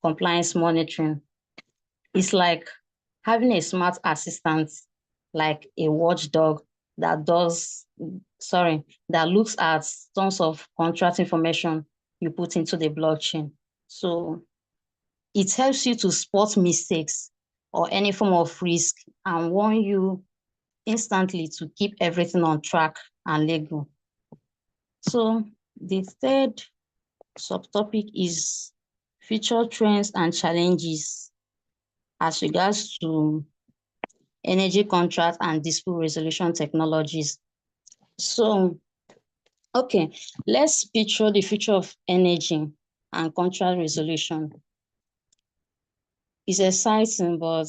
compliance monitoring. It's like having a smart assistant, like a watchdog that looks at tons of contract information you put into the blockchain. So it helps you to spot mistakes or any form of risk and warn you instantly to keep everything on track and legal. So the third subtopic is future trends and challenges as regards to energy contract and dispute resolution technologies. So, okay, let's picture the future of energy and contract resolution. It's exciting, but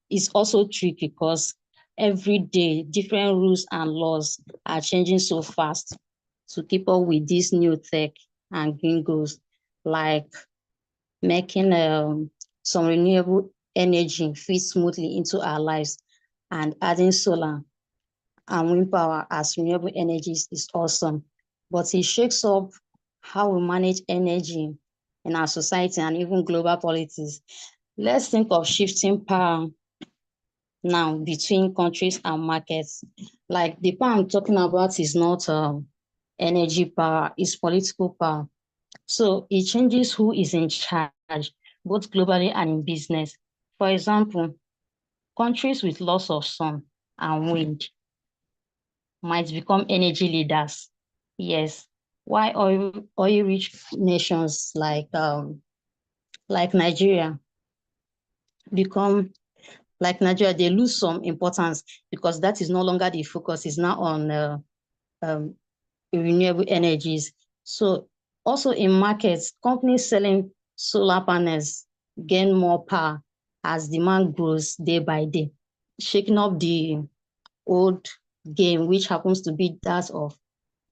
it's also tricky because every day different rules and laws are changing so fast to keep up with this new tech and green goals, like making some renewable energy fit smoothly into our lives and adding solar and wind power as renewable energies is awesome. But it shakes up how we manage energy in our society and even global politics. Let's think of shifting power now between countries and markets. Like the power I'm talking about is not energy power, it's political power. So it changes who is in charge, both globally and in business. For example, countries with lots of sun and wind might become energy leaders. Yes. Why oil-rich nations like Nigeria they lose some importance because that is no longer the focus. It's now on renewable energies. So also in markets, companies selling solar panels gain more power as demand grows day by day, shaking up the old game, which happens to be that of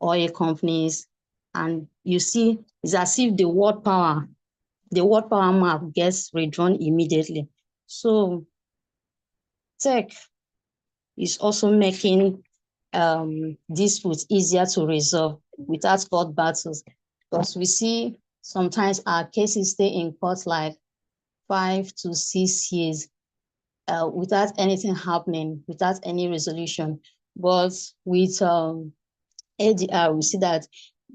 oil companies. And you see, it's as if the world power map gets redrawn immediately. So tech is also making disputes easier to resolve without court battles, because we see sometimes our cases stay in court like 5 to 6 years without anything happening, without any resolution. But with ADR, we see that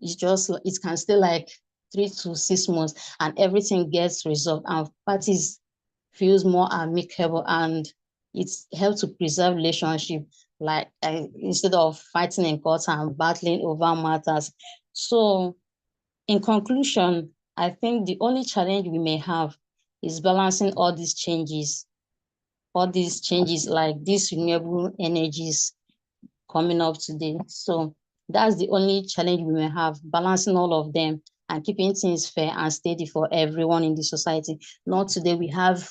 it can stay like 3 to 6 months and everything gets resolved and parties feels more amicable, and it helps to preserve relationship, like instead of fighting in court and battling over matters. So in conclusion, I think the only challenge we may have is balancing all these changes like these renewable energies coming up today. So that's the only challenge we may have, balancing all of them and keeping things fair and steady for everyone in the society. Not today we have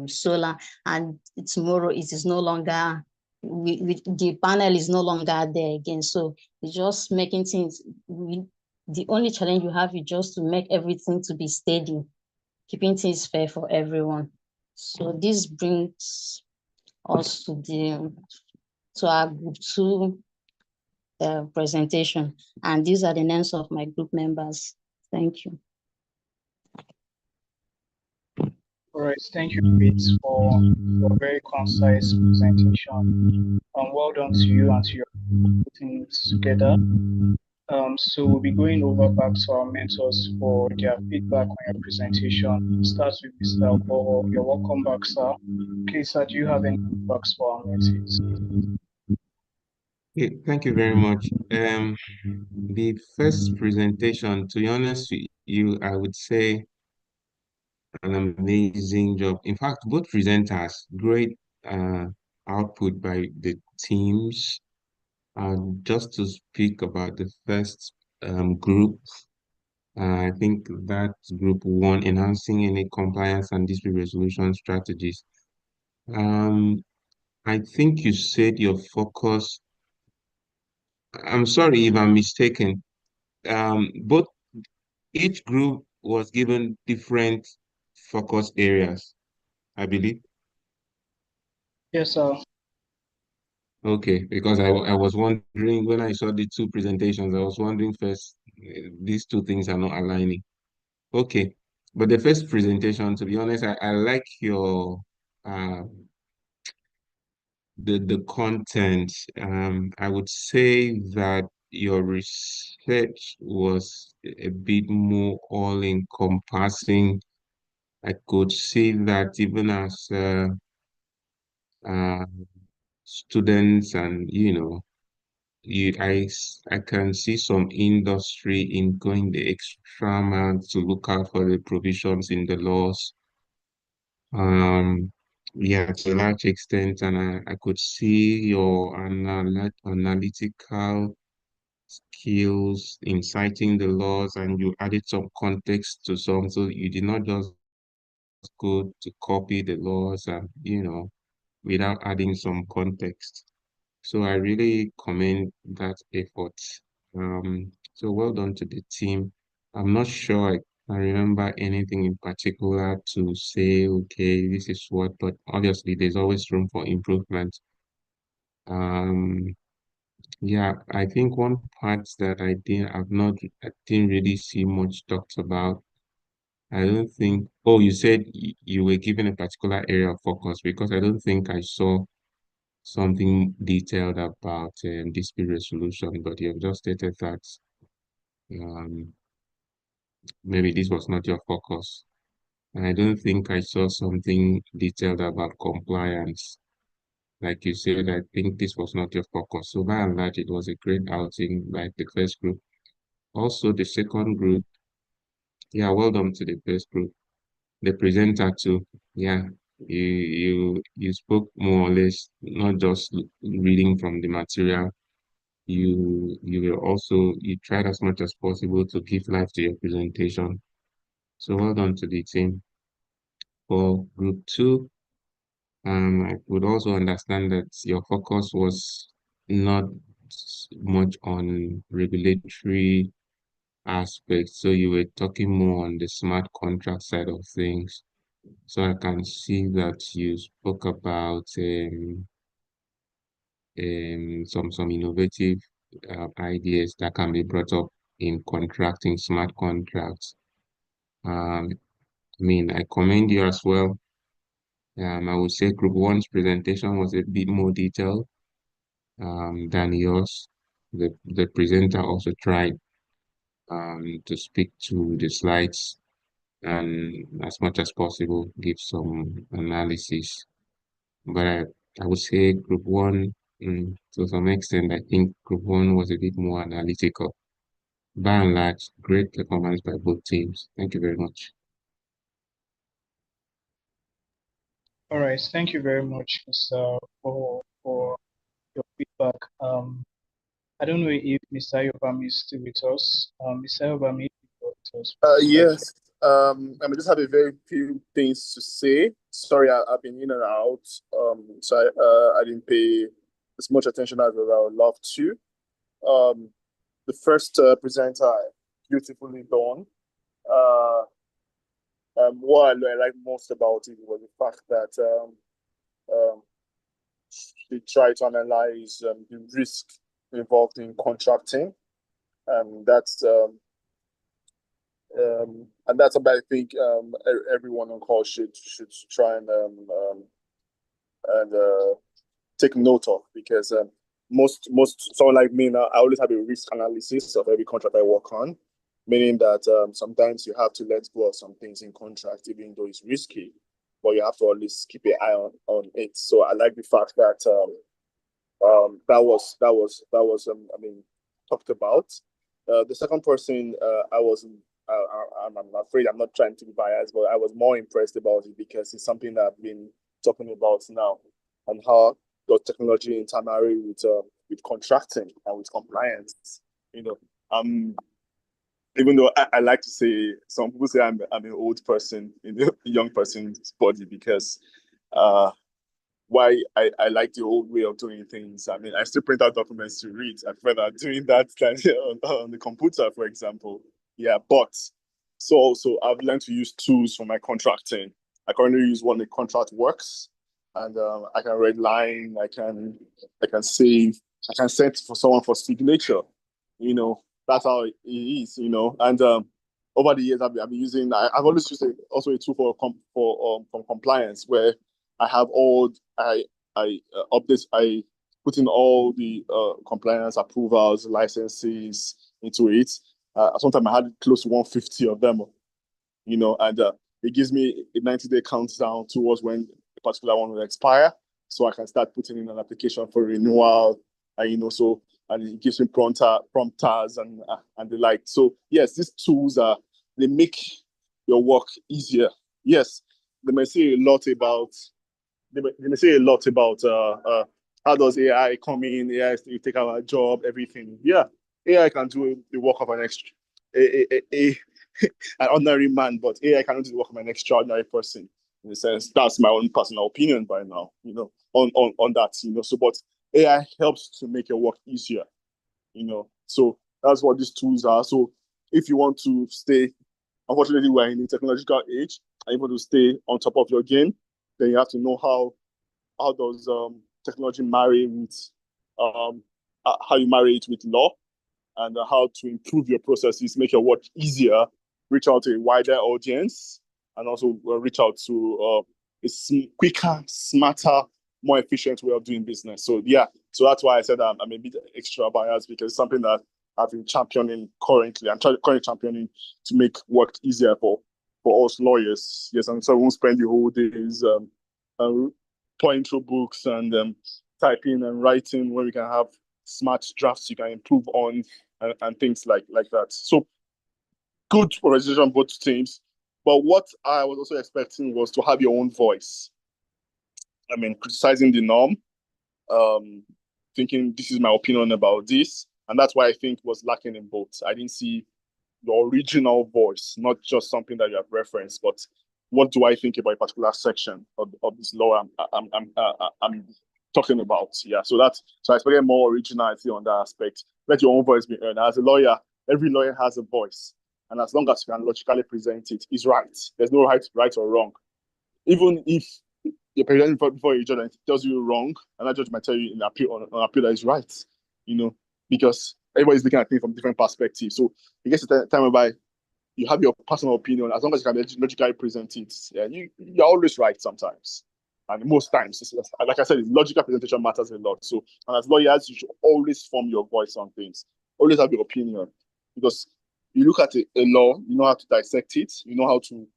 solar and tomorrow it is no longer, the panel is no longer there again. So it's just making things, the only challenge you have is just to make everything to be steady, keeping things fair for everyone. So this brings us to our group 2 presentation, and these are the names of my group members. Thank you. All right, thank you, Faith, for a very concise presentation. Well done to you and to your teams together. So we'll be going over back to our mentors for their feedback on your presentation. Starts with Mr. Ogoho. You're welcome back, sir. Please, sir, do you have any feedbacks for our mentees? Okay, thank you very much. The first presentation, to be honest with you, I would say an amazing job. In fact, both presenters, great uh, output by the teams. Just to speak about the first group, I think that group 1, enhancing any compliance and dispute resolution strategies. I think you said your focus. I'm sorry if I'm mistaken. Both Each group was given different focus areas, I believe. Yes, sir. Okay, because I was wondering when I saw the two presentations, I was wondering first, these two things are not aligning. Okay, but the first presentation, to be honest, I like your uh the content. I would say that your research was a bit more all-encompassing. I could see that even as uh, students, and I can see some industry in going the extra mile to look out for the provisions in the laws. Um, yeah, to a large extent, and I could see your analytical skills in citing the laws, and you added some context to some, so you did not just go to copy the laws and without adding some context. So I really commend that effort. So well done to the team. I'm not sure I remember anything in particular to say, okay, this is what, but obviously there's always room for improvement. Um, yeah, I think one part that I didn't really see much talked about. I don't think, oh, you said you were given a particular area of focus, because I don't think I saw something detailed about dispute resolution, but you have just stated that um, maybe this was not your focus. And I don't think I saw something detailed about compliance. Like you said, I think this was not your focus. So by and large, it was a great outing, like the first group. Also, the second group, yeah, well done to the first group. The presenter too, yeah, you spoke more or less, not just reading from the material. You were also, you tried as much as possible to give life to your presentation. So well done to the team. For group 2, I would also understand that your focus was not much on regulatory aspects, so you were talking more on the smart contract side of things. So I can see that you spoke about some innovative ideas that can be brought up in contracting smart contracts. I commend you as well. I would say Group 1's presentation was a bit more detailed than yours. The presenter also tried to speak to the slides and as much as possible give some analysis. But I would say Group 1, to some extent, I think Group 1 was a bit more analytical. by and large, great performance by both teams. Thank you very much. All right, thank you very much, Mr. for your feedback. I don't know if Mr. Yobami is still with us. Mr. Yobami, if you're with us, would you like to- Yes. I just have a very few things to say. Sorry, I've been in and out. So I didn't pay as much attention as I would love to. The first presenter, beautifully done. What I like most about it was the fact that they try to analyze the risk involved in contracting, and that's about I think everyone on call should try and take note of, because most someone like me now, I always have a risk analysis of every contract I work on, meaning that sometimes you have to let go of some things in contract even though it's risky, but you have to always keep an eye on it. So I like the fact that I mean, talked about. The second person, I wasn't. I'm afraid I'm not trying to be biased, but I was more impressed about it because it's something that I've been talking about now, and how does technology intermarry with contracting and with compliance. You know, even though I like to say, some people say I'm an old person in a young person's body, because why I like the old way of doing things. I mean, I still print out documents to read. I prefer doing that than on the computer, for example. Yeah, but so also I've learned to use tools for my contracting. I currently use one, the contract works, and I can read line, I can save, I can send for someone for signature. You know, that's how it is. You know, and over the years I've been using. I've always used also a tool for compliance, where I have all I update, I put in all the compliance approvals, licenses into it. Sometimes I had close to 150 of them, you know, and it gives me a 90-day countdown towards when a particular one will expire, so I can start putting in an application for renewal, and you know, so, and it gives me prompters and the like. So yes, these tools they make your work easier. Yes, they may say a lot about they may say a lot about how does AI come in, AI take our job, everything. Yeah, AI can do the work of an extra an ordinary man, but AI cannot do the work of an extraordinary person. In a sense, that's my own personal opinion by now, you know, on that, you know. So, but AI helps to make your work easier, you know. So that's what these tools are. So if you want to stay, unfortunately, we're in the technological age, and you want to stay on top of your game, then you have to know how does technology marry with how you marry it with law, and how to improve your processes, make your work easier, reach out to a wider audience, and also reach out to a quicker, smarter, more efficient way of doing business. So yeah, so that's why I said I'm a bit extra biased, because it's something that I've been championing currently. I'm currently championing to make work easier for us lawyers. Yes, and so we won't spend the whole days pouring through books and typing and writing, when we can have smart drafts you can improve on, and things like that. So good organization on both teams. But what I was also expecting was to have your own voice. I mean, criticizing the norm, thinking this is my opinion about this. And that's why I think was lacking in both. I didn't see your original voice, not just something that you have referenced, but what do I think about a particular section of this law I'm talking about? Yeah, so I expected more originality on that aspect. Let your own voice be heard. As a lawyer, every lawyer has a voice, and as long as you can logically present it, it's right. There's no right or wrong. Even if you're presenting before a judge and it tells you wrong, and that judge might tell you in appeal on appeal that is right, you know, because everybody's looking at things from different perspectives. So it gets to the time whereby you have your personal opinion, as long as you can logically present it, yeah, you're always right sometimes. And most times, like I said, logical presentation matters a lot. So, and as lawyers, you should always form your voice on things. Always have your opinion. Because you look at a law, you know how to dissect it, you know how to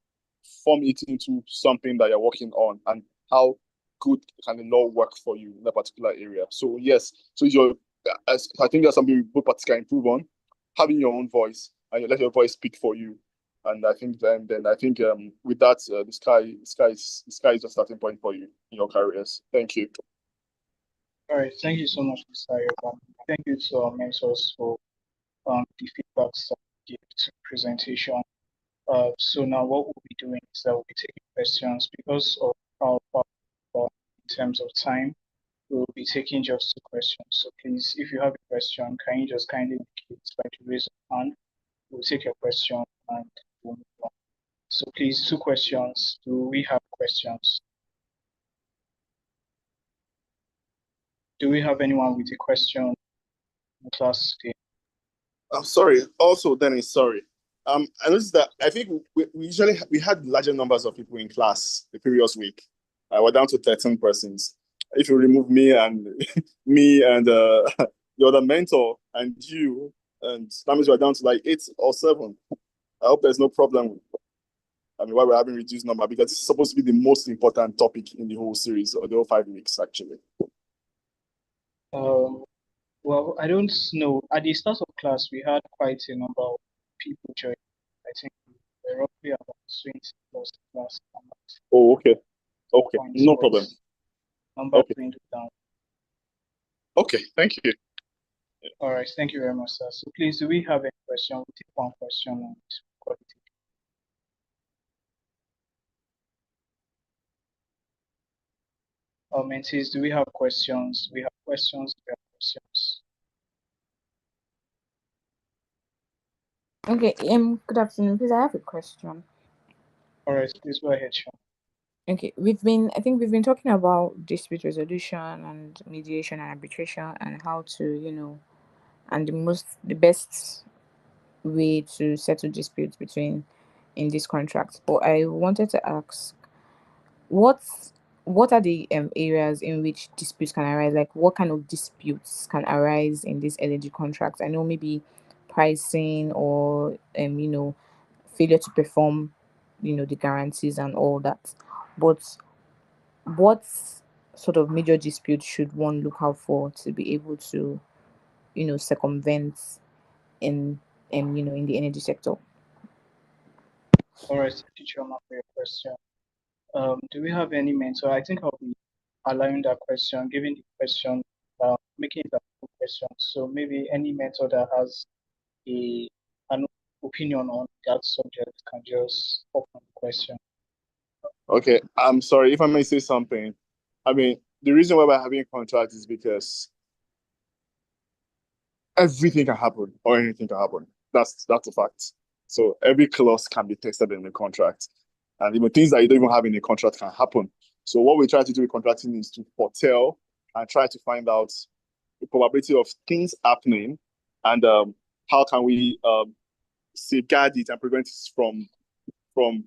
form it into something that you're working on, and how good can the law work for you in that particular area. So, yes, so I think that's something we both parties can improve on. having your own voice and you let your voice speak for you. And I think then I think with that the sky is the starting point for you in your careers. Thank you. All right, thank you so much, Mr. Yoban. Thank you to our mentors for the feedbacks that we gave to the presentation. So now what we'll be doing is that we'll be taking questions because of our in terms of time. We'll be taking just 2 questions. So please, if you have a question, can you just kindly indicate by the raise of hand? We'll take your question and we'll move on. So please, 2 questions. Do we have questions? Do we have anyone with a question in class today? I'm sorry. Also, Dennis, sorry. I noticed that I think we usually had larger numbers of people in class the previous week. We're down to 13 persons. If you remove me and me and the other mentor and you, and that means we're down to like 8 or 7. I hope there's no problem. I mean, why we're having reduced number, because this is supposed to be the most important topic in the whole series or the whole 5 weeks, actually. Well, I don't know. At the start of class, we had quite a number of people join. I think we were roughly about 20 plus class. Oh, okay. Okay, no problem. Number dwindled down. Okay, thank you. All right, thank you very much, sir. So please, do we have any question? We'll take 1 question and quality. Mentees, do we have questions? We have questions. We have questions. Okay, good afternoon. Please, I have a question. All right, please go ahead, Sean. Okay, I think we've been talking about dispute resolution and mediation and arbitration and how to, and the best way to settle disputes in these contracts. But I wanted to ask, what are the areas in which disputes can arise? Like, what kind of disputes can arise in these energy contracts? I know maybe pricing or failure to perform, the guarantees and all that. But what sort of major disputes should one look out for to be able to, circumvent in the energy sector? All right, thank you, Choma, for your question. Do we have any mentor? I think I'll be allowing that question, giving the question, making it a full question. So maybe any mentor that has an opinion on that subject can just open the question. Okay, I'm sorry if I may say something. I mean, the reason why we're having a contract is because everything can happen or anything can happen. That's a fact. So every clause can be tested in the contract. And even things that you don't even have in the contract can happen. So what we try to do with contracting is to foretell and try to find out the probability of things happening and how can we safeguard it and prevent it from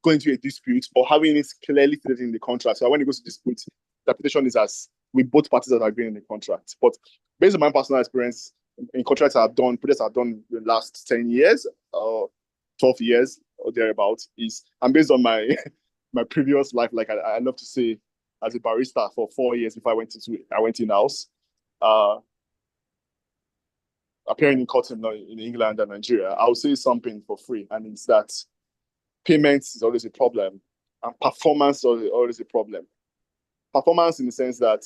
going to a dispute or having it clearly stated in the contract. So when it goes to dispute, the interpretation is as with both parties that are agreeing in the contract. But based on my personal experience in contracts I've done, projects I've done the last 10 years or 12 years or thereabouts, and based on my my previous life, like I love to say, as a barista for 4 years before I went in house, appearing in court in England and Nigeria, I'll say something for free, and it's that payments is always a problem, and performance is always a problem. Performance in the sense that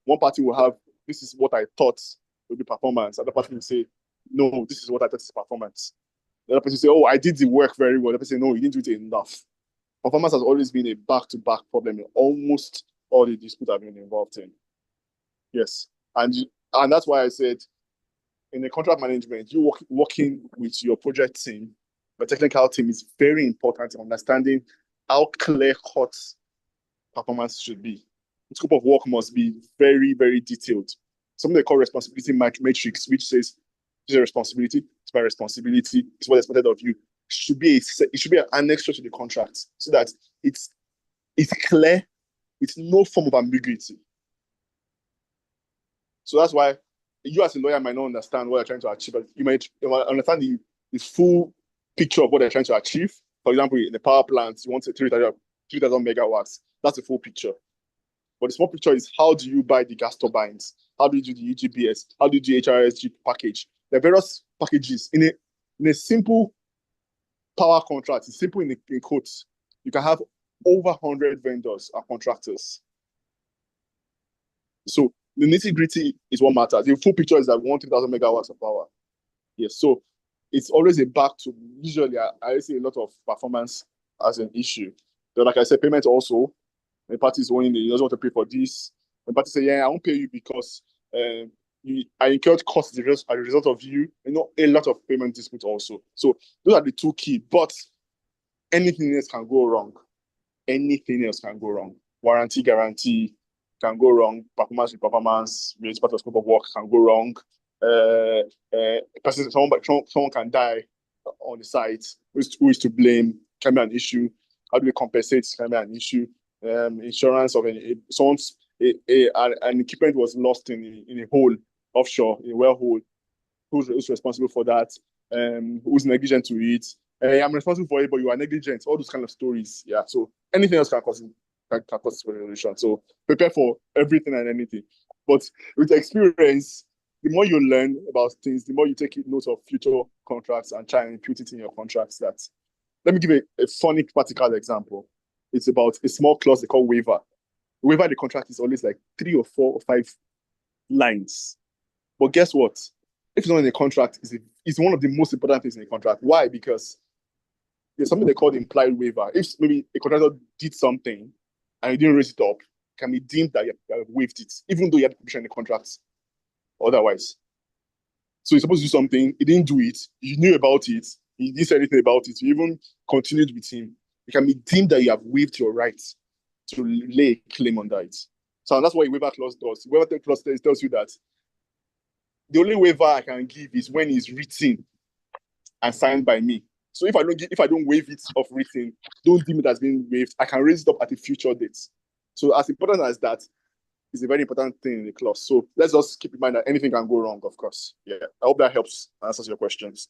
one party will have, this is what I thought would be performance. Other party will say, no, this is what I thought is performance. The other person will say, oh, I did the work very well. The other person say, no, you didn't do it enough. Performance has always been a back-to-back problem in almost all the disputes I've been involved in. Yes, and that's why I said, in the contract management, you working with your project team, the technical team is very important in understanding how clear-cut performance should be. The scope of work must be very, very detailed. Something they call responsibility matrix, which says, this is a responsibility, it's my responsibility, it's what is expected of you. It should be an annexure to the contract so that it's clear with no form of ambiguity. So that's why you as a lawyer might not understand what they're trying to achieve, but you might understand the full picture of what they're trying to achieve. For example, in the power plant, you want 3,000 megawatts. That's the full picture. But the small picture is, how do you buy the gas turbines? How do you do the UGBS? How do you do the HRSG package? There are various packages in a simple power contract. It's simple in quotes. You can have over 100 vendors and contractors. So the nitty-gritty is what matters. The full picture is that we want 3,000 megawatts of power. Yes, so it's always a back to, usually I see a lot of performance as an issue. But like I said, payment also, the party is owning, he doesn't want to pay for this. The party say, yeah, I won't pay you because I incurred costs as a result of you. A lot of payment disputes also. So those are the two key. But anything else can go wrong. Anything else can go wrong. Warranty, guarantee can go wrong. Performance, related part of scope of work can go wrong. Someone can die on the site. Who is to blame? Can be an issue. How do we compensate? Can be an issue. Insurance of someone's an equipment was lost in a hole offshore, in a well hole. Who's responsible for that? Who's negligent to it? I'm responsible for it, but you are negligent. All those kind of stories. Yeah. So anything else can cause resolution. So prepare for everything and anything. But with experience, the more you learn about things, the more you take note of future contracts and try and put it in your contracts. Let me give a funny practical example. It's about a small clause they call waiver. The waiver the contract is always like 3 or 4 or 5 lines. But guess what? If it's not in a contract, it's one of the most important things in a contract. Why? Because there's something they call the implied waiver. If maybe a contractor did something and you didn't raise it up, it can be deemed that you have waived it, even though you had the provision in the contract otherwise. So you're supposed to do something, he didn't do it, you knew about it, he didn't say anything about it, you even continued with him. It can be deemed that you have waived your rights to lay a claim on that. So that's what a waiver clause does. The waiver clause tells you that the only waiver I can give is when it's written and signed by me. So if I don't waive it of written, don't deem it as being waived. I can raise it up at a future date. So as important as that is a very important thing in the clause. So let's just keep in mind that anything can go wrong, of course. Yeah. I hope that helps answers your questions.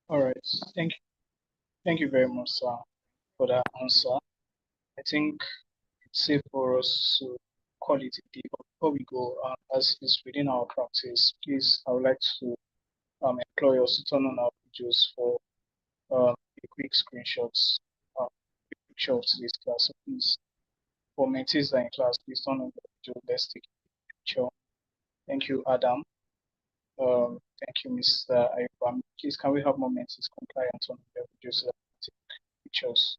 All right. Thank you very much, sir, for that answer. I think it's safe for us to call it a day. But before we go, as is within our practice, please, I would like to employ us to turn on our videos for a quick screenshots, picture of today's class. So please, for mentees that are in class, please turn on the video. Let's take a picture. Thank you, Adam. Thank you, Mr. Ayubam. Please, can we have more mentees comply and turn on their videos so that we take pictures?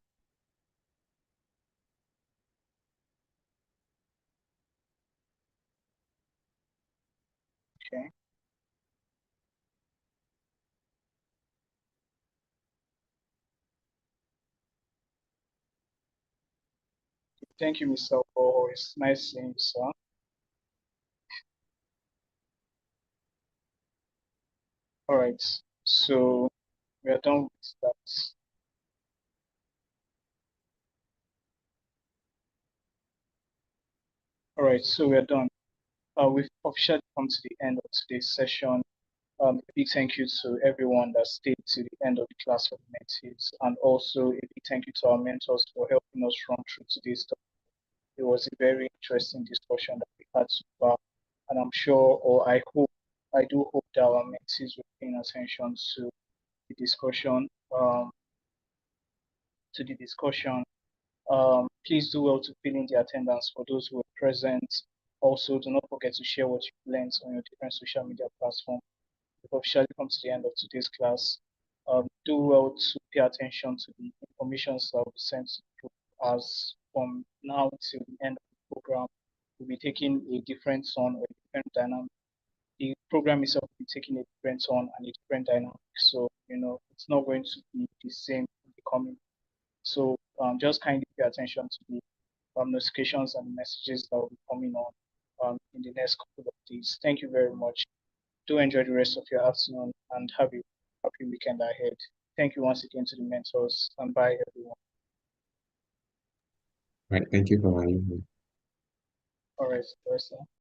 Okay. Thank you, Mr. Oh, it's nice seeing you, sir. All right, so we are done with that. All right, so we are done. We've officially come to the end of today's session. A big thank you to everyone that stayed to the end of the class for the mentees, and also a big thank you to our mentors for helping us run through today's topic. It was a very interesting discussion that we had so far, and I'm sure, or I do hope that our mentees were paying attention to the discussion. Please do well to fill in the attendance for those who were present. Also, do not forget to share what you've learned on your different social media platforms. We've officially come to the end of today's class. Do well to pay attention to the information that will be sent to the group, as from now till the end of the program, we'll be taking a different tone or a different dynamic. The program itself will be taking a different tone and a different dynamic. So, it's not going to be the same in the coming. So just kindly pay attention to the notifications and messages that will be coming on in the next couple of days. Thank you very much. Do enjoy the rest of your afternoon and have a happy weekend ahead. Thank you once again to the mentors, and bye everyone. Right. Thank you for having me. All right, Larissa.